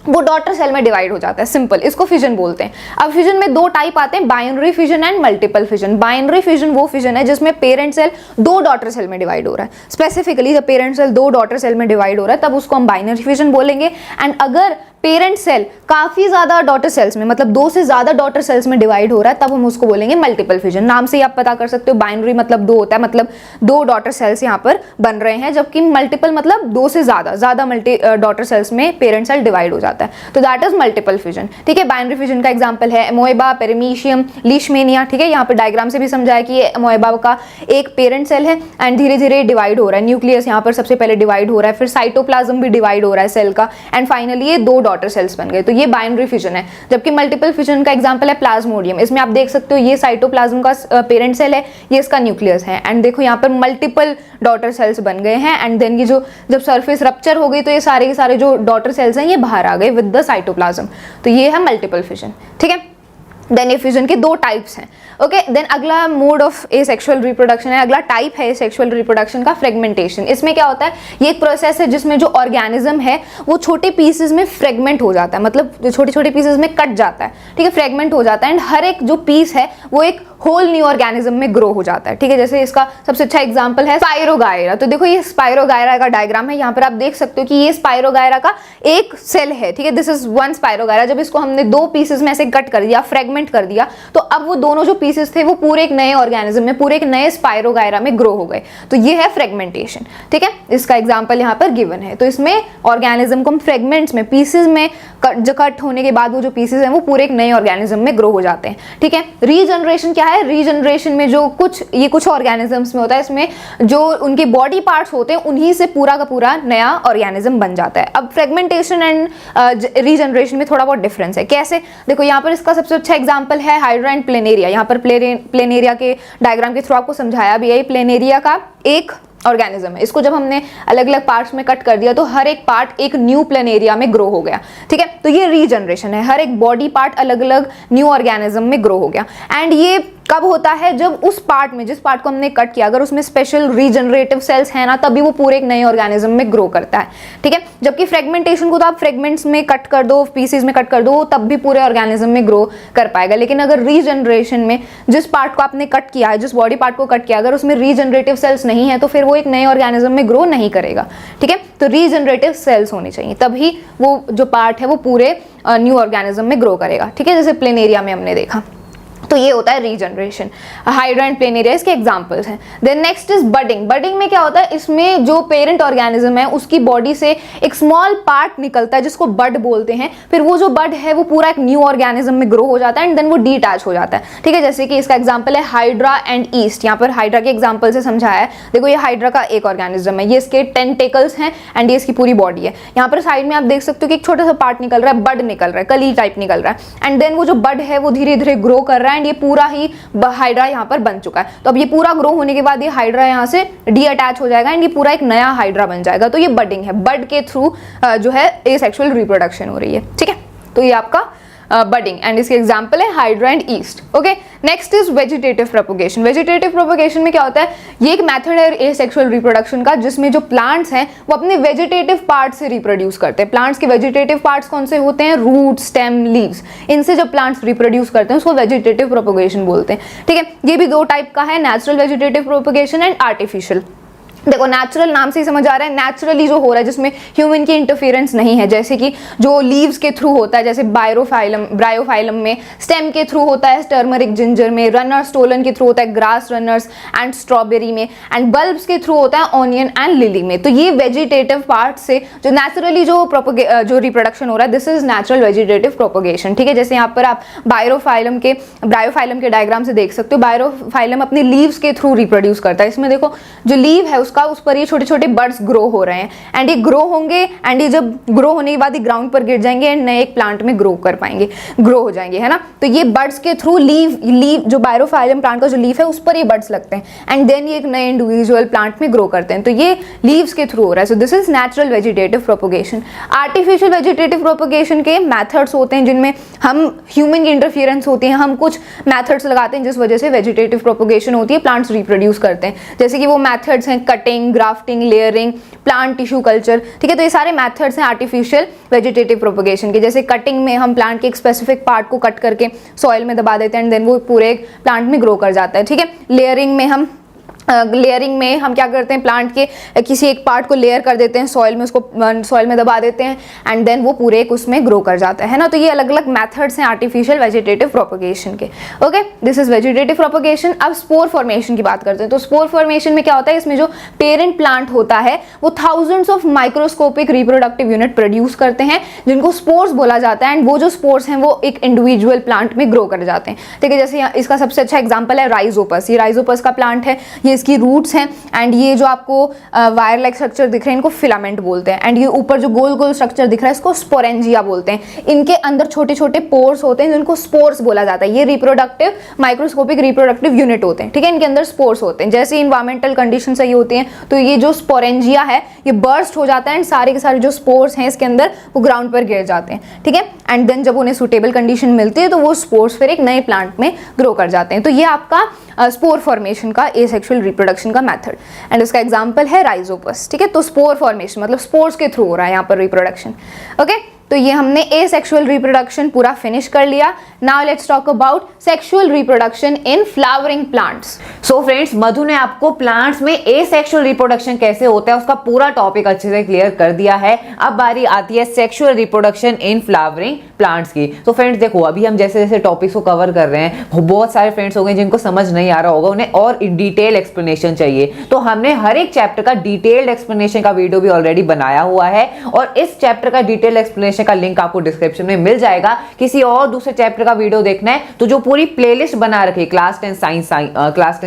वो डॉटर सेल में डिवाइड हो जाता है, सिंपल, इसको फिजन बोलते हैं। अब फिजन में दो टाइप आते हैं, binary fission and multiple fission. Binary fission वो फिजन है जिसमें पेरेंट सेल दो डॉटर सेल में डिवाइड हो रहा है। स्पेसिफिकली जब पेरेंट सेल दो डॉटर सेल में डिवाइड हो रहा है तब उसको हम बाइनरी फिजन बोलेंगे। एंड अगर पेरेंट सेल काफी ज्यादा डॉटर सेल्स में, मतलब 2 से ज्यादा डॉटर सेल्स में डिवाइड हो रहा है, तब हम उसको बोलेंगे मल्टीपल फिजन। नाम से ही आप पता कर सकते हो, बाइनरी मतलब 2 होता है, मतलब 2 डॉटर सेल्स यहाँ पर बन रहे हैं, जबकि मल्टीपल मतलब 2 से ज्यादा मल्टी डॉटर सेल्स में पेरेंट सेल डिवाइड हो जाता है, तो दैट इज मल्टीपल फिजन। ठीक है, बाइनरी फिजन का एग्जाम्पल है एमोएबा, पेरिमीशियम, लीशमेनिया। ठीक है, यहाँ पर डायग्राम से भी समझाया कि ये एमोएबा का एक पेरेंट सेल है एंड धीरे धीरे डिवाइड हो रहा है, न्यूक्लियस यहाँ पर सबसे पहले डिवाइड हो रहा है, फिर साइटोप्लाज्म भी डिवाइड हो रहा है सेल का, एंड फाइनली ये 2 डॉटर सेल्स बन गए, तो ये बाइनरी फिजन है। जबकि मल्टीपल फिजन का एग्जांपल है प्लाज्मोडियम, इसमें आप देख सकते हो ये साइटोप्लाज्म का पेरेंट सेल है, ये इसका न्यूक्लियस है, एंड देखो यहाँ पर मल्टीपल डॉटर सेल्स बन गए हैं, एंड देन ये जो जब सरफेस रप्चर हो गई तो ये सारे के सारे जो डॉटर सेल्स हैं ये बाहर आ गए विद द साइटोप्लाज्म, तो ये है मल्टीपल फिजन। ठीक है, देन फिजन के 2 टाइप्स हैं। ओके, देन अगला मोड ऑफ एसेक्सुअल रिप्रोडक्शन है, अगला टाइप है एसेक्सुअल रिप्रोडक्शन का, फ्रेगमेंटेशन। इसमें क्या होता है, ये एक प्रोसेस है जिसमें जो ऑर्गेनिज्म है वो छोटे पीसेस में फ्रेगमेंट हो जाता है, मतलब छोटे छोटे पीसेस में कट जाता है। ठीक है, फ्रेगमेंट हो जाता है, एंड हर एक जो पीस है वो एक होल न्यू ऑर्गेनिज्म में ग्रो हो जाता है। ठीक है, जैसे इसका सबसे अच्छा एग्जांपल है स्पाइरोगायरा। तो देखो ये स्पाइरोगायरा का डायग्राम है, यहाँ पर आप देख सकते हो कि ये स्पाइरोगायरा का एक सेल है। ठीक है, दिस इज वन स्पाइरोगायरा। जब इसको हमने 2 पीसेस में ऐसे कट कर दिया, फ्रेगमेंट कर दिया, तो अब वो दोनों जो पीसेस थे वो पूरे एक नए ऑर्गेनिज्म में, पूरे एक नए स्पाइरोगायरा में ग्रो हो गए, तो ये है फ्रेगमेंटेशन। ठीक है, इसका एग्जांपल यहाँ पर गिवन है। तो इसमें ऑर्गेनिज्म को हम फ्रेगमेंट्स में, पीसेस में कट होने के बाद वो जो पीसेस हैं वो पूरे एक नए ऑर्गेनिज्म में ग्रो हो जाते हैं। ठीक है, रीजनरेशन क्या है, रीजनरेशन में जो कुछ ऑर्गेनिजम्स में होता है, इसमें जो उनके बॉडी पार्ट्स होते हैं उन्हीं से पूरा का पूरा नया ऑर्गेनिज्म बन जाता है। अब फ्रेगमेंटेशन एंड रीजनरेशन में थोड़ा बहुत डिफरेंस है। कैसे, देखो यहाँ पर इसका सबसे अच्छा एग्जांपल है हाइड्रा एंड प्लेनेरिया। यहाँ पर प्लेनेरिया के डायग्राम के थ्रू आपको समझाया भी है, प्लेनेरिया का एक ऑर्गेनिज्म है, इसको जब हमने अलग अलग पार्ट्स में कट कर दिया तो हर एक पार्ट एक न्यू प्लेनेरिया में ग्रो हो गया। ठीक है, तो ये रीजनरेशन है, हर एक बॉडी पार्ट अलग अलग न्यू ऑर्गेनिज्म में ग्रो हो गया। एंड ये कब होता है, जब उस पार्ट में, जिस पार्ट को हमने कट किया, अगर उसमें स्पेशल रीजनरेटिव सेल्स है ना, तभी वो पूरे एक नए ऑर्गेनिज्म में ग्रो करता है। ठीक है, जबकि फ्रेगमेंटेशन को तो आप फ्रेगमेंट्स में कट कर दो, पीसेस में कट कर दो, तब भी पूरे ऑर्गेनिज्म में ग्रो कर पाएगा। लेकिन अगर रीजनरेशन में जिस पार्ट को आपने कट किया है, जिस बॉडी पार्ट को कट किया, अगर उसमें रीजनरेटिव सेल्स नहीं है तो फिर वो एक नए ऑर्गेनिज्म में ग्रो नहीं करेगा। ठीक है, तो रीजनरेटिव सेल्स होनी चाहिए, तभी वो जो पार्ट है वो पूरे न्यू ऑर्गेनिज्म में ग्रो करेगा। ठीक है, जैसे प्लेनेरिया में हमने देखा, तो ये होता है रीजनरेशन। हाइड्रा एंड प्लेनेरिया इसके एग्जांपल्स हैं। Then next is budding. Budding में क्या होता है, इसमें जो पेरेंट ऑर्गेनिज्म है उसकी बॉडी से एक स्मॉल पार्ट निकलता है जिसको बड बोलते हैं, फिर वो जो बड है वो पूरा एक न्यू ऑर्गेनिज्म में ग्रो हो जाता है एंड देन वो डीअटैच हो जाता है। ठीक है, जैसे कि इसका एग्जाम्पल है हाइड्रा एंड ईस्ट। यहाँ पर हाइड्रा के एग्जाम्पल से समझाया है, देखो ये हाइड्रा का एक ऑर्गेनिज्म है, ये इसके टेंटेकल्स हैं एंड ये इसकी पूरी बॉडी है। यहाँ पर साइड में आप देख सकते हो कि एक छोटा सा पार्ट निकल रहा है, बड निकल रहा है, कली टाइप निकल रहा है, एंड देन वो जो बड है वो धीरे धीरे ग्रो कर रहा है एंड ये पूरा ही हाइड्रा यहाँ पर बन चुका है। तो अब ये पूरा ग्रो होने के बाद ये हाइड्रा यहाँ से डीअटैच हो जाएगा एंड ये पूरा एक नया हाइड्रा बन जाएगा। तो ये बडिंग है, बड के थ्रू जो है एसेक्सुअल रिप्रोडक्शन हो रही है। ठीक है, तो ये आपका बडिंग एंड इसके एग्जांपल है hydra and east. Okay, next is vegetative propagation. Vegetative propagation में क्या होता है, ये एक मेथड है एसेक्सुअल रिप्रोडक्शन का जिसमें जो प्लांट्स हैं वो अपने वेजिटेटिव पार्ट से रिप्रोड्यूस करते हैं। प्लांट्स के वेजिटेटिव पार्ट्स कौन से होते हैं, रूट, स्टेम, लीव्स, इनसे जब प्लांट्स रिप्रोड्यूस करते हैं उसको वेजिटेटिव प्रोपगेशन बोलते हैं। ठीक है, ये भी 2 टाइप का है, natural vegetative propagation and artificial. देखो नेचुरल नाम से ही समझ आ रहा है, नेचुरली जो हो रहा है जिसमें ह्यूमन की इंटरफेरेंस नहीं है, जैसे कि जो लीव्स के थ्रू होता है, जैसे ब्रायोफाइलम में, स्टेम के थ्रू होता है टर्मरिक जिंजर में, रनर स्टोलन के थ्रू होता है ग्रास रनर्स एंड स्ट्रॉबेरी में, एंड बल्ब्स के थ्रू होता है ऑनियन एंड लिली में। तो ये वेजिटेटिव पार्ट से जो नेचुरली जो रिप्रोडक्शन हो रहा है, this is natural vegetative propagation. ठीक है, जैसे यहाँ पर आप ब्रायोफाइलम के डायग्राम से देख सकते हो, ब्रायोफाइलम अपने लीव्स के थ्रू रिप्रोड्यूस करता है। इसमें देखो जो लीव है उस पर ये छोटे छोटे बर्ड्स ग्रो हो रहे हैं एंड ये ग्रो होंगे एंड ये जब ग्रो होने के बाद ये ग्राउंड पर गिर जाएंगे एंड नए एक प्लांट में ग्रो हो जाएंगे, है ना। तो ये बर्ड्स के थ्रू लीव जो ब्रायोफाइलम प्लांट का जो लीफ है उस पर ये बर्ड्स लगते हैं एंड देन ये एक नए इंडिविजुअल प्लांट में ग्रो करते हैं। तो ये लीव्स के थ्रू हो रहा है। सो this is natural vegetative propagation. Artificial vegetative propagation के मेथड्स होते हैं जिनमें हम ह्यूमन की इंटरफियरेंस होती है, हम कुछ मेथड्स लगाते हैं जिस वजह से वेजिटेटिव प्रोपगेशन होती है, प्लांट्स रिप्रोड्यूस करते हैं। जैसे कि वो मेथड्स हैं cutting, grafting, layering, plant tissue culture. ठीक है, तो ये सारे मेथड्स हैं आर्टिफिशियल वेजिटेटिव प्रोपगेशन के। जैसे कटिंग में हम प्लांट के एक स्पेसिफिक पार्ट को कट करके सॉइल में दबा देते हैं एंड देन वो पूरे प्लांट में ग्रो कर जाता है। ठीक है, लेयरिंग में हम लेयरिंग में हम क्या करते हैं, प्लांट के किसी एक पार्ट को लेयर कर देते हैं सॉइल में, उसको सॉइल में दबा देते हैं एंड देन वो पूरे एक उसमें ग्रो कर जाता है ना। तो ये अलग अलग मेथड्स हैं आर्टिफिशियल वेजिटेटिव प्रोपगेशन के। Okay, this is vegetative propagation. अब स्पोर फॉर्मेशन की बात करते हैं। तो स्पोर फॉर्मेशन में क्या होता है, इसमें जो पेरेंट प्लांट होता है वो thousands of microscopic reproductive unit produce करते हैं जिनको स्पोर्स बोला जाता है, एंड वो जो स्पोर्स हैं वो एक इंडिविजुअल प्लांट में ग्रो कर जाते हैं। ठीक है, जैसे इसका सबसे अच्छा एग्जाम्पल है राइजोपस। ये राइजोपस का प्लांट है, ये इसकी रूट्स हैं, एंड ये जो आपको वायर लाइक स्ट्रक्चर दिख रहे हैं इनको फिलामेंट बोलते हैं, एंड ये ऊपर जो गोल गोल स्ट्रक्चर दिख रहा है इसको स्पोरेंजिया बोलते हैं। इनके अंदर छोटे छोटे पोर्स होते हैं जिनको स्पोर्स बोला जाता है। ये रिप्रोडक्टिव माइक्रोस्कोपिक रिप्रोडक्टिव यूनिट होते हैं। ठीक है, इनके अंदर स्पोर्स होते हैं। जैसे इन्वायरमेंटल कंडीशन सही होती हैं तो ये जो स्पोरेंजिया है ये बर्स्ट हो जाता है एंड सारे के सारे जो स्पोर्स हैं इसके अंदर वो ग्राउंड पर गिर जाते हैं। ठीक है, एंड देन जब उन्हें सुटेबल कंडीशन मिलती है तो वो स्पोर्स फिर एक नए प्लांट में ग्रो कर जाते हैं। तो ये आपका स्पोर फॉर्मेशन का एसेक्सुअल रिप्रोडक्शन का मेथड, एंड उसका एग्जांपल है राइजोपस। ठीक है, तो स्पोर फॉर्मेशन मतलब स्पोर्स के थ्रू हो रहा है यहाँ पर रिप्रोडक्शन। ओके, तो ये हमने एसेक्सुअल रिप्रोडक्शन पूरा फिनिश कर लिया। Now let's talk about sexual reproduction in flowering plants. So friends, Madhu ने आपको प्लांट्स में एसेक्सुअल रिप्रोडक्शन कैसे होता है उसका पूरा टॉपिक अच्छे से क्लियर कर दिया है। अब बारी आती है sexual reproduction in flowering plants की। तो फ्रेंड्स देखो, अभी हम जैसे जैसे टॉपिक्स को कवर कर रहे हैं, बहुत सारे फ्रेंड्स हो गए जिनको समझ नहीं आ रहा होगा, उन्हें और डिटेल एक्सप्लेनेशन चाहिए। तो हमने हर एक चैप्टर का डिटेल्ड एक्सप्लेनेशन का वीडियो भी ऑलरेडी बनाया हुआ है, और इस चैप्टर का डिटेल एक्सप्लेनेशन का लिंक आपको डिस्क्रिप्शन में मिल जाएगा। किसी और दूसरे चैप्टर का वीडियो देखना है तो जो पूरी प्लेलिस्ट बना रखी है क्लास 10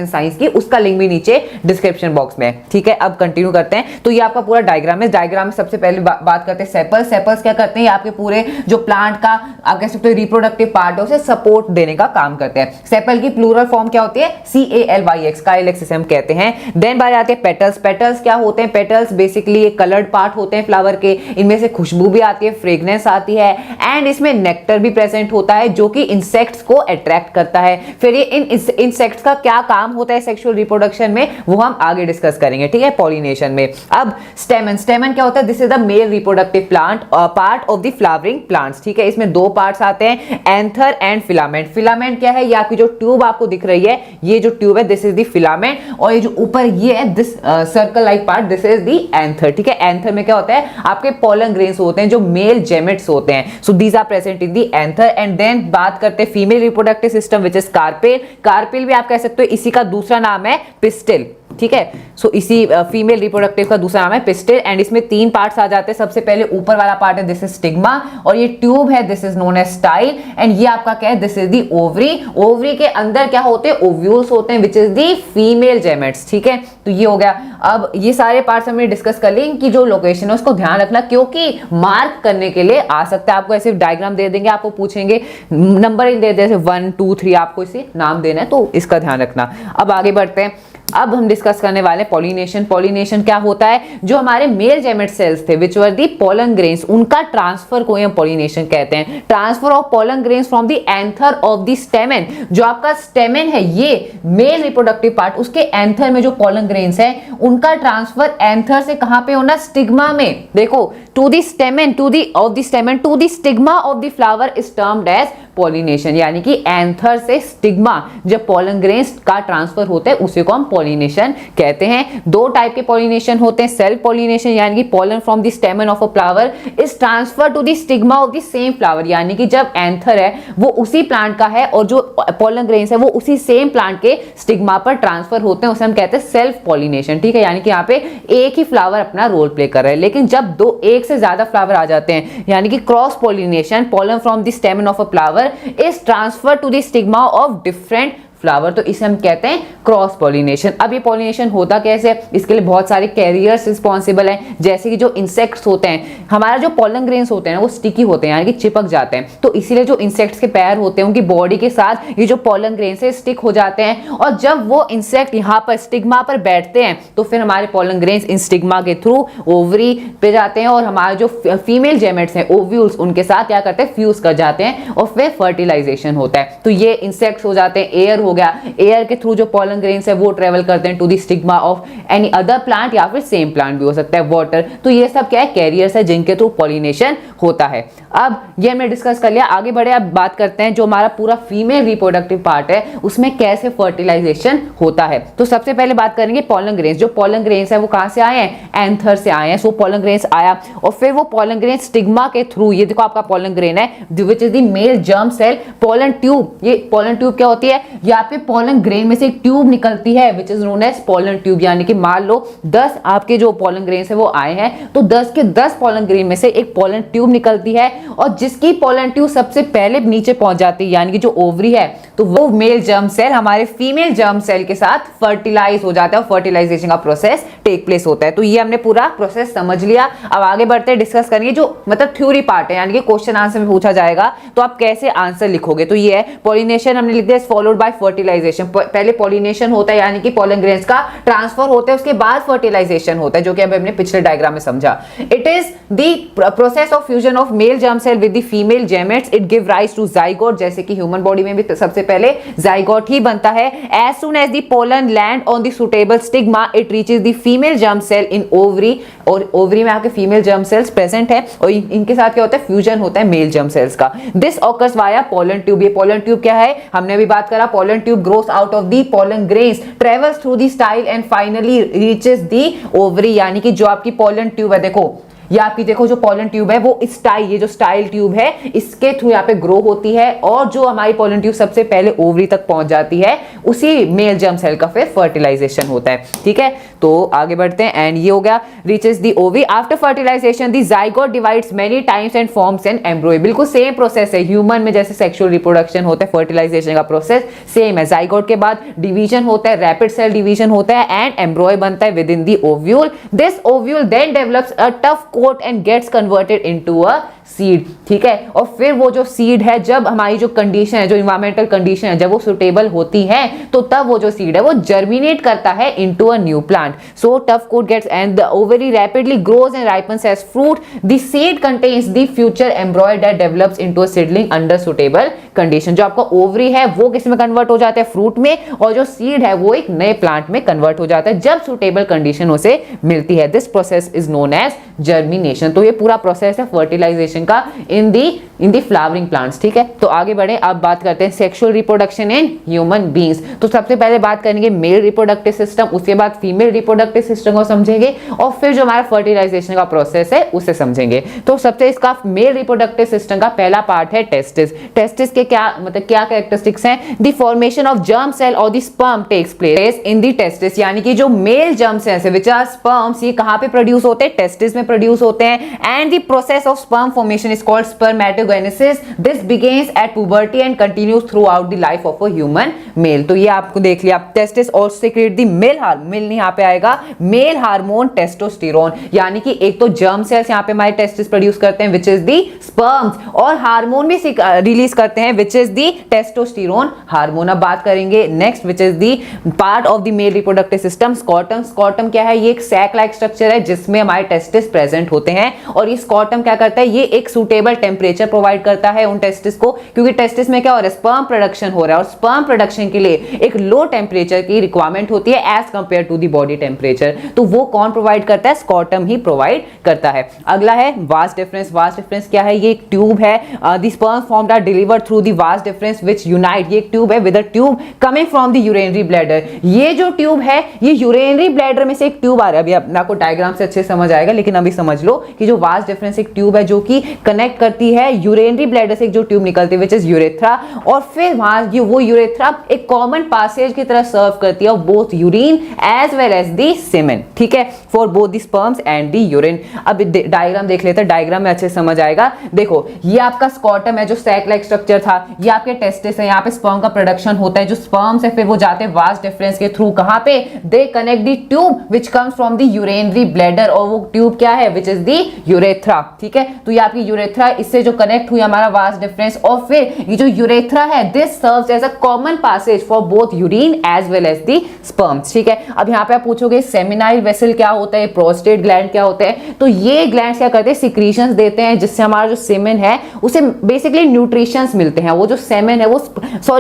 साइंस की, उसका लिंक भी नीचे डिस्क्रिप्शन बॉक्स में है। ठीक है, अब कंटिन्यू करते हैं। तो ये आपका पूरा डायग्राम है। डायग्राम में सबसे पहले बात करते हैं सेपल्स। सेपल्स क्या करते हैं, आपके पूरे जो प्लांट का आप कह सकते हो रिप्रोडक्टिव पार्ट है उसे सपोर्ट देने का काम करते हैं। सेपल की प्लूरल फॉर्म क्या होती है, CALYX, काइलेक्स इसे हम कहते हैं। देन बात आती है पेटल्स। पेटल्स क्या होते हैं, पेटल्स बेसिकली एक कलर्ड पार्ट होते हैं फ्लावर के। इनमें से खुशबू भी आती है, फ्रेग्रेंस आती है, एंड इसमें नेक्टर भी प्रेजेंट होता है जो कि इंसेक्ट्स को अट्रैक्ट करता है। फिर ये इन इंसेक्ट्स का क्या काम होता है सेक्सुअल रिप्रोडक्शन में, वो हम आगे डिस्कस करेंगे। ठीक है, पॉलिनेशन में। अब स्टेमन। स्टेमन क्या होता है, this is the male reproductive plant part of the flowering plants. ठीक है, इसमें दो पार्ट्स आते हैं, एंथर एंड फिलामेंट। फिलामेंट क्या है, ये आपकी जो ट्यूब आपको दिख रही है, ये जो ट्यूब है दिस इज द फिलामेंट, और ये जो ऊपर ये है this circle like part this is the anther. ठीक है, एंथर में क्या होता है, आपके पोलन ग्रेन्स होते हैं जो मेल जेमेट्स होते हैं। So these are present in the anther. And then बात करते हैं female reproductive system which is carpel. Carpel भी आप कह सकते हो इसी का दूसरा नाम है पिस्टिल। ठीक है, सो इसी फीमेल रिप्रोडक्टिव का दूसरा नाम है पिस्टिल, एंड इसमें तीन पार्ट्स आ जाते हैं। सबसे पहले ऊपर वाला पार्ट है दिस इज स्टिग्मा, और ये ट्यूब है this is known as style, and ये आपका क्या है, this is the ovary. Ovary के अंदर क्या होते हैं, ओव्यूल्स होते हैं विच इज दी फीमेल जेमेट्स। ठीक है, तो ये हो गया। अब ये सारे पार्ट्स हमने डिस्कस कर लिए, इनकी जो लोकेशन है उसको ध्यान रखना, क्योंकि मार्क करने के लिए आ सकता है। आपको ऐसे डायग्राम दे देंगे, आपको पूछेंगे नंबर दे दे 1 2 3, आपको इसे नाम देना है, तो इसका ध्यान रखना। अब आगे बढ़ते हैं। अब हम डिस्कस करने वाले पॉलिनेशन। पॉलिनेशन क्या होता है, जो हमारे मेल जेमेट सेल्स थे विच वर दी पोलन ग्रेन्स, उनका ट्रांसफर को हम पॉलिनेशन कहते हैं। Transfer of pollen grains from the anther of the स्टेमन। जो आपका स्टेमन है ये मेल रिप्रोडक्टिव पार्ट, उसके एंथर में जो पोलन ग्रेन्स है उनका ट्रांसफर एंथर से कहां पे होना, स्टिग्मा में। देखो, to the stamen to the stigma of the flower is termed as pollination, यानी कि एंथर से स्टिग्मा जब पोलन ग्रेन्स का ट्रांसफर होता है उसे को हम पॉलिनेशन कहते हैं। दो टाइप के पॉलिनेशन होते हैं, सेल्फ पॉलिनेशन यानी कि pollen from the stamen of a flower is transfer to the stigma of the same flower, यानी कि जब एंथर है वो उसी प्लांट का है और जो पोलन ग्रेन्स है वो उसी सेम प्लांट के स्टिग्मा पर ट्रांसफर होते हैं, उसे हम कहते हैं सेल्फ पॉलिनेशन। ठीक है, यानी कि यहाँ पे एक ही फ्लावर अपना रोल प्ले कर रहा है। लेकिन जब एक से ज्यादा फ्लावर आ जाते हैं, यानी कि cross pollination, pollen from the stamen of a flower is transferred to the stigma of different flower, तो इसे हम कहते हैं क्रॉस पॉलिनेशन। अब ये पॉलिनेशन होता कैसे, इसके लिए बहुत सारे कैरियर्स रिस्पॉन्सिबल हैं, जैसे कि जो इंसेक्ट्स होते हैं, हमारा जो पोलन ग्रेन्स होते हैं ना वो स्टिकी होते हैं, यानी कि चिपक जाते हैं, तो इसीलिए जो इंसेक्ट्स के पैर होते हैं उनकी बॉडी के साथ ये जो पोलन ग्रेन्स है स्टिक हो जाते हैं, और जब वो इंसेक्ट यहाँ पर स्टिग्मा पर बैठते हैं तो फिर हमारे पोलन ग्रेन्स इन स्टिग्मा के थ्रू ओवरी पे जाते हैं, और हमारे जो फीमेल जेमेट्स हैं ओव्यूल्स उनके साथ क्या करते हैं, फ्यूज कर जाते हैं, और फिर फर्टिलाइजेशन होता है। तो ये इंसेक्ट्स हो जाते हैं, एयर हो गया, एयर के थ्रू जो पॉलन ग्रेन्स है वो ट्रेवल करते हैं to the stigma of any other plant या फिर सेम प्लांट भी हो सकता है, वाटर। तो ये सब क्या है, कैरियर्स है जिनके थ्रू पॉलिनेशन होता है। अब ये हमने डिस्कस कर लिया, आगे बढ़े। अब बात करते हैं जो हमारा पूरा फीमेल रिप्रोडक्टिव पार्ट है उसमें कैसे फर्टिलाइजेशन होता है। तो सबसे पहले बात करेंगे पॉलन ग्रेन्स। जो पॉलन ग्रेन्स है वो कहां से आए हैं, एंथर से आए हैं। सो पॉलन ग्रेन्स आया और फिर वो पॉलन ग्रेन स्टिग्मा के थ्रू, ये देखो आपका पॉलन ग्रेन है which is the male germ cell, pollen tube. ये पॉलन ट्यूब क्या होती है, यहाँ पे पॉलन ग्रेन में से एक ट्यूब निकलती है which is known as pollen tube. यानी कि मान लो 10 आपके जो पॉलन ग्रेन्स है वो आए हैं, तो 10 के 10 पॉलन ग्रेन में से एक पॉलन ट्यूब निकलती है और जिसकी पॉलन ट्यूब सबसे पहले नीचे पहुंच जाती है यानी कि जो ओवरी है, तो वो मेल जर्म सेल हमारे फीमेल जर्म सेल के साथ फर्टिलाइज हो जाता है और फर्टिलाइजेशन का प्रोसेस टेक प्लेस होता है। तो ये हमने पूरा प्रोसेस समझ लिया। अब आगे बढ़ते हैं, डिस्कस करेंगे जो मतलब थ्योरी पार्ट है यानी कि क्वेश्चन आंसर में पूछा जाएगा तो आप कैसे आंसर लिखोगे। तो ये है पॉलिनेशन हमने लिख दिया फॉलोड बाय फर्टिलाइजेशन। पहले पॉलिनेशन होता है यानी कि पॉलन ग्रेन्स का ट्रांसफर होता है, उसके बाद फर्टिलाइजेशन होता है, जो कि हमने पिछले डायग्राम में समझा। It is the process of fusion of male germ cell with the female gametes, it give rise to zygote. जैसे कि ह्यूमन बॉडी में भी सबसे पहले जाइगोट ही बनता है। As soon as the pollen land on the suitable stigma it reaches the female germ cell in ovary, और ओवरी में आपके फीमेल जर्म सेल्स प्रेजेंट है और इनके साथ क्या होता है, फ्यूजन होता है मेल जर्म सेल्स का। This occurs via pollen tube. ये पोलन ट्यूब क्या है, हमने अभी बात करा, pollen tube grows out of the pollen grains, travels through the style and finally reaches the ovary. यानी कि जो आपकी पोलन ट्यूब है, देखो ये आपकी देखो जो पॉलन ट्यूब है वो स्टाइल, ये जो स्टाइल ट्यूब है इसके थ्रू यहाँ पे ग्रो होती है और जो हमारी पॉलन ट्यूब सबसे पहले ओवरी तक पहुंच जाती है, उसी मेल जर्म सेल का फिर फर्टिलाइजेशन होता है। ठीक है, तो आगे बढ़ते हैं एंड ये हो गया reaches the ovary. After fertilization the zygote divides many times and forms an embryo. बिल्कुल सेम प्रोसेस है, ह्यूमन में जैसे सेक्सुअल रिप्रोडक्शन होता है, फर्टिलाइजेशन का प्रोसेस सेम है। जाइगोट के बाद डिवीजन होता है, रैपिड सेल डिवीजन होता है एंड एम्ब्रॉय बनता है within the ovule. This ovule then develops a tough coat and gets converted into a seed. ठीक है, और फिर वो जो सीड है, जब हमारी जो कंडीशन है, जो इन्वायरमेंटल कंडीशन है, जब वो सुटेबल होती है तो तब वो जो सीड है वो जर्मिनेट करता है into a new plant. So tough coat gets and the ovary rapidly grows and ripens as fruit. The seed contains the future embryo that develops into a seedling under suitable condition. जो आपका ovary है वो किस में convert हो जाता है, fruit में, और जो सीड है वो एक नए प्लांट में कन्वर्ट हो जाता है जब सुटेबल कंडीशन उसे मिलती है। This process is known as germination. तो ये पूरा प्रोसेस है फर्टिलाइजेशन का इन दी फ्लावरिंग प्लांट्स। ठीक है, तो आगे बढ़े, अब बात करते हैं सेक्सुअल रिप्रोडक्शन इन ह्यूमन बीइंग्स। तो सबसे पहले बात करेंगे मेल रिप्रोडक्टिव सिस्टम, उसके बाद फीमेल रिप्रोडक्टिव सिस्टम को समझेंगे और फिर जो हमारा फर्टिलाइजेशन का प्रोसेस है उसे समझेंगे। तो सबसे इसका मेल रिप्रोडक्टिव सिस्टम का पहला पार्ट है टेस्टिस। टेस्टिस के क्या मतलब क्या कैरेक्टरिस्टिक्स हैं, the formation of germ cell और the sperm takes place in the testis. यानी कि जो मेल जर्म सेल्स है विच आर स्पर्म्स, ये कहां पे प्रोड्यूस होते हैं, टेस्टिस में प्रोड्यूस होते हैं। And the process of sperm formation is called spermatogenesis. This begins at puberty and continues throughout the life of a human male. तो ये आपको देख लिया, testis also secrete the male hormone, male नहीं यहाँ पे आएगा, मेल हार्मोन टेस्टोस्टेरोन। यानी कि एक तो जर्म सेल्स यहाँ पे हमारे टेस्टिस प्रोड्यूस करते हैं विच इज दी स्पर्म्स, और हार्मोन भी रिलीज करते हैं which is the testosterone hormone. अब बात करेंगे next which is the part of the male reproductive system, scrotum. Scrotum क्या है, ये एक सैक लाइक स्ट्रक्चर है जिसमें हमारे टेस्टिस प्रेजेंट होते हैं और ये स्कॉटम क्या करता है, ये एक सुटेबल टेम्परेचर प्रोवाइड करता है उन टेस्टिस को, क्योंकि टेस्टिस में क्या हो रहा है, स्पर्म प्रोडक्शन हो रहा है और स्पर्म प्रोडक्शन के लिए एक लो टेम्परेचर की रिक्वायरमेंट होती है as compare to the body temperature. तो वो कौन प्रोवाइड करता है, स्कॉटम ही प्रोवाइड करता है। अगला है वास डिफरेंस। वास डिफरेंस क्या है, ये एक ट्यूब है, the sperm formed are delivered through the vas deferens which unite. ये एक ट्यूब है with a tube coming from the urinary bladder. ये जो ट्यूब है ये यूरिनरी ब्लैडर में से एक ट्यूब आ रहा है, अभी आपको डायग्राम से अच्छे समझ आएगा, लेकिन अभी समझ लो कि जो वास डिफरेंस एक ट्यूब है जो कि कनेक्ट करती है यूरिनरी ब्लैडर से, एक जो ट्यूब निकलती है विच इज यूरेथ्रा, और फिर वहां वो यूरेथ्रा एक कॉमन पासेज की तरह सर्व करती है both urine as well as the semen. ठीक है, for both the sperms and the urine. अब डायग्राम देख लेते हैं, डायग्राम में अच्छे समझ आएगा। देखो ये आपका स्कॉटम है जो सैक लाइक स्ट्रक्चर था, ये आपके टेस्टिस है, यहाँ पे स्पर्म का प्रोडक्शन होता है, जो स्पर्म्स है फिर वो जाते हैं वास डिफरेंस के थ्रू, कहां पे, they connect the tube which comes from the urinary bladder, और वो ट्यूब क्या है, व्हिच इज द यूरेथ्रा। ठीक है, तो ये आपकी यूरेथ्रा, इससे जो कनेक्ट हुई हमारा वास डिफरेंस, और फिर ये जो यूरेथ्रा है this serves as a common passage passage for both urine as well as the sperms, ठीक है। अब यहाँ पे आप पूछोगे सेमिनाइल वेसल क्या होता है, प्रोस्टेट ग्लैंड क्या होता है, तो ये ग्लैंड क्या करते हैं, सिक्रीशंस देते हैं जिससे हमारा जो सेमेन है उसे बेसिकली न्यूट्रिशंस मिलते हैं। वो जो सेमेन है वो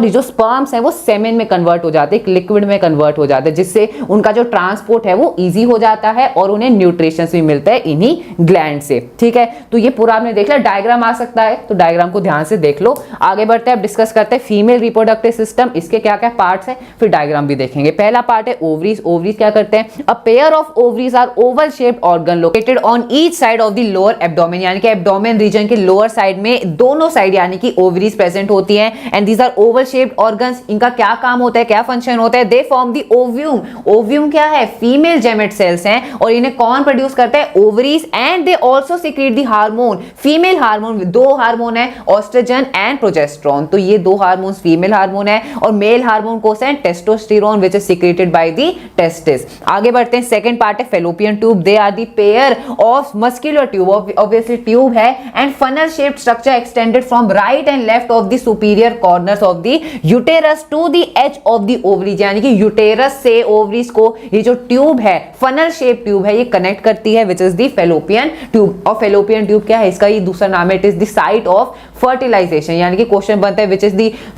जो स्पर्म्स है वो सेमेन में कन्वर्ट हो जाते हैं, लिक्विड में कन्वर्ट हो जाते हैं, जिससे उनका जो ट्रांसपोर्ट है वो इजी हो जाता है और उन्हें न्यूट्रिशंस भी मिलता है इन्हीं ग्लैंड से, ठीक है। तो ये पूरा आपने देख लिया। डायग्राम आ सकता है तो डायग्राम को ध्यान से देख लो। आगे बढ़ते हैं, अब डिस्कस करते हैं फीमेल रिप्रोडक्टिव सिस्टम, इसके क्या क्या पार्ट्स हैं, फिर डायग्राम भी देखेंगे। पहला पार्ट है ओवरीज। ओवरीज क्या करते हैं, a pair of ovaries are oval shaped organ located on each side of the lower abdomen, यानी कि एब्डोमेन रीजन के लोअर साइड में दोनों साइड यानी कि ओवरीज प्रेजेंट होती हैं। And these are oval shaped organs, इनका क्या काम होता है, क्या फंक्शन होता है, they form the ovum. Ovum क्या है, फीमेल जेमेट सेल्स हैं और इन्हें कौन प्रोड्यूस करता है, ovaries. And they also secret the hormone, female hormone, दो हार्मोन है ऑस्ट्रोजन एंड प्रोजेस्टेरोन, तो ये दो हार्मोन्स फीमेल हार्मोन है। और मेल हार्मोन कौन सा है, testosterone which is secreted by the testis. आगे बढ़ते हैं, सेकंड पार्ट है fallopian tube. They are the pair of muscular tube, obviously tube है, and funnel shaped structure extended from right and left of the superior corners of the uterus to the edge of the ovaries, यानी कि uterus से ovaries को ये जो tube है, funnel shape tube है, ये कनेक्ट करती है, which is the fallopian tube. और फेलोपियन ट्यूब क्या है, इसका ये दूसरा नाम है, it is the site of fertilization, यानी कि क्वेश्चन बनता है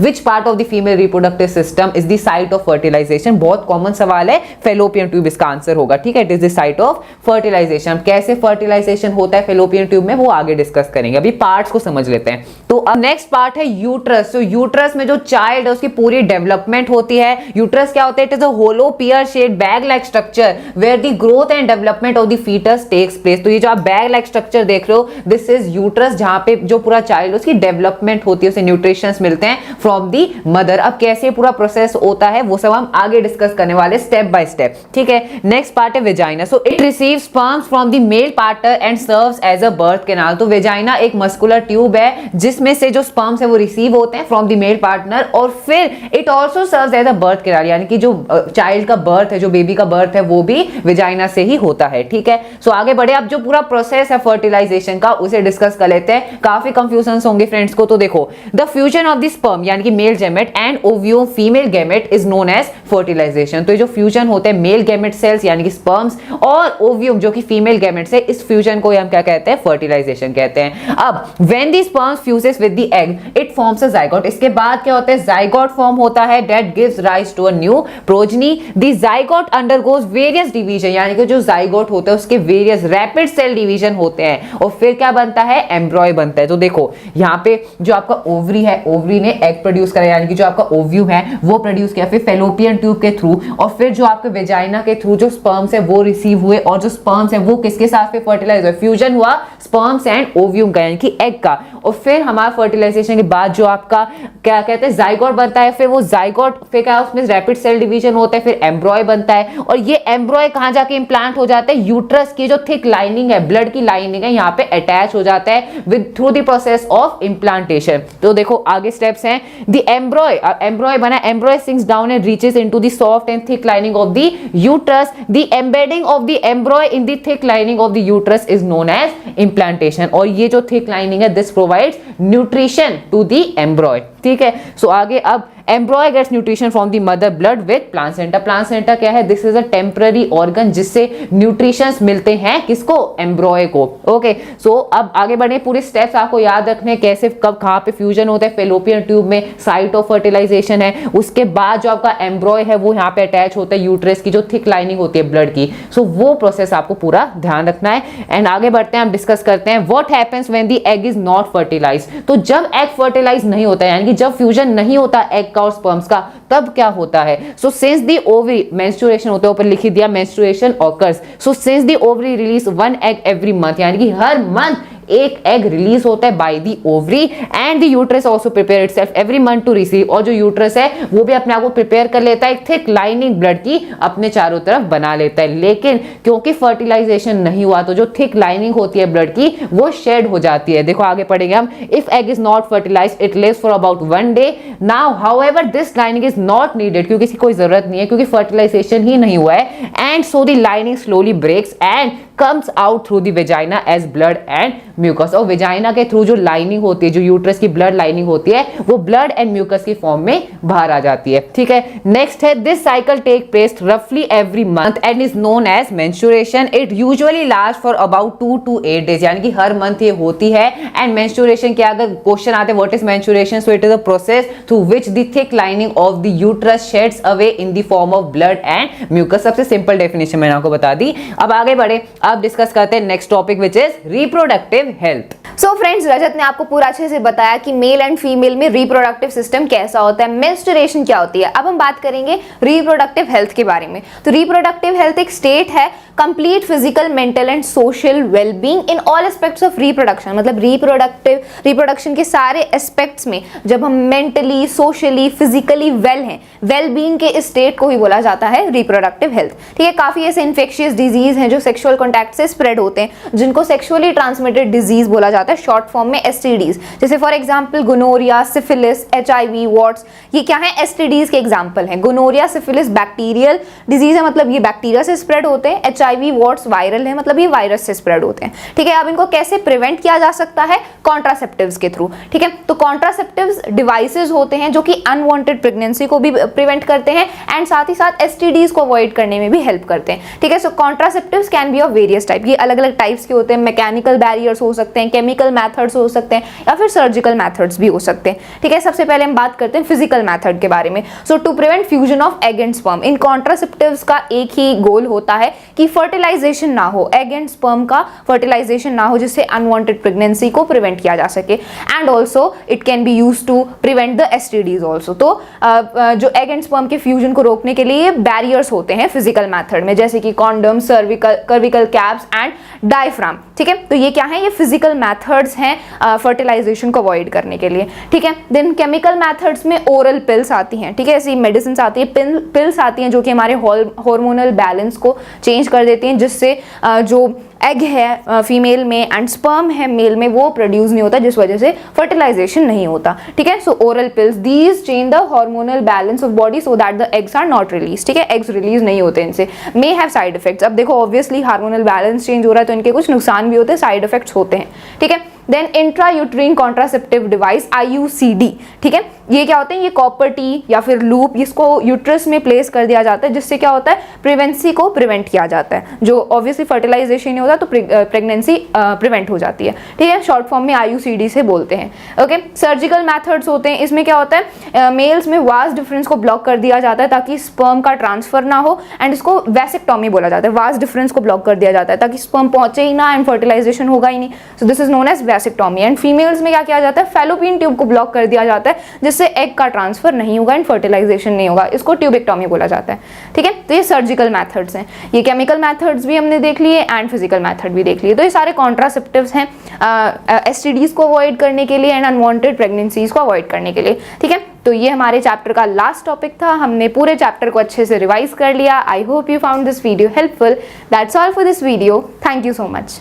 which part of the female reproductive system is the site of fertilization. बहुत कॉमन सवाल है, फेलोपियन ट्यूब इसका आंसर होगा, ठीक है। It is the site of fertilization. कैसे फर्टिलाइजेशन होता है फेलोपियन ट्यूब में वो आगे डिस्कस करेंगे, अभी पार्ट्स को समझ लेते हैं। तो अब नेक्स्ट पार्ट है यूट्रस। तो यूट्रस में जो चाइल्ड है उसकी पूरी डेवलपमेंट होती है। यूट्रस क्या होता है, it is a hollow pear shaped bag like structure where the growth and development of the foetus takes place. तो ये जो आप बैग लाइक स्ट्रक्चर देख रहे हो, दिस इज यूट्रस, जहां पे जो पूरा चाइल्ड उसकी डेवलपमेंट होती है, उसे न्यूट्रिशंस मिलते हैं फ्रॉम दी मदर। अब कैसे पूरा प्रोसेस होता है वो सब हम आगे डिस्कस करने वाले स्टेप बाय स्टेप, ठीक है। नेक्स्ट पार्ट है vagina. So it receives sperms from the male partner and serves as a birth canal. तो वेजाइना एक मस्कुलर ट्यूब है जिसमें से जो स्पर्म्स है वो रिसीव होते हैं फ्रॉम द मेल पार्टनर, और फिर it also serves as a birth canal, यानी कि जो चाइल्ड का बर्थ है, जो बेबी का बर्थ है, वो भी वेजाइना से ही होता है, ठीक है। सो आगे बढ़े, अब जो पूरा प्रोसेस है फर्टिलाइजेशन का उसे डिस्कस कर लेते हैं। काफी कंफ्यूजन होंगे फ्रेंड्स को, तो देखो, the fusion of the sperm यानी कि male gamete and ovum female gamete is known as fertilization. तो ये जो फ्यूजन होते हैं मेल गैमेट सेल्स यानी कि स्पर्म्स और ओव्यूम जो कि फीमेल गैमेट से, इस फ्यूजन को हम क्या कहते हैं, फर्टिलाइजेशन कहते हैं। अब when the sperm fuses with the egg it forms a zygote. इसके बाद क्या होता है, जाइगोट फॉर्म होता है, that gives rise to a new progeny. The zygote undergoes various division, यानी कि जो जाइगोट होता है उसके वेरियस रैपिड सेल डिवीजन होते हैं, और फिर क्या बनता है, एम्ब्रॉय बनता है। तो देखो यहाँ पे जो आपका ओवरी है, ओवरी ने एग प्रोड्यूस करा, यानी कि जो आपका ओव्यूम है वो प्रोड्यूस किया, फिर फेलोपियन ट्यूब के थ्रू, और फिर जो आपके वेजाइना के थ्रू जो स्पर्म्स है वो रिसीव हुए, और जो स्पर्म्स है वो किसके साथ फिर फर्टिलाइज हुए, फ्यूजन हुआ स्पर्म्स एंड ओव्यूम का, यानी कि एग का। और फिर हमारा फर्टिलाइजेशन के बाद जो आपका क्या कहते हैं, जाइगोट बनता है, फिर वो जाइगोट फिर क्या उसमें रैपिड सेल डिवीजन होता है, फिर एम्ब्रॉय बनता है, और ये एम्ब्रॉय कहां जाके इंप्लांट हो जाता है, यूट्रस की जो थिक लाइनिंग है, ब्लड की लाइनिंग है, यहाँ पे अटैच हो जाता है with through the process of implantation. तो देखो आगे स्टेप्स हैं, द एम्ब्रॉय बना, embryo sinks down and reaches into the soft and thick lining of the uterus. The embedding of the embryo in the thick lining of the uterus is known as implantation. और ये जो thick lining है, this provides nutrition to the embryo, ठीक है। So आगे, अब embryo gets nutrition from the mother blood with placenta. Placenta क्या है, this is a temporary organ जिससे न्यूट्रिशंस मिलते हैं, किसको, एम्ब्रॉय को, ओके। सो अब आगे बढ़े, पूरे स्टेप्स आपको याद रखने, कैसे कब कहां पे फ्यूजन होता है, फेलोपियन ट्यूब में साइट ऑफ फर्टिलाइजेशन है, उसके बाद जो आपका एम्ब्रॉय है वो यहाँ पे अटैच होता है यूट्रस की जो थिक लाइनिंग होती है ब्लड की। सो वो प्रोसेस आपको पूरा ध्यान रखना है। एंड आगे बढ़ते हैं, हम डिस्कस करते हैं what happens when the egg is not fertilized. तो जब एग फर्टिलाइज नहीं होता है, यानी कि जब फ्यूजन नहीं होता एग का और स्पर्म्स का, तब क्या होता है। So since the ovary, menstruation होता है, ऊपर लिख दिया menstruation occurs. So since the ovary release one egg every month, यानी कि हर मंथ एक एग रिलीज होता है by the ovary, and the uterus also prepare itself every month to receive. और जो यूट्रस है वो भी अपने आप को प्रिपेयर कर लेता है, एक थिक लाइनिंग ब्लड की अपने चारों तरफ बना लेता है। लेकिन क्योंकि फर्टिलाइजेशन नहीं हुआ, तो जो थिक लाइनिंग होती है ब्लड की वो शेड हो जाती है। देखो आगे पढ़ेंगे हम, if egg is not fertilized it lives for about 1 day. Now however this lining is not needed, क्योंकि इसकी कोई जरूरत नहीं है, क्योंकि फर्टिलाइजेशन ही नहीं हुआ है, and so the lining slowly breaks and comes out through the vagina as blood and mucus। और वेजाइना के थ्रू जो लाइनिंग होती है, जो यूट्रस की ब्लड लाइनिंग होती है, वो ब्लड एंड म्यूकस की फॉर्म में बाहर आ जाती है। ठीक है, नेक्स्ट है दिस साइकिल टेक प्लेस रफली every month and is known as menstruation. It usually last for about 2 to 8 days, यानी कि हर मंथ ये होती है। एंड मेंस्ट्रुएशन क्या, अगर क्वेश्चन आते हैं what is menstruation, so it is a process through which the thick lining of the uterus sheds away in the form of blood and mucus. सबसे सिंपल डेफिनेशन मैंने आपको बता दी। अब आगे बढ़े, अब डिस्कस करते हैं next topic which is reproductive health. So friends, Rajat ने आपको पूरा अच्छे से बताया कि मेल एंड फीमेल में रिप्रोडक्टिव सिस्टम कैसा होता है, मेंस्ट्रुएशन क्या होती है। अब हम बात करेंगे रिप्रोडक्टिव हेल्थ के बारे में। तो रिप्रोडक्टिव हेल्थ एक स्टेट है complete physical, mental and social wellbeing in all aspects of reproduction. मतलब रिप्रोडक्शन के सारे एस्पेक्ट्स में जब हम मेंटली, सोशली, फिजिकली वेल हैं, वेलबींग के इस स्टेट को ही बोला जाता है रिप्रोडक्टिव हेल्थ। ठीक है, काफी ऐसे इन्फेक्शियस डिजीज हैं जो सेक्सुअल कॉन्टैक्ट से स्प्रेड होते हैं, जिनको सेक्सुअली ट्रांसमिटेड डिजीज बोला जाता है, शॉर्ट फॉर्म में एसटीडीज। जैसे for example gonorrhoea, syphilis, HIV, warts, ये क्या है, एसटीडीज के एग्जांपल हैं। गोनोरिया, सिफिलिस बैक्टीरियल डिजीज है, मतलब ये बैक्टीरिया से स्प्रेड होते हैं। एचआईवी, वॉट्स वायरल है, मतलब ये वायरस से स्प्रेड होते हैं। ठीक है, अब इनको कैसे प्रिवेंट किया जा सकता है, कॉन्ट्रासेप्टिव्स के थ्रू। ठीक है, तो कॉन्ट्रासेप्टिव्स डिवाइसेस होते हैं जो कि अनवांटेड प्रेगनेंसी को भी प्रिवेंट करते हैं एंड साथ ही साथ एसटीडीज को अवॉइड करने में भी हेल्प करते हैं। ठीक है, so contraceptives can be of various type. ये अलग अलग टाइप्स के होते हैं, मैकेनिकल बैरियर्स हो सकते हैं, केमिकल मेथड्स हो सकते हैं, या फिर सर्जिकल मेथड्स भी हो सकते हैं। ठीक है, सबसे पहले हम बात करते हैं फिजिकल मेथड के बारे में। So to prevent fusion of egg and sperm, इन कॉन्ट्रासेप्टिव्स का एक ही गोल होता है कि फर्टिलाइजेशन ना हो, एग एंड स्पर्म का फर्टिलाइजेशन ना हो, जिससे अनवांटेड प्रेगनेंसी को प्रिवेंट किया जा सके। And also it can be used to prevent the STDs also. तो जो एग एंड स्पर्म के फ्यूजन को रोकने के लिए बैरियर्स होते हैं फिजिकल मेथड में, जैसे कि condom, cervical caps and diaphragm. ठीक है, तो ये क्या है, ये फिजिकल मेथड्स हैं फर्टिलाइजेशन को अवॉइड करने के लिए। ठीक है, देन केमिकल मेथड्स में ओरल पिल्स आती हैं। ठीक है, ऐसी मेडिसिन आती है, पिल्स आती हैं जो कि हमारे हार्मोनल बैलेंस को चेंज कर देती हैं, जिससे जो एग है फीमेल में एंड स्पर्म है मेल में, वो प्रोड्यूस नहीं होता, जिस वजह से फर्टिलाइजेशन नहीं होता। ठीक है, so oral pills these change the hormonal balance of body so that the eggs are not release. ठीक है, एग्स रिलीज नहीं होते इनसे, मे हैव साइड इफेक्ट्स। अब देखो ऑब्वियसली हार्मोनल बैलेंस चेंज हो रहा है तो इनके कुछ नुकसान भी होते हैं, साइड इफेक्ट्स होते हैं। ठीक है, then intrauterine contraceptive device IUCD। ठीक है, ये क्या होते हैं, ये कॉपर टी या फिर लूप, इसको यूट्रस में प्लेस कर दिया जाता है, जिससे क्या होता है, प्रेगनेंसी को प्रिवेंट किया जाता है। जो ऑब्वियसली फर्टिलाइजेशन नहीं होता तो प्रेगनेंसी प्रिवेंट हो जाती है। ठीक है, शॉर्ट फॉर्म में IUCD से बोलते हैं। ओके, सर्जिकल मेथड्स होते हैं, इसमें क्या होता है, मेल्स में वास डिफरेंस को ब्लॉक कर दिया जाता है ताकि स्पर्म का ट्रांसफर ना हो, एंड इसको वैसेक्टॉमी बोला जाता है। वास डिफरेंस को ब्लॉक कर दिया जाता है ताकि स्पर्म पहुंचे ही ना एंड फर्टिलाइजेशन होगा ही नहीं। So this is known as vasectomy. And females में क्या किया जाता है, फैलोपियन ट्यूब को ब्लॉक कर दिया जाता है, जिससे एग का ट्रांसफर नहीं होगा एंड फर्टिलाइजेशन नहीं होगा, इसको ट्यूबेक्टॉमी बोला जाता है। ठीक है, तो ये सर्जिकल मेथड्स हैं। ये केमिकल मेथड्स भी हमने देख लिए एंड फिजिकल मेथड भी देख लिए। तो ये सारे कॉन्ट्रासेप्टिव्स हैं एसटीडीज को अवॉइड करने के लिए एंड अनवांटेड प्रेगनेंसीज को अवॉइड करने के लिए। ठीक है, तो ये हमारे चैप्टर का लास्ट टॉपिक था। हमने पूरे चैप्टर को अच्छे से रिवाइज कर लिया। I hope you found this video helpful. That's all for this video. Thank you so much.